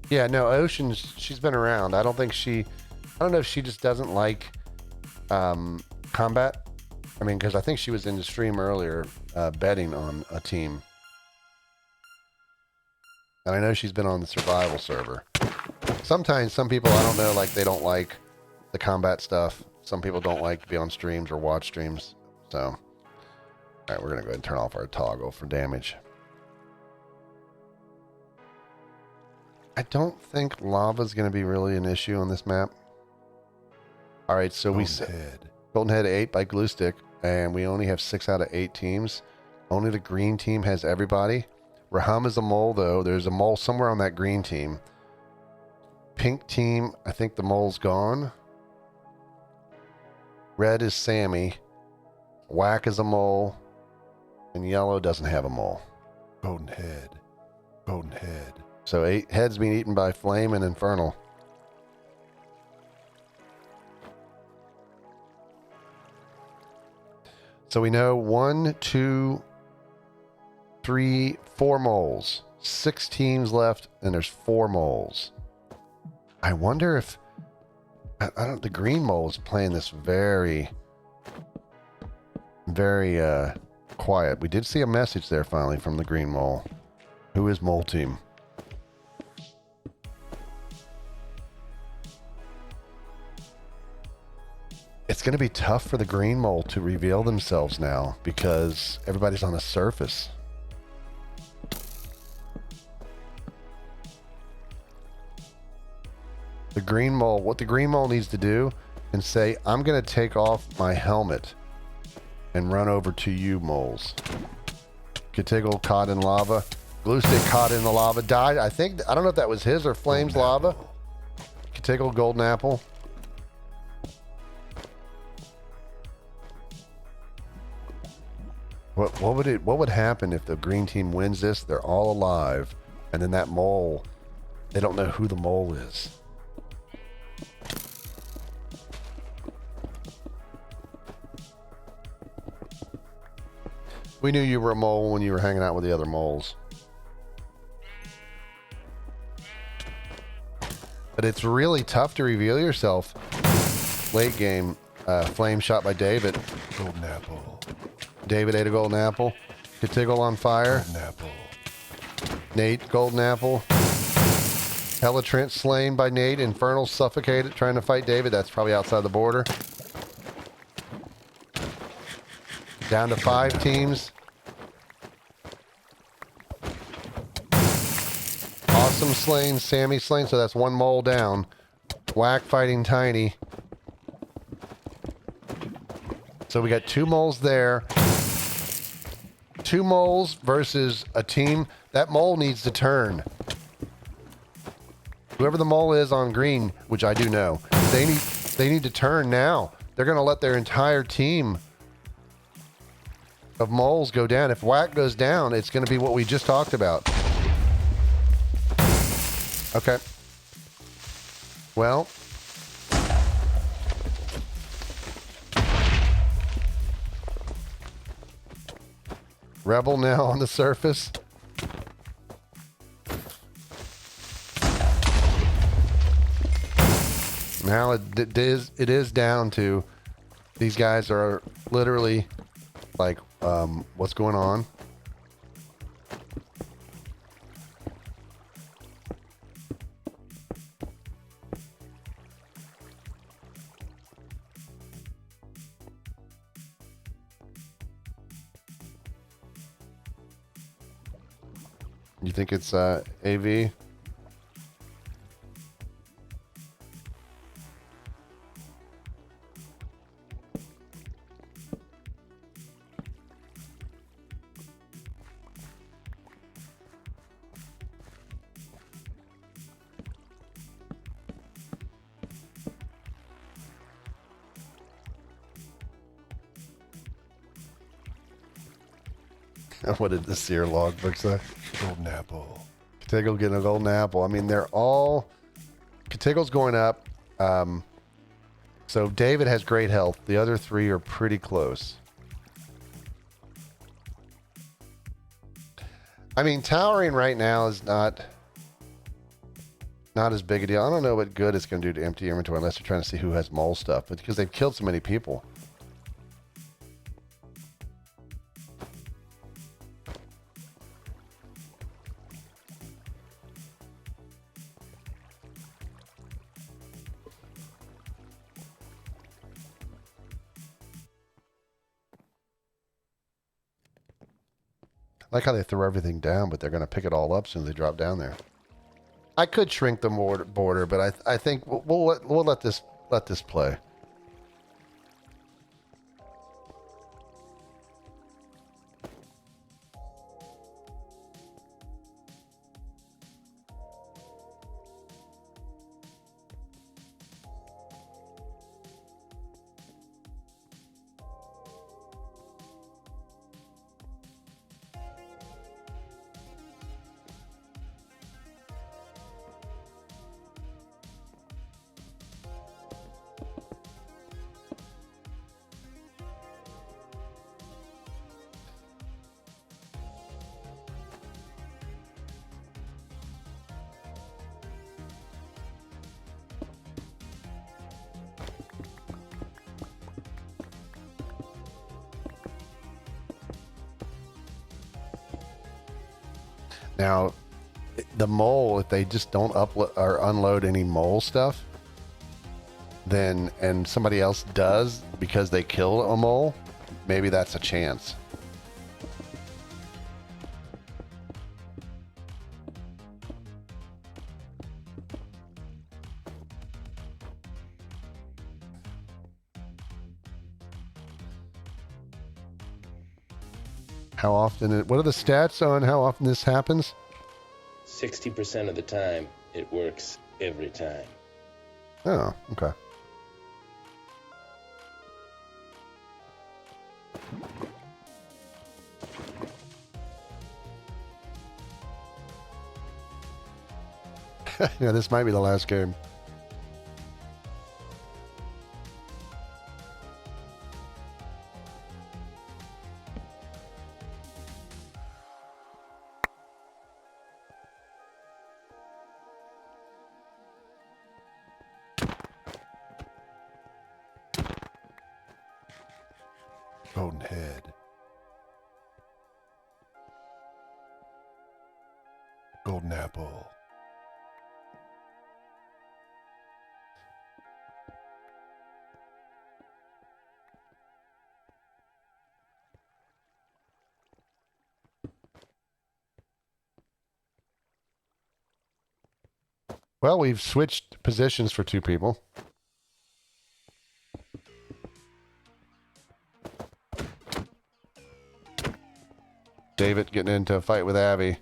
Yeah, no, Ocean's, she's been around. I don't know if she just doesn't like combat. I mean, because I think she was in the stream earlier betting on a team. And I know she's been on the survival server. Sometimes some people, I don't know, like they don't like the combat stuff. Some people don't like to be on streams or watch streams. So, all right, we're going to go ahead and turn off our toggle for damage. I don't think lava's going to be really an issue on this map. All right, so Golden Head 8 by Glue Stick, and we only have 6 out of 8 teams. Only the green team has everybody. Raham is a mole, though. There's a mole somewhere on that green team. Pink team, I think the mole's gone. Red is Sammy. Whack is a mole. And yellow doesn't have a mole. Golden head. Golden head. So 8 heads being eaten by Flame and Infernal. So we know 1, 2, 3, 4 moles. 6 teams left, and there's 4 moles. I wonder if the green mole is playing this very, very quiet. We did see a message there finally from the green mole. Who is mole team? It's going to be tough for the green mole to reveal themselves now because everybody's on the surface. The green mole, what the green mole needs to do and say, I'm going to take off my helmet and run over to you, moles. Katigal caught in lava. Glue stick caught in the lava. Died. I don't know if that was his or Flame's lava. Katigal golden apple. What would happen if the green team wins this? They're all alive, and then that mole, they don't know who the mole is. We knew you were a mole when you were hanging out with the other moles. But it's really tough to reveal yourself. Late game, flame shot by David. Golden apple. David ate a golden apple. Katigal on fire. Golden apple. Nate, golden apple. Helatrent slain by Nate. Infernal suffocated trying to fight David. That's probably outside the border. Down to 5 teams. Awesome slain, Sammy slain, so that's 1 mole down. Whack fighting Tiny. So we got 2 moles there. 2 moles versus a team. That mole needs to turn. Whoever the mole is on green, which I do know, they need to turn now. They're going to let their entire team of moles go down. If Whack goes down, it's going to be what we just talked about. Okay. Well. Rebel now on the surface. Now it is down to these guys are literally like, what's going on? You think it's AV? What did the seer logbook say? Golden apple. Katigal getting a golden apple. I mean, they're all... Katigal's going up. So David has great health. The other 3 are pretty close. I mean, towering right now is not as big a deal. I don't know what good it's going to do to empty inventory unless they're trying to see who has mole stuff. But because they've killed so many people. I like how they throw everything down, but they're going to pick it all up as soon as they drop down there. I could shrink the border, but I think we'll let this play. Now, the mole, if they just don't upload or unload any mole stuff, then, and somebody else does because they kill a mole, maybe that's a chance. How often? What are the stats on how often this happens? 60% of the time, it works every time. Oh, okay. Yeah, this might be the last game. Golden head. Golden apple. Well, we've switched positions for two people. David getting into a fight with Abby.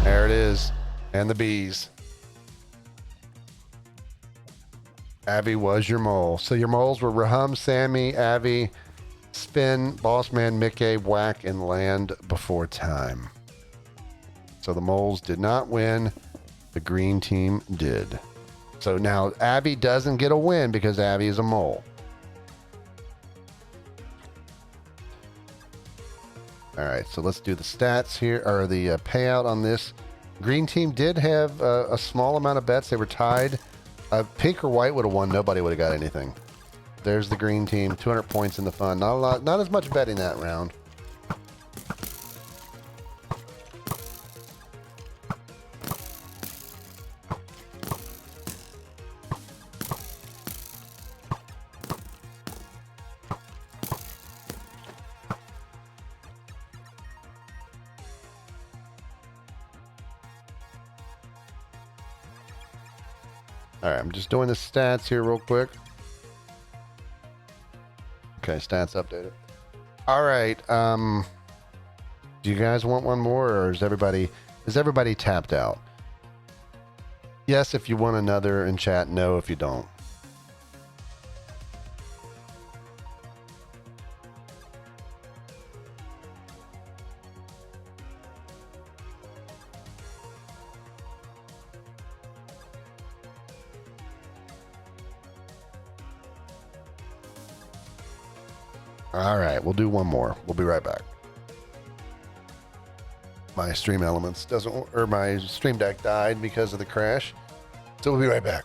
There it is. And the bees. Abby was your mole. So your moles were Rahum, Sammy, Abby, Spin, Bossman, Mickey, Whack, and Land Before Time. So the moles did not win. The green team did. So now Abby doesn't get a win because Abby is a mole. All right, so let's do the stats here, or the payout on this. Green team did have a small amount of bets. They were tied. Pink or white would have won. Nobody would have got anything. There's the green team. 200 points in the fund. Not a lot. Not as much betting that round. All right, I'm just doing the stats here real quick. Okay, stats updated. All right. Do you guys want one more, or is everybody tapped out? Yes, if you want another in chat. No, if you don't. All right, we'll do one more. We'll be right back. My Stream Elements or my Stream Deck died because of the crash. So we'll be right back.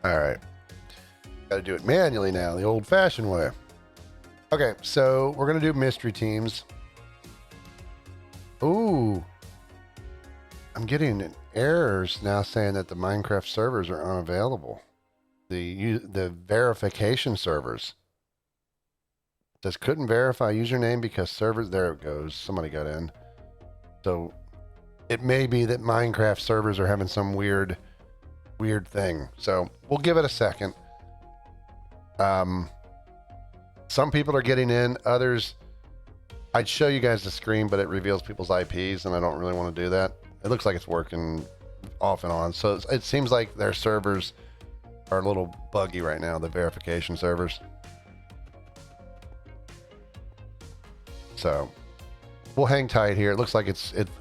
All right. Got to do it manually now, the old-fashioned way. Okay, so we're going to do mystery teams. Ooh. I'm getting errors now saying that the Minecraft servers are unavailable. The verification servers. Says couldn't verify username because servers. There it goes. Somebody got in. So it may be that Minecraft servers are having some weird thing. So we'll give it a second. Some people are getting in. Others, I'd show you guys the screen, but it reveals people's IPs, and I don't really want to do that. It looks like it's working off and on. So it seems like their servers are a little buggy right now, the verification servers. So we'll hang tight here. It looks like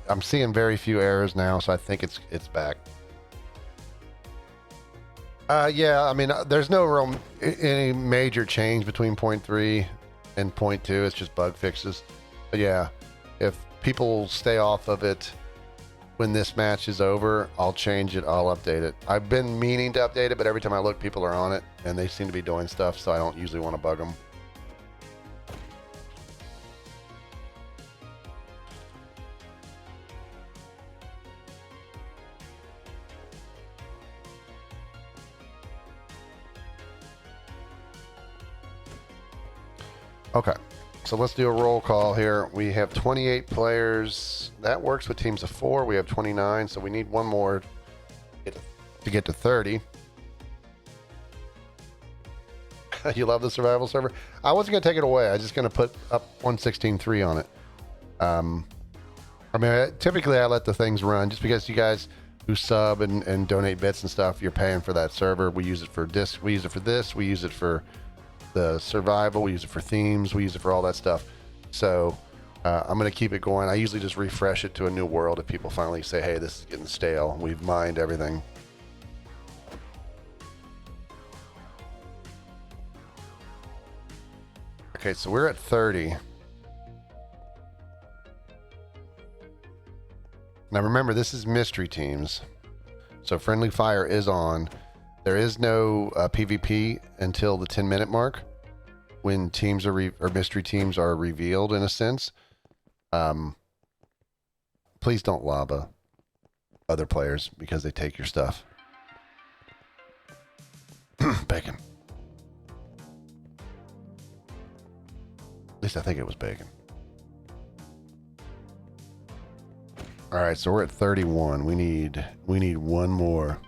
I'm seeing very few errors now, so I think it's back. Yeah, I mean, there's no any major change between 0.3 and 0.2. It's just bug fixes. But yeah, if people stay off of it when this match is over, I'll change it. I'll update it. I've been meaning to update it, but every time I look, people are on it, and they seem to be doing stuff, so I don't usually want to bug them. Okay, so let's do a roll call here. We have 28 players. That works with teams of 4. We have 29, so we need one more to get to 30. You love the survival server? I wasn't going to take it away. I was just going to put up 116.3 on it. I mean, typically I let the things run just because you guys who sub and donate bits and stuff, you're paying for that server. We use it for disc. We use it for this. We use it for the survival, we use it for themes, we use it for all that stuff. So I'm going to keep it going. I usually just refresh it to a new world if people finally say, hey, this is getting stale. We've mined everything. Okay, so we're at 30. Now remember, this is mystery teams. So friendly fire is on. There is no PvP until the 10-minute mark when teams or mystery teams are revealed in a sense. Please don't lava other players because they take your stuff. Bacon. At least I think it was bacon. All right, so we're at 31. We need one more.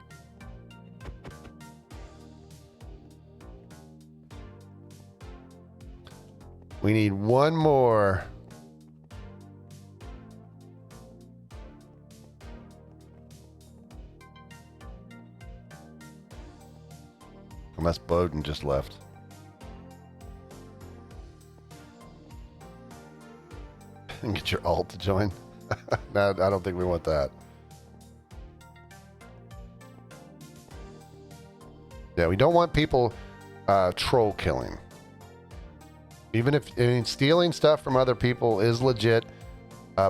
We need one more. Unless Bowden just left. And get your alt to join. No, I don't think we want that. Yeah, we don't want people troll killing. Even if stealing stuff from other people is legit,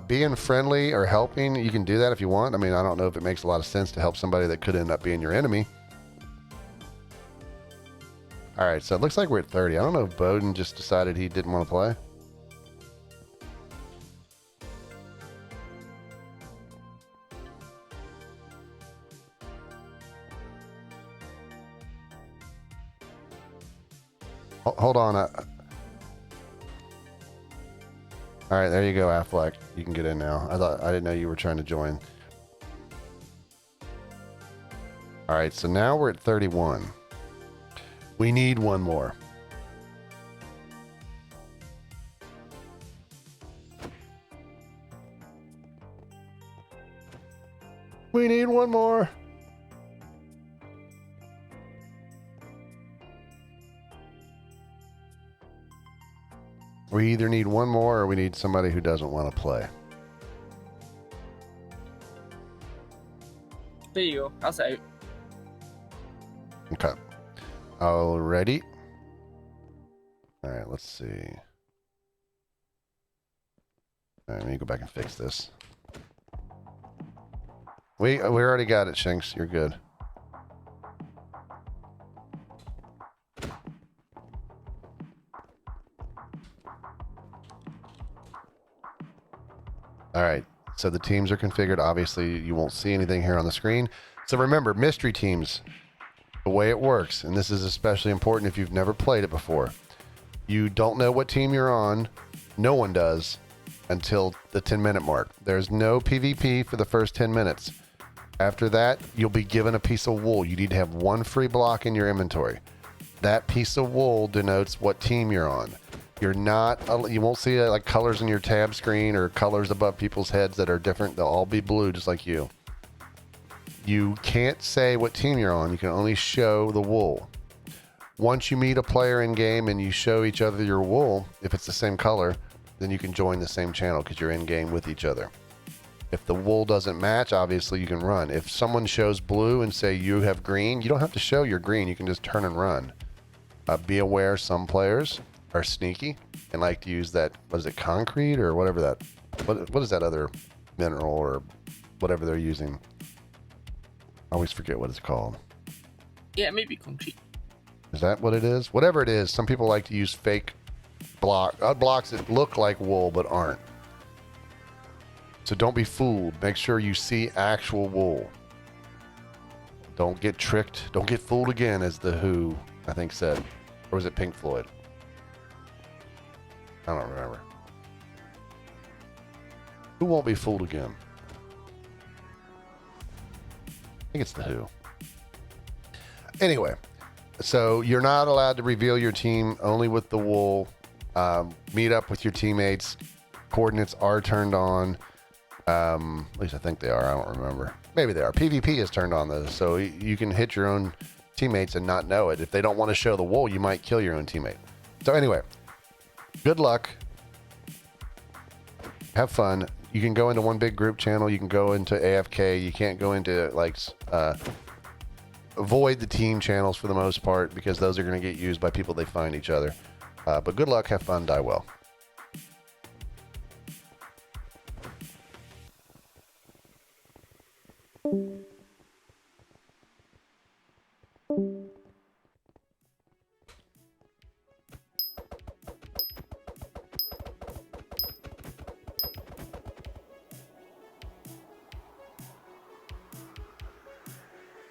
being friendly or helping, you can do that if you want. I mean, I don't know if it makes a lot of sense to help somebody that could end up being your enemy. All right, so it looks like we're at 30. I don't know if Bowden just decided he didn't want to play. Hold on. All right, there you go, Affleck. You can get in now. I didn't know you were trying to join. All right, so now we're at 31. We need one more. We need one more. We either need one more or we need somebody who doesn't want to play. There you go. That's out. Okay. Alrighty. All right, let's see. All right, let me go back and fix this. We already got it, Shanks. You're good. All right. So the teams are configured. Obviously, you won't see anything here on the screen. So remember, mystery teams, the way it works, and this is especially important if you've never played it before. You don't know what team you're on. No one does until the 10-minute mark. There's no PvP for the first 10 minutes. After that, you'll be given a piece of wool. You need to have one free block in your inventory. That piece of wool denotes what team you're on. You're not, you won't see like colors in your tab screen or colors above people's heads that are different. They'll all be blue, just like you. You can't say what team you're on. You can only show the wool. Once you meet a player in game and you show each other your wool, if it's the same color, then you can join the same channel because you're in game with each other. If the wool doesn't match, obviously you can run. If someone shows blue and say you have green, you don't have to show your green. You can just turn and run. Be aware some players are sneaky and like to use that, what is it, concrete or whatever that, what is that other mineral or whatever they're using? I always forget what it's called. Yeah, maybe concrete. Is that what it is? Whatever it is, some people like to use fake blocks that look like wool but aren't. So don't be fooled. Make sure you see actual wool. Don't get tricked. Don't get fooled again, as the Who, I think, said. Or was it Pink Floyd? I don't remember. Who won't be fooled again? I think it's the Who. Anyway, so you're not allowed to reveal your team, only with the wool. Meet up with your teammates. Coordinates are turned on. At least I think they are. I don't remember. Maybe they are. PvP is turned on though, so you can hit your own teammates and not know it. If they don't want to show the wool, you might kill your own teammate. So anyway, good luck. Have fun. You can go into one big group channel. You can go into AFK. You can't go into like avoid the team channels for the most part because those are going to get used by people they find each other. But good luck. Have fun. Die well.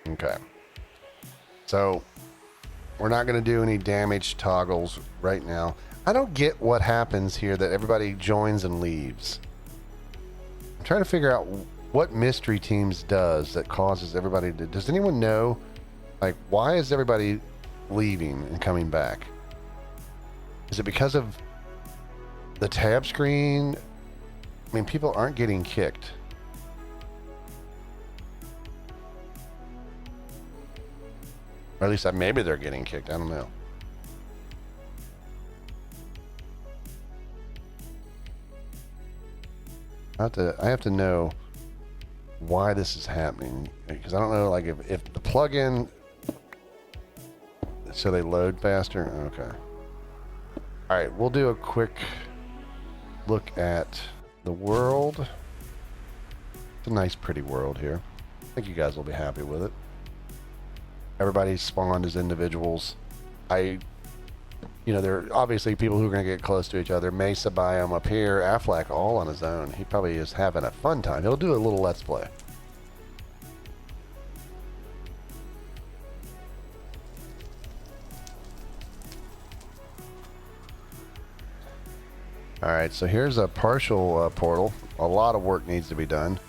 Okay. So we're not going to do any damage toggles right now. I don't get what happens here that everybody joins and leaves. I'm trying to figure out what mystery teams does that causes everybody to... Does anyone know? Like, why is everybody leaving and coming back? Is it because of the tab screen? I mean, people aren't getting kicked. Or at least maybe they're getting kicked. I don't know. I have to know why this is happening, because I don't know, like if the plugin, so they load faster. Okay. All right, we'll do a quick look at the world. It's a nice, pretty world here. I think you guys will be happy with it. Everybody's spawned as individuals. There are obviously people who are going to get close to each other. Mesa biome up here. Affleck all on his own. He probably is having a fun time. He'll do a little let's play. All right, so here's a partial portal. A lot of work needs to be done.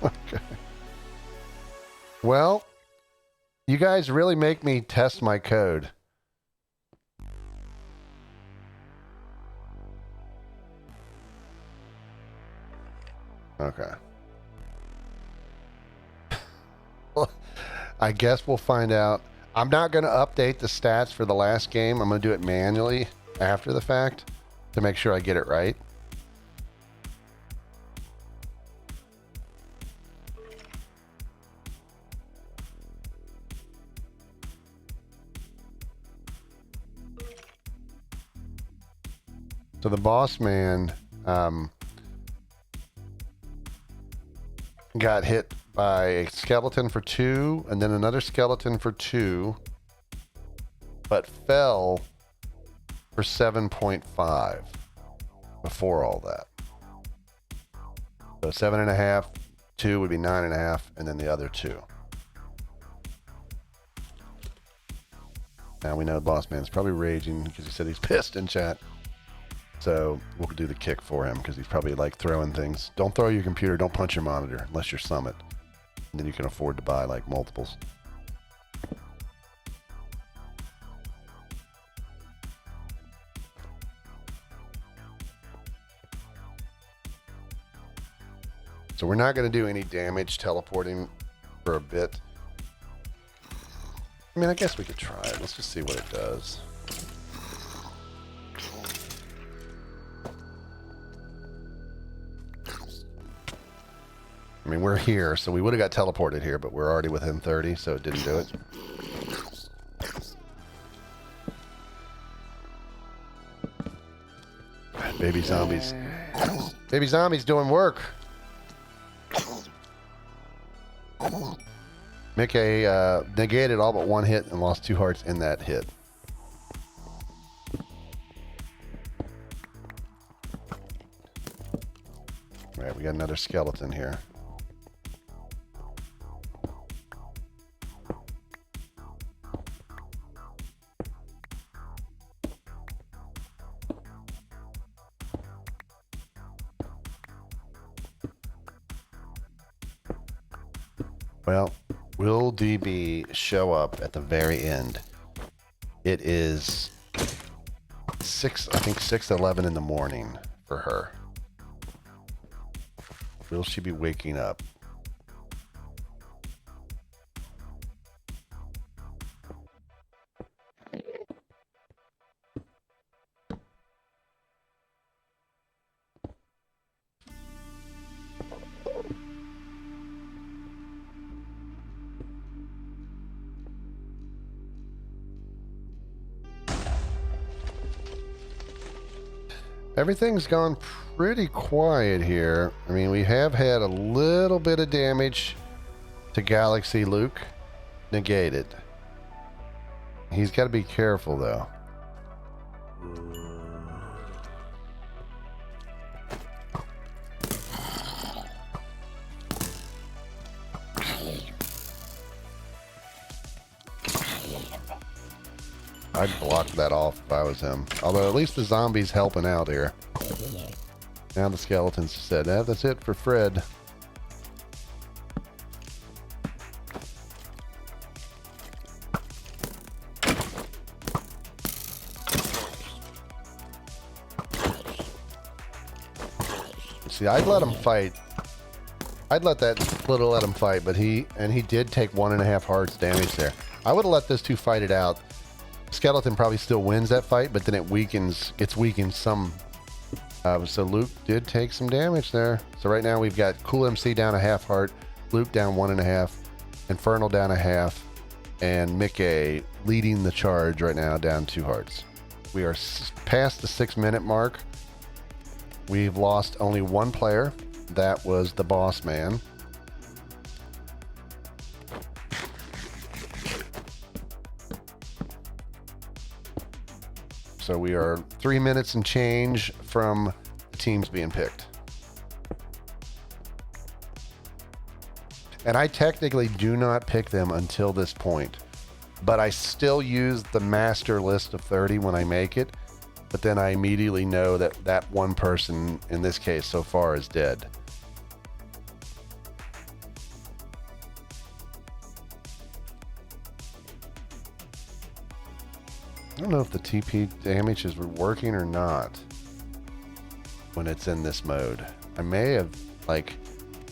Okay. Well, you guys really make me test my code. Okay. Well, I guess we'll find out. I'm not going to update the stats for the last game. I'm going to do it manually after the fact to make sure I get it right. So the boss man got hit by a skeleton for 2 and then another skeleton for 2, but fell for 7.5 before all that. So 7.5, 2 would be 9.5, and then the other 2. Now we know Boss Man's probably raging because he said he's pissed in chat. So we'll do the kick for him because he's probably like throwing things. Don't throw your computer, don't punch your monitor unless you're Summit. And then you can afford to buy like multiples. So we're not going to do any damage teleporting for a bit. I mean, I guess we could try it. Let's just see what it does. I mean, we're here, so we would have got teleported here, but we're already within 30, so it didn't do it. Baby zombies. Baby zombies doing work. Mickey negated all but 1 hit and lost 2 hearts in that hit. All right, we got another skeleton here. Well, will DB show up at the very end? It is 6:11 in the morning for her. Will she be waking up? Everything's gone pretty quiet here. I mean, we have had a little bit of damage to Galaxy Luke negated. He's got to be careful, though. I'd block that off if I was him. Although at least the zombie's helping out here. Now the skeletons said, that's it for Fred. See, I'd let him fight. I'd let him fight, but he did take 1.5 hearts damage there. I would have let those two fight it out. Skeleton probably still wins that fight, but then it's weakened some. So Luke did take some damage there. So right now we've got Cool MC down 1/2 heart, Luke down 1.5, Infernal down 1/2, and Mickey leading the charge right now down 2 hearts. We are past the 6-minute mark. We've lost only 1 player. That was the boss man. So we are 3 minutes and change from the teams being picked. And I technically do not pick them until this point, but I still use the master list of 30 when I make it. But then I immediately know that that one person, in this case so far, is dead. I don't know if the TP damage is working or not when it's in this mode. I may have,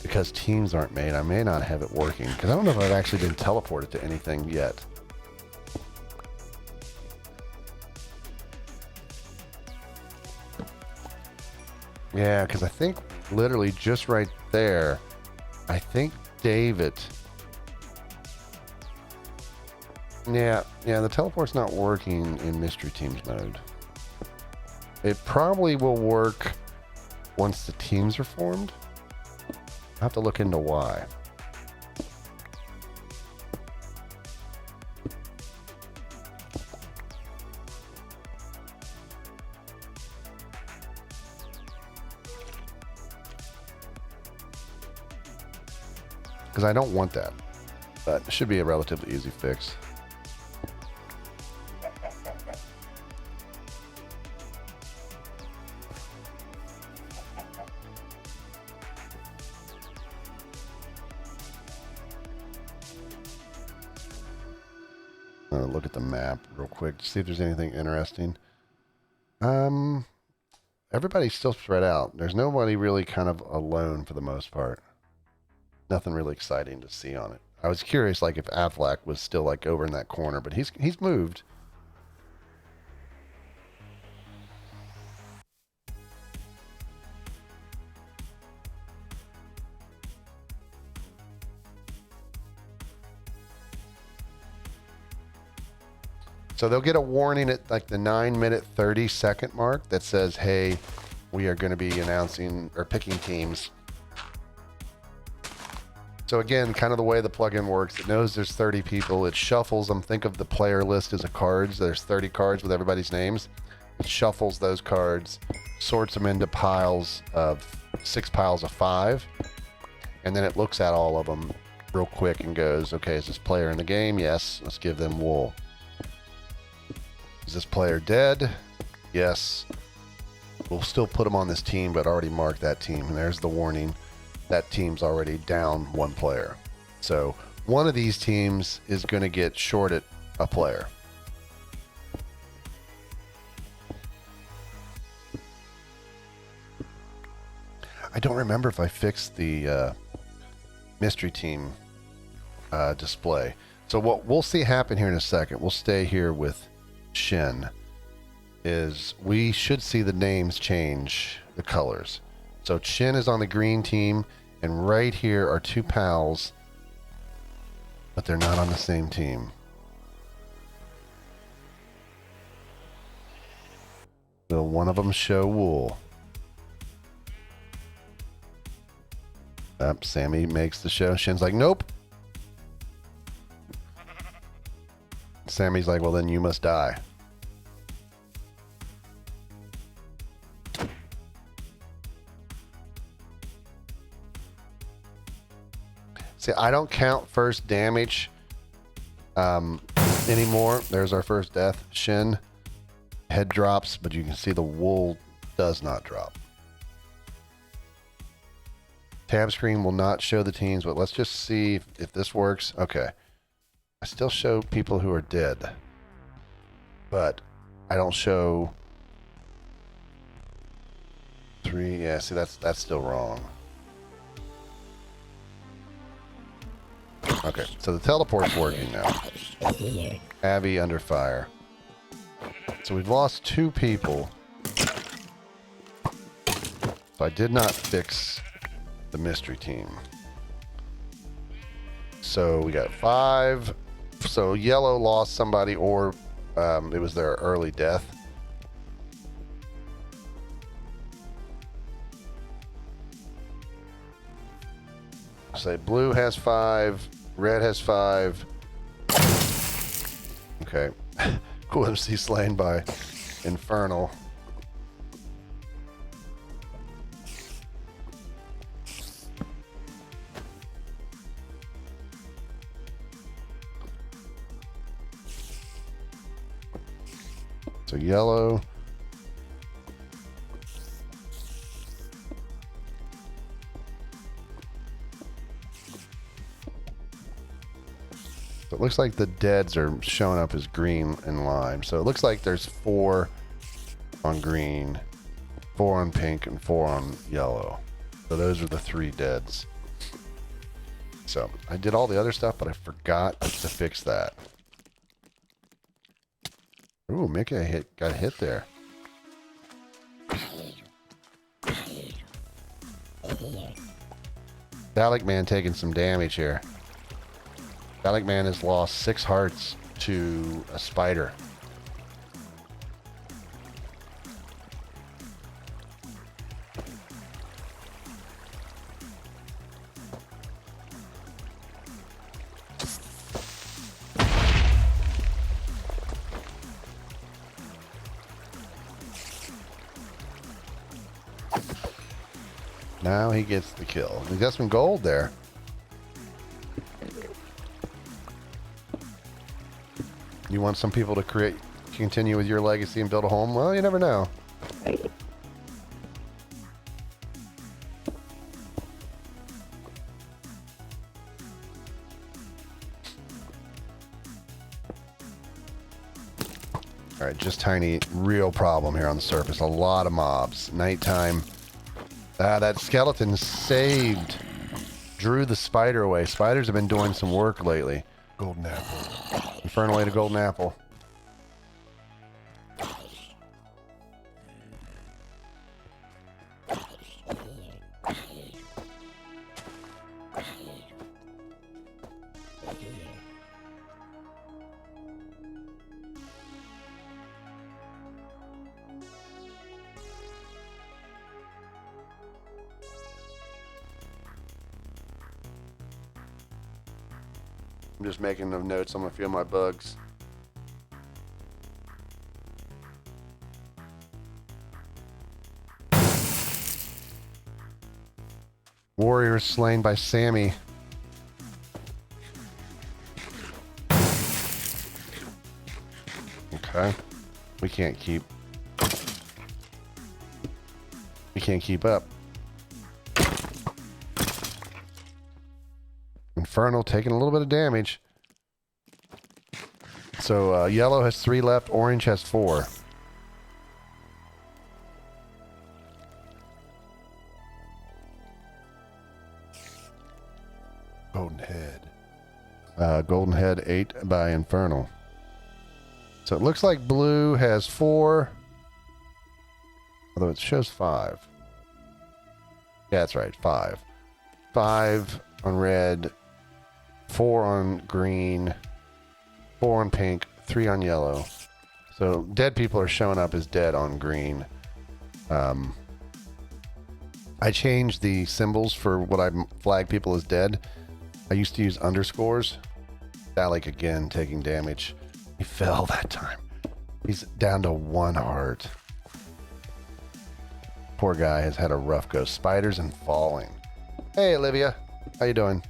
because teams aren't made, I may not have it working. Because I don't know if I've actually been teleported to anything yet. Yeah, because I think literally just right there, I think David... Yeah, the teleport's not working in Mystery Teams mode. It probably will work once the teams are formed. I have to look into why. Because I don't want that, but it should be a relatively easy fix. Look at the map real quick to see if there's anything interesting. Everybody's still spread out. There's nobody really kind of alone for the most part. Nothing really exciting to see on it. I was curious, like if Aflac was still like over in that corner, but he's moved. So they'll get a warning at like the 9-minute 30-second mark that says, hey, we are going to be announcing or picking teams. So again, kind of the way the plugin works, it knows there's 30 people. It shuffles them. Think of the player list as a cards. There's 30 cards with everybody's names. It shuffles those cards, sorts them into piles of 6 piles of 5. And then it looks at all of them real quick and goes, okay, is this player in the game? Yes. Let's give them wool. Is this player dead? Yes. We'll still put them on this team, but already mark that team. And there's the warning. That team's already down 1 player. So one of these teams is going to get shorted a player. I don't remember if I fixed the mystery team display. So what we'll see happen here in a second, we'll stay here with Shin, is we should see the names change the colors. So Shin is on the green team, and right here are 2 pals, but they're not on the same team. Will one of them show wool? Sammy makes the show. Shin's like, nope. Sammy's like, well, then you must die. See, I don't count first damage anymore. There's our first death. Shin, head drops, but you can see the wool does not drop. Tab screen will not show the teams, but let's just see if this works. Okay. I still show people who are dead, but I don't show 3. Yeah, see, that's still wrong. Okay, so the teleport's working now. Abby under fire. So we've lost 2 people. So I did not fix the mystery team. So we got 5. So yellow lost somebody, or it was their early death. Say blue has 5, red has 5. Okay. Cool MC slain by Infernal. So yellow. So it looks like the deads are showing up as green and lime. So it looks like there's 4 on green, 4 on pink, and 4 on yellow. So those are the 3 deads. So I did all the other stuff, but I forgot to fix that. Ooh, Mickey got hit there. Dalek Man taking some damage here. Dalek Man has lost 6 hearts to a spider. Now he gets the kill. He got some gold there. You want some people to continue with your legacy and build a home? Well, you never know. All right, just tiny, real problem here on the surface. A lot of mobs. Nighttime. That skeleton saved. Drew the spider away. Spiders have been doing some work lately. Golden apple. Infernal ate a golden apple. I'm just making the notes on a few of my bugs. Warrior slain by Sammy. Okay. We can't keep up. Infernal taking a little bit of damage. So yellow has 3 left, orange has 4. Golden head. Golden head 8 by Infernal. So it looks like blue has 4. Although it shows 5. Yeah, that's right, 5. 5 on red, 4 on green, 4 on pink, 3 on yellow. So dead people are showing up as dead on green. I changed the symbols for what I flag people as dead. I used to use underscores. Dalek again taking damage. He fell that time. He's down to 1 heart. Poor guy has had a rough go. Spiders and falling. Hey, Olivia. How you doing?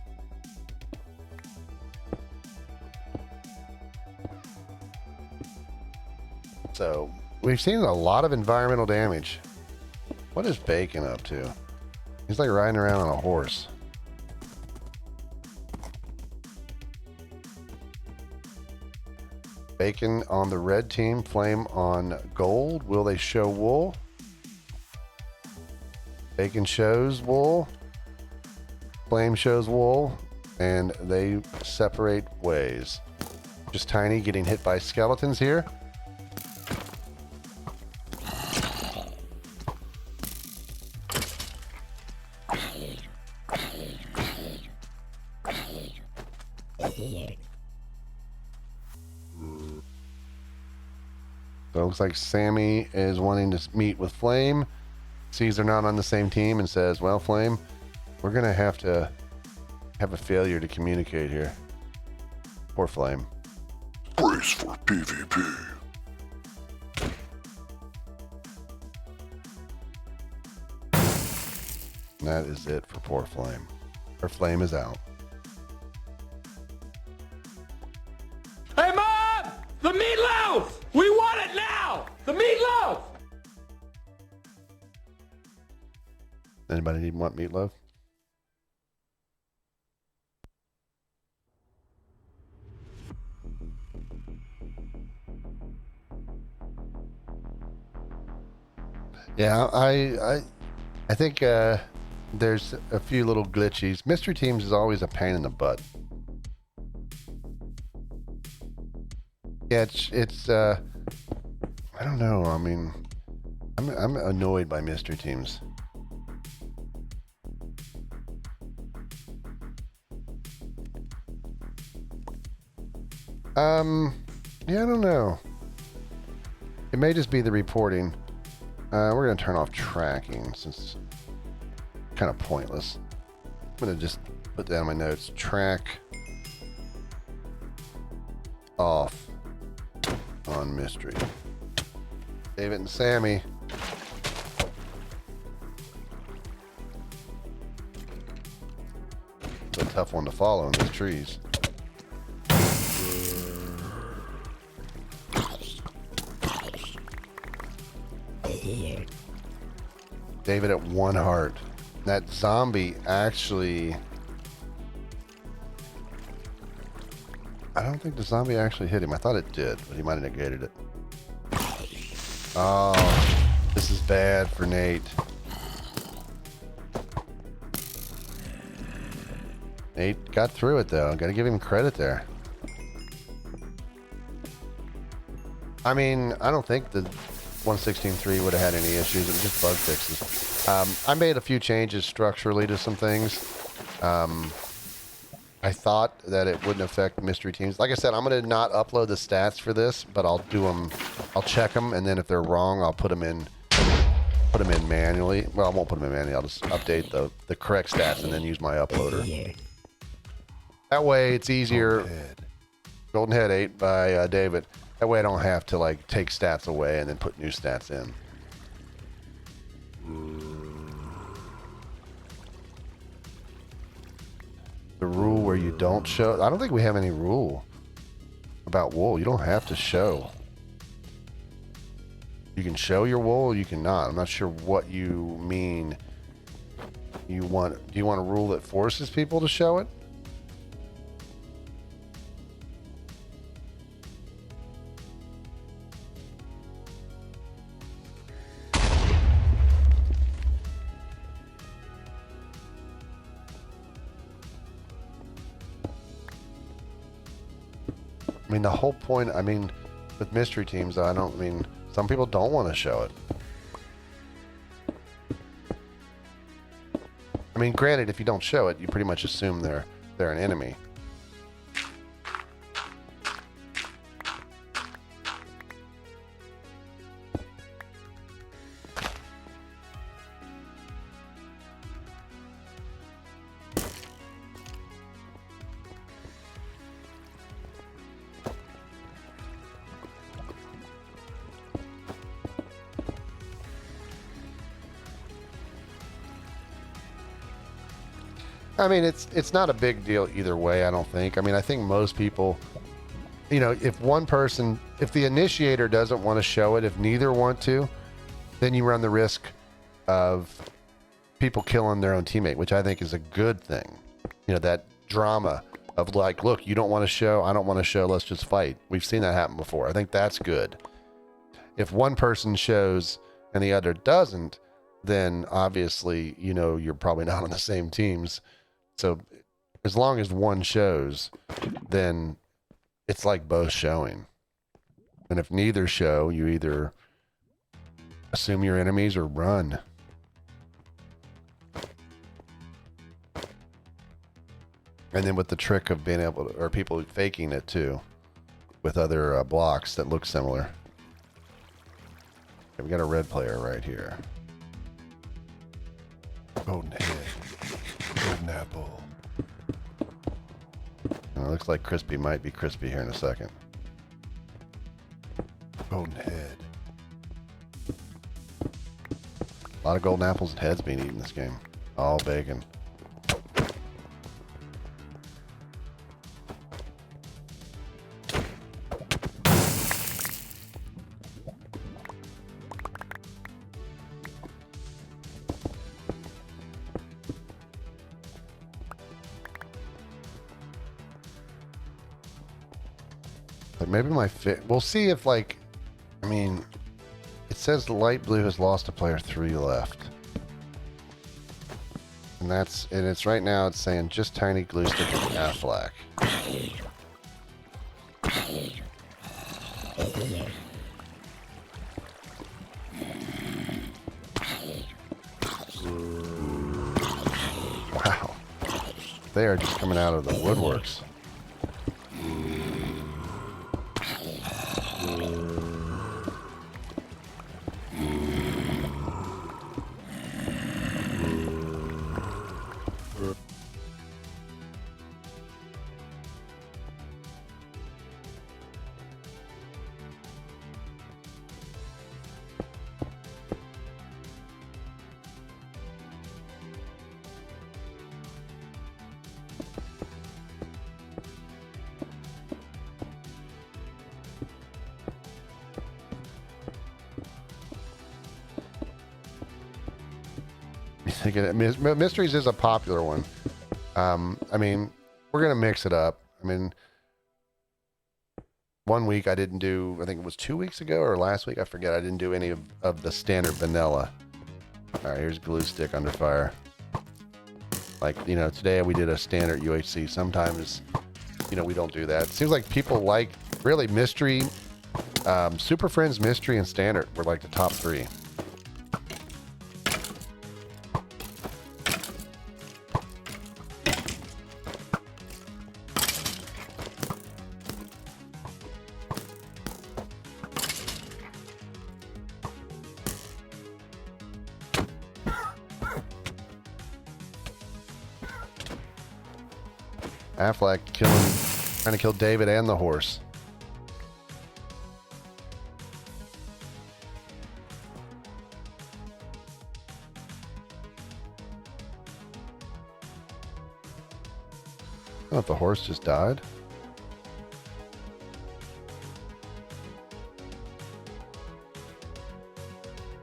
So, we've seen a lot of environmental damage. What is Bacon up to? He's like riding around on a horse. Bacon on the red team, Flame on gold. Will they show wool? Bacon shows wool. Flame shows wool. And they separate ways. Just Tiny getting hit by skeletons here. So it looks like Sammy is wanting to meet with Flame, sees they're not on the same team, and says, well, Flame, we're going to have a failure to communicate here. Poor Flame. Brace for PvP. And that is it for poor Flame. Her Flame is out. Hey, Mom! The meatloaf! We want it now! The meatloaf! Anybody want meatloaf? Yeah, I think there's a few little glitches. Mystery Teams is always a pain in the butt. Yeah, it's I don't know. I mean, I'm annoyed by Mystery Teams. Yeah, I don't know. It may just be the reporting. We're going to turn off tracking since it's kind of pointless. I'm going to just put down my notes. Track off on mystery. David and Sammy. tough one to follow in these trees. David at 1 heart. That zombie actually... I don't think the zombie actually hit him. I thought it did, but he might have negated it. Oh, this is bad for Nate. Nate got through it though. Gotta give him credit there. I mean, I don't think the 116.3 would have had any issues. It was just bug fixes. I made a few changes structurally to some things. I thought that it wouldn't affect mystery teams. Like I said, I'm going to not upload the stats for this, but I'll do them. I'll check them, and then if they're wrong, I'll put them in manually. Well, I won't put them in manually. I'll just update the correct stats and then use my uploader. That way, it's easier. Golden Head 8 by David. That way, I don't have to like take stats away and then put new stats in. The rule where you don't show. I don't think we have any rule about wool. You don't have to show. You can show your wool, you cannot. I'm not sure what you mean. Do you want a rule that forces people to show it? I mean, the whole point, I mean, with mystery teams, some people don't want to show it. I mean, granted, if you don't show it, you pretty much assume they're an enemy. I mean, it's not a big deal either way, I don't think. I mean, I think most people, you know, if the initiator doesn't want to show it, if neither want to, then you run the risk of people killing their own teammate, which I think is a good thing. You know, that drama of like, look, you don't want to show, I don't want to show, let's just fight. We've seen that happen before. I think that's good. If one person shows and the other doesn't, then obviously, you know, you're probably not on the same teams. So as long as one shows, then it's like both showing. And if neither show, you either assume you're enemies or run. And then with the trick of being able to, or people faking it too, with other blocks that look similar. Okay, we got a red player right here. Golden head. Golden apple. And it looks like Crispy might be Crispy here in a second. Golden head. A lot of golden apples and heads being eaten this game. All bacon. Maybe we'll see if like, I mean, it says the light blue has lost a player 3 left. And it's right now it's saying just tiny glue stick and Aflac. Wow. They are just coming out of the woodworks. thinking mysteries is a popular one. I mean, we're gonna mix it up. I mean, one week I didn't do. I think it was 2 weeks ago or last week. I forget. I didn't do any of the standard vanilla. All right, here's glue stick under fire. Like, you know, today we did a standard UHC. Sometimes, you know, we don't do that. It seems like people like really mystery, Super Friends mystery and standard were like the top 3. Affleck trying to kill David and the horse. Oh, if the horse just died.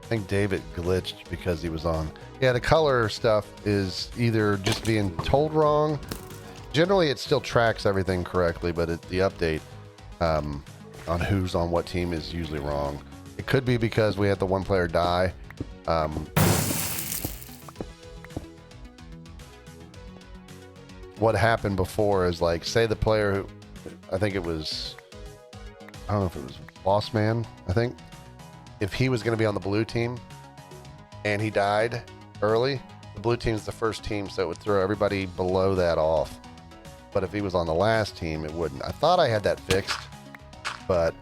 I think David glitched because he was on. Yeah, the color stuff is either just being told wrong. Generally, it still tracks everything correctly, but the update on who's on what team is usually wrong. It could be because we had the one player die. What happened before is like, say the player who, I think it was, I don't know if it was Boss Man, I think. If he was going to be on the blue team and he died early, the blue team's the first team, so it would throw everybody below that off. But if he was on the last team, it wouldn't. I thought I had that fixed, but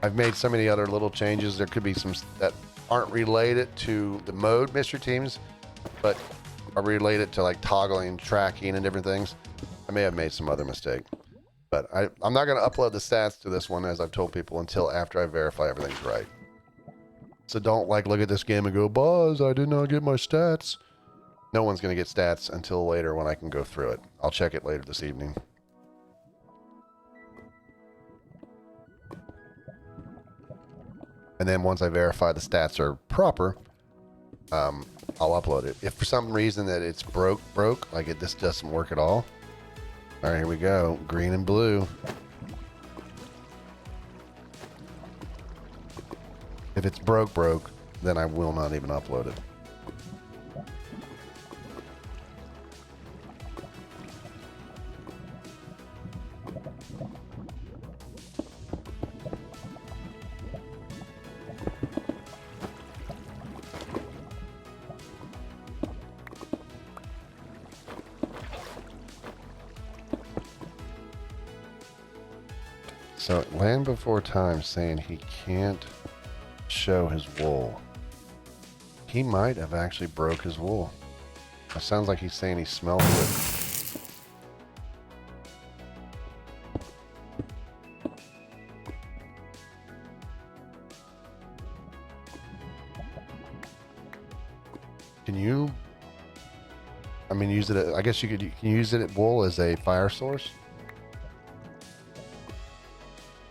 I've made so many other little changes. There could be some that aren't related to the mode mystery teams, but are related to like toggling, tracking, and different things. I may have made some other mistake, but I'm not going to upload the stats to this one, as I've told people, until after I verify everything's right. So don't like look at this game and go, Buzz, I did not get my stats. No one's going to get stats until later when I can go through it. I'll check it later this evening. And then once I verify the stats are proper, I'll upload it. If for some reason that it's broke, like this doesn't work at all. All right, here we go. Green and blue. If it's broke, then I will not even upload it. So, Land Before Time saying he can't show his wool. He might have actually broke his wool. It sounds like he's saying he smelled it. Can you, I mean, use it, I guess you can use it at wool as a fire source?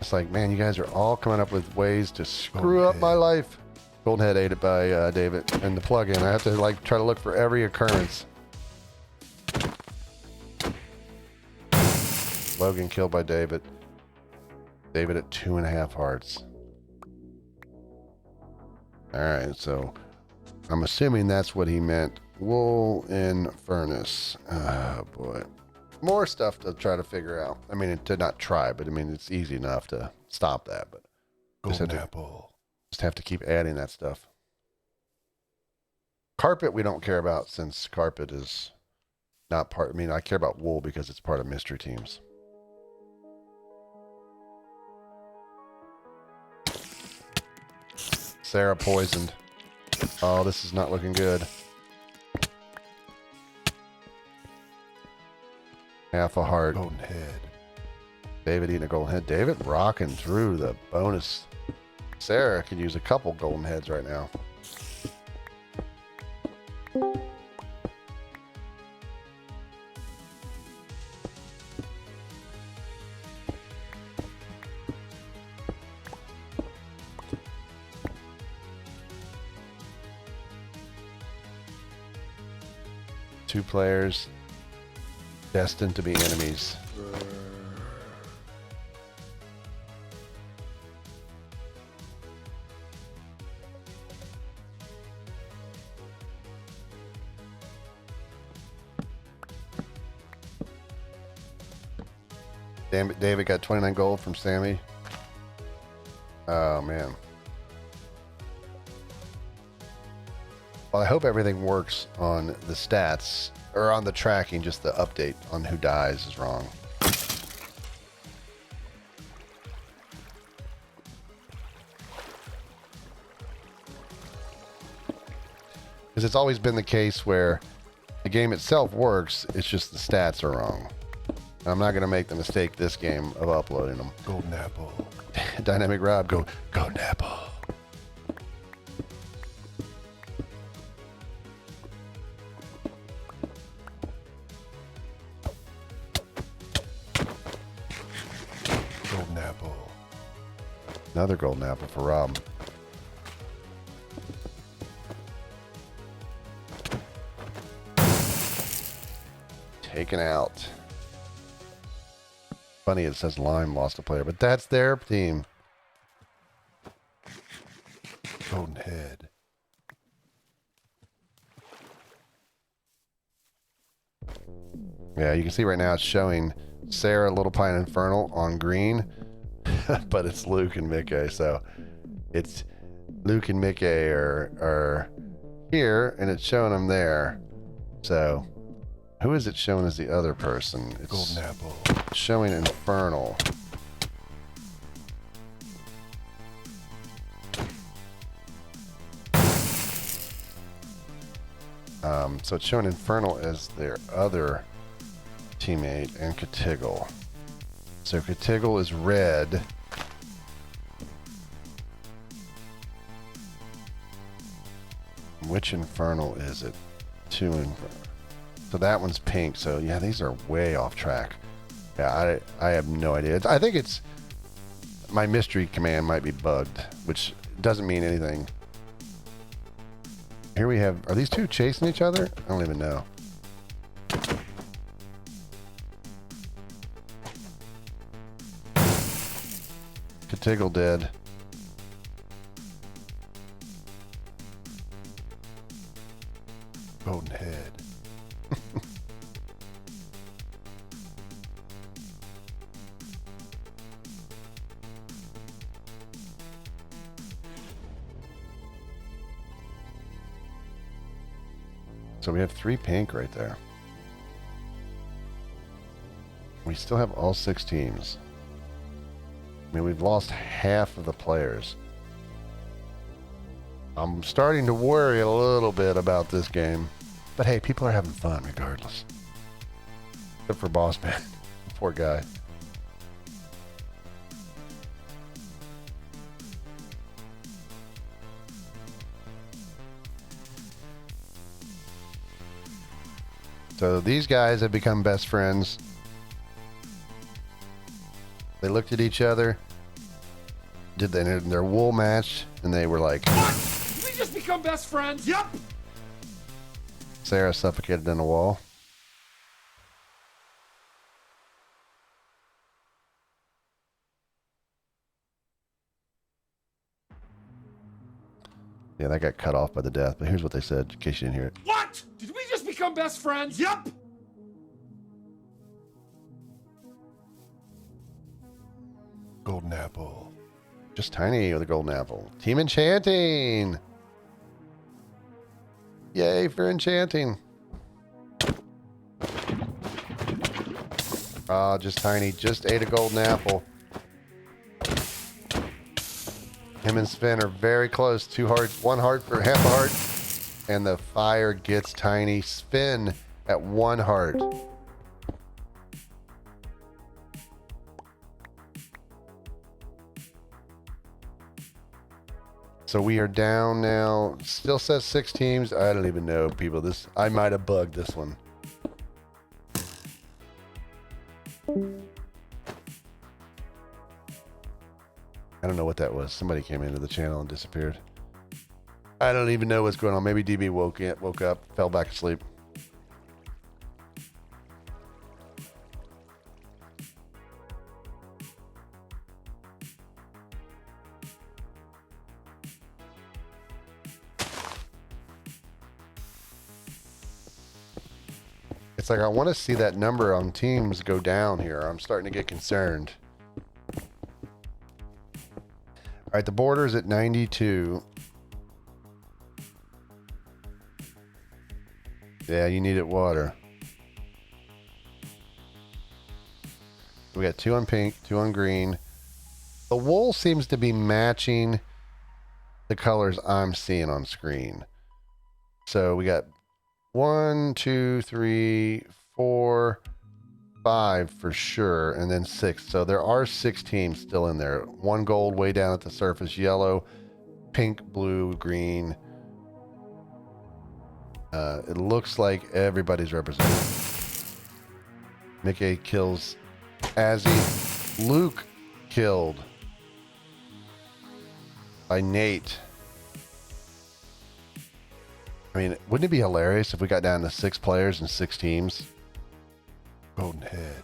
It's like, man, you guys are all coming up with ways to screw up my life. Golden Head ate it by David. And the plugin, I have to like try to look for every occurrence. Logan killed by David. David at 2.5 hearts. Alright, so I'm assuming that's what he meant. Wool in furnace. Oh boy. More stuff to try to figure out. I mean, to not try, but I mean, it's easy enough to stop that. But Golden apple. Just have to keep adding that stuff. Carpet we don't care about, since carpet is not part. I mean, I care about wool because it's part of mystery teams. Sarah poisoned. Oh, this is not looking good. Half a heart. Golden head. David eating a golden head. David rocking through the bonus. Sarah could use a couple golden heads right now. 2 players destined to be enemies. Damn it, David got 29 gold from Sammy. Oh, man. Well, I hope everything works on the stats, or on the tracking, just the update on who dies is wrong. Because it's always been the case where the game itself works, it's just the stats are wrong. And I'm not going to make the mistake this game of uploading them. Golden apple. Dynamic Rob, golden apple. Golden apple. Another golden apple for Rob. Taken out. Funny it says Lime lost a player, but that's their team. Golden head. Yeah, you can see right now it's showing Sarah Little Pine Infernal on green, but it's Luke and Mickey. So it's Luke and Mickey are here, and it's showing them there. So who is it showing as the other person? It's Golden apple. showing Infernal. So it's showing Infernal as their other teammate and Catiggle. So Catiggle is red. Which Infernal is it? 2 Infernal. So that one's pink. So yeah, these are way off track. Yeah, I have no idea. I think it's my mystery command might be bugged, which doesn't mean anything. Here we have, are these two chasing each other? I don't even know. Catiggle dead. Golden head. So we have 3 pink right there. We still have all 6 teams. I mean, we've lost half of the players. I'm starting to worry a little bit about this game. But hey, people are having fun regardless. Except for Boss Man. Poor guy. So these guys have become best friends. They looked at each other, did their wool match, and they were like, What? Did we just become best friends? Yep. Sarah suffocated in a wall. Yeah, that got cut off by the death, but here's what they said, in case you didn't hear it. What? Did we just become best friends? Yep. Golden apple. Just Tiny with a golden apple. Team Enchanting! Yay for Enchanting. Ah, just Tiny. Just ate a golden apple. Him and Sven are very close. 2 hearts. 1 heart for half a heart. And the fire gets Tiny. Sven at 1 heart. So we are down now. Still says 6 teams. I don't even know, people. I might have bugged this one. I don't know what that was. Somebody came into the channel and disappeared. I don't even know what's going on. Maybe DB woke up, fell back asleep. It's like I want to see that number on teams go down here. I'm starting to get concerned. All right, the border is at 92. Yeah, you needed water. We got 2 on pink, 2 on green. The wool seems to be matching the colors I'm seeing on screen. So we got 1, 2, 3, 4, 5 for sure, and then 6. So there are 6 teams still in there. 1 gold way down at the surface, yellow, pink, blue, green. It looks like everybody's represented. Mickey kills Azzy. Luke killed by Nate. I mean, wouldn't it be hilarious if we got down to 6 players and 6 teams? Golden head.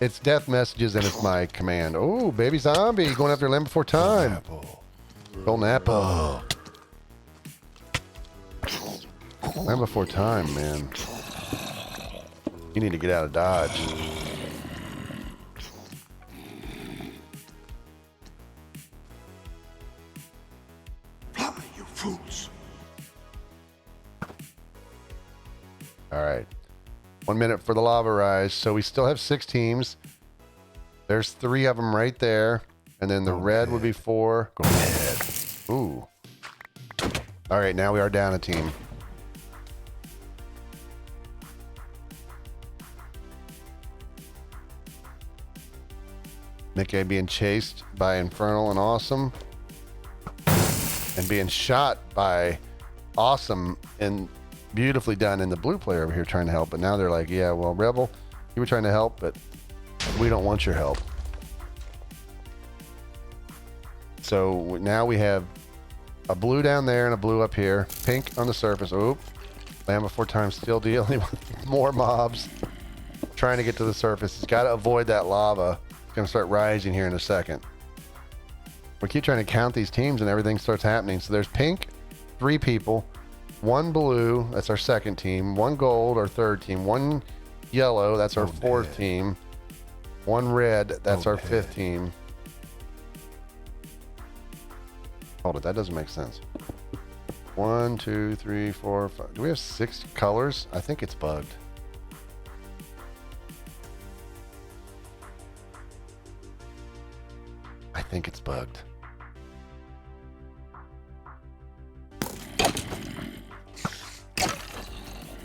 It's death messages and it's my command. Oh, baby zombie going after Land Before Time. Apple. Golden apple. Land Before Time, man. You need to get out of Dodge. You fools. All right. 1 minute for the lava rise. So we still have 6 teams. There's 3 of them right there. And then the red would be 4. Go ahead. Ooh. All right, now we are down a team. Nick A being chased by Infernal and Awesome. And being shot by Awesome and beautifully done in the blue player over here trying to help. But now they're like, yeah, well, Rebel, you were trying to help, but we don't want your help. So now we have a blue down there and a blue up here. Pink on the surface. Oop. Land Before Time still dealing with more mobs. Trying to get to the surface. He's got to avoid that lava. It's going to start rising here in a second. We keep trying to count these teams and everything starts happening. So there's pink, 3 people. 1 blue, that's our second team. 1 gold, our third team. 1 yellow, that's our fourth team. 1 red, that's our 5th team. Hold it, that doesn't make sense. 1, 2, 3, 4, 5. Do we have 6 colors? I think it's bugged. I think it's bugged.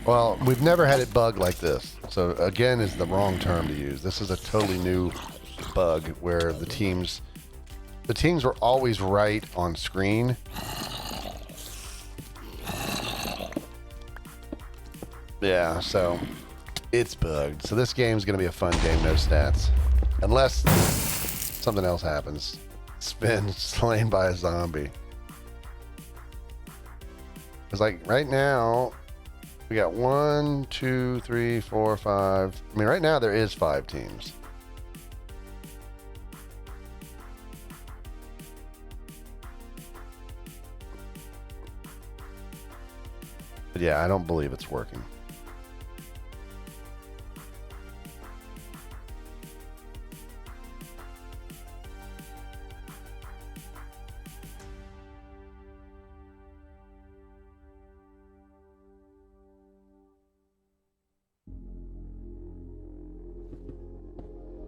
Well, we've never had it bug like this. So again is the wrong term to use. This is a totally new bug where the teams were always right on screen. Yeah, so it's bugged. So this game's going to be a fun game, no stats. Unless something else happens. Spin slain by a zombie. It's like right now we got 1, 2, 3, 4, 5. I mean, right now there is 5 teams. But yeah, I don't believe it's working.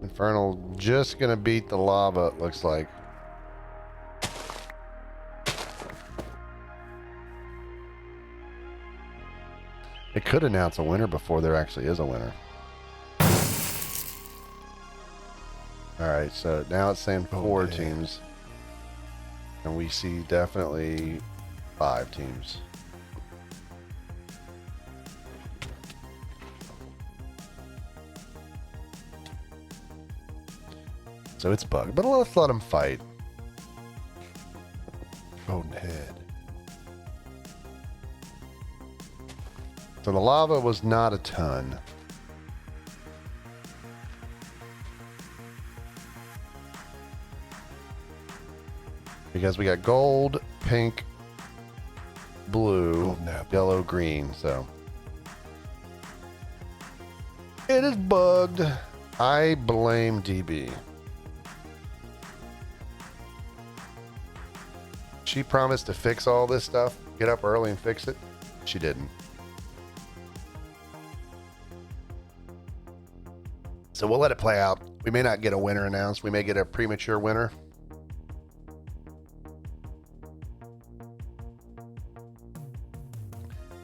Infernal just gonna beat the lava, it looks like. It could announce a winner before there actually is a winner. Alright, so now it's saying 4 teams. And we see definitely 5 teams. So it's bugged, but let's let them fight. Golden head. So the lava was not a ton. Because we got gold, pink, blue, Golden apple. yellow, green. So it is bugged. I blame DB. She promised to fix all this stuff, get up early and fix it. She didn't. So we'll let it play out. We may not get a winner announced. We may get a premature winner.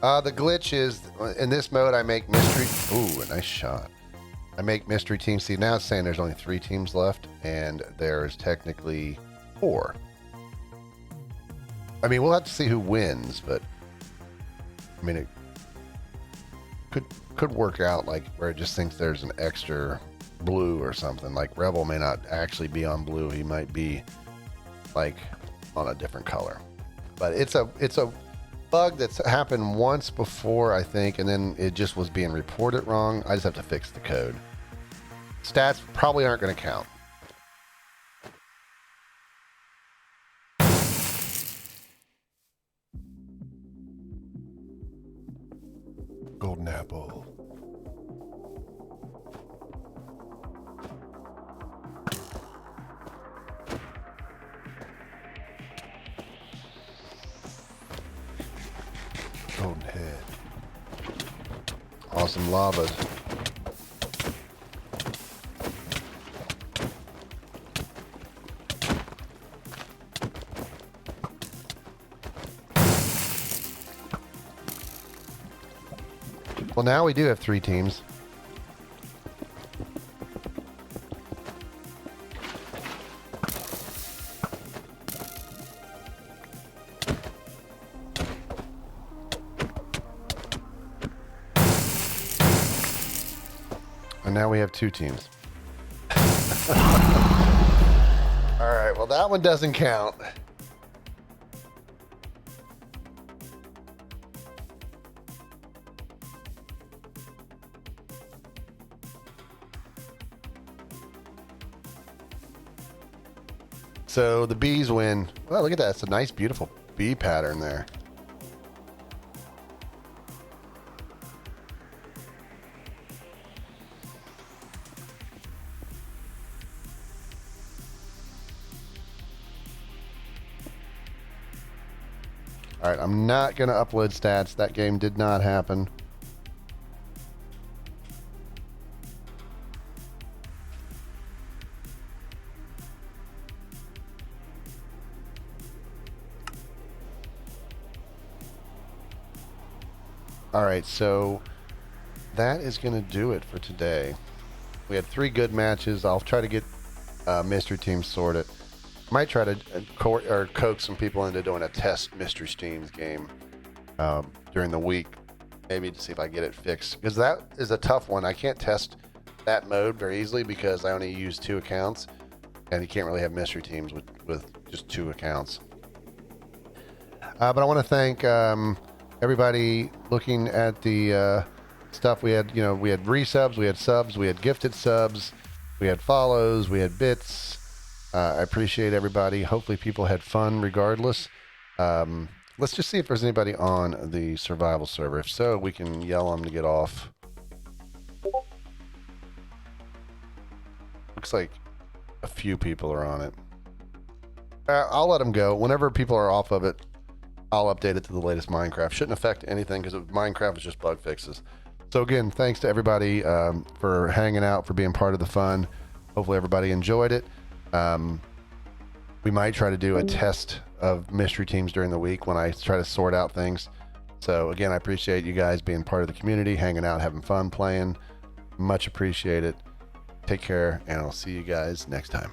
The glitch is in this mode, I make mystery. Ooh, a nice shot. I make mystery teams. See, now it's saying there's only 3 teams left, and there's technically 4. I mean, we'll have to see who wins, but I mean, it could work out like where it just thinks there's an extra blue or something. Like Rebel may not actually be on blue; he might be like on a different color. But it's a bug that's happened once before, I think, and then it just was being reported wrong. I just have to fix the code. Stats probably aren't going to count. Golden apple. Golden head. Awesome lavas. Well, now we do have 3 teams. And now we have 2 teams. All right, well, that one doesn't count. So the bees win. Well, look at that. It's a nice, beautiful bee pattern there. All right, I'm not going to upload stats. That game did not happen. All right, so that is going to do it for today. We had 3 good matches. I'll try to get mystery teams sorted. Might try to coax some people into doing a test mystery streams game during the week, maybe to see if I get it fixed. Because that is a tough one. I can't test that mode very easily because I only use 2 accounts, and you can't really have mystery teams with just 2 accounts. But I want to thank everybody looking at the stuff we had. You know, we had resubs, we had subs, we had gifted subs, we had follows, we had bits. I appreciate everybody. Hopefully people had fun regardless. Let's just see if there's anybody on the survival server. If so, we can yell them to get off. Looks like a few people are on it. I'll let them go. Whenever people are off of it, I'll update it to the latest Minecraft. Shouldn't affect anything because Minecraft is just bug fixes. So again, thanks to everybody for hanging out, for being part of the fun. Hopefully everybody enjoyed it. We might try to do a test of mystery teams during the week when I try to sort out things. So again, I appreciate you guys being part of the community, hanging out, having fun, playing. Much appreciated. Take care, and I'll see you guys next time.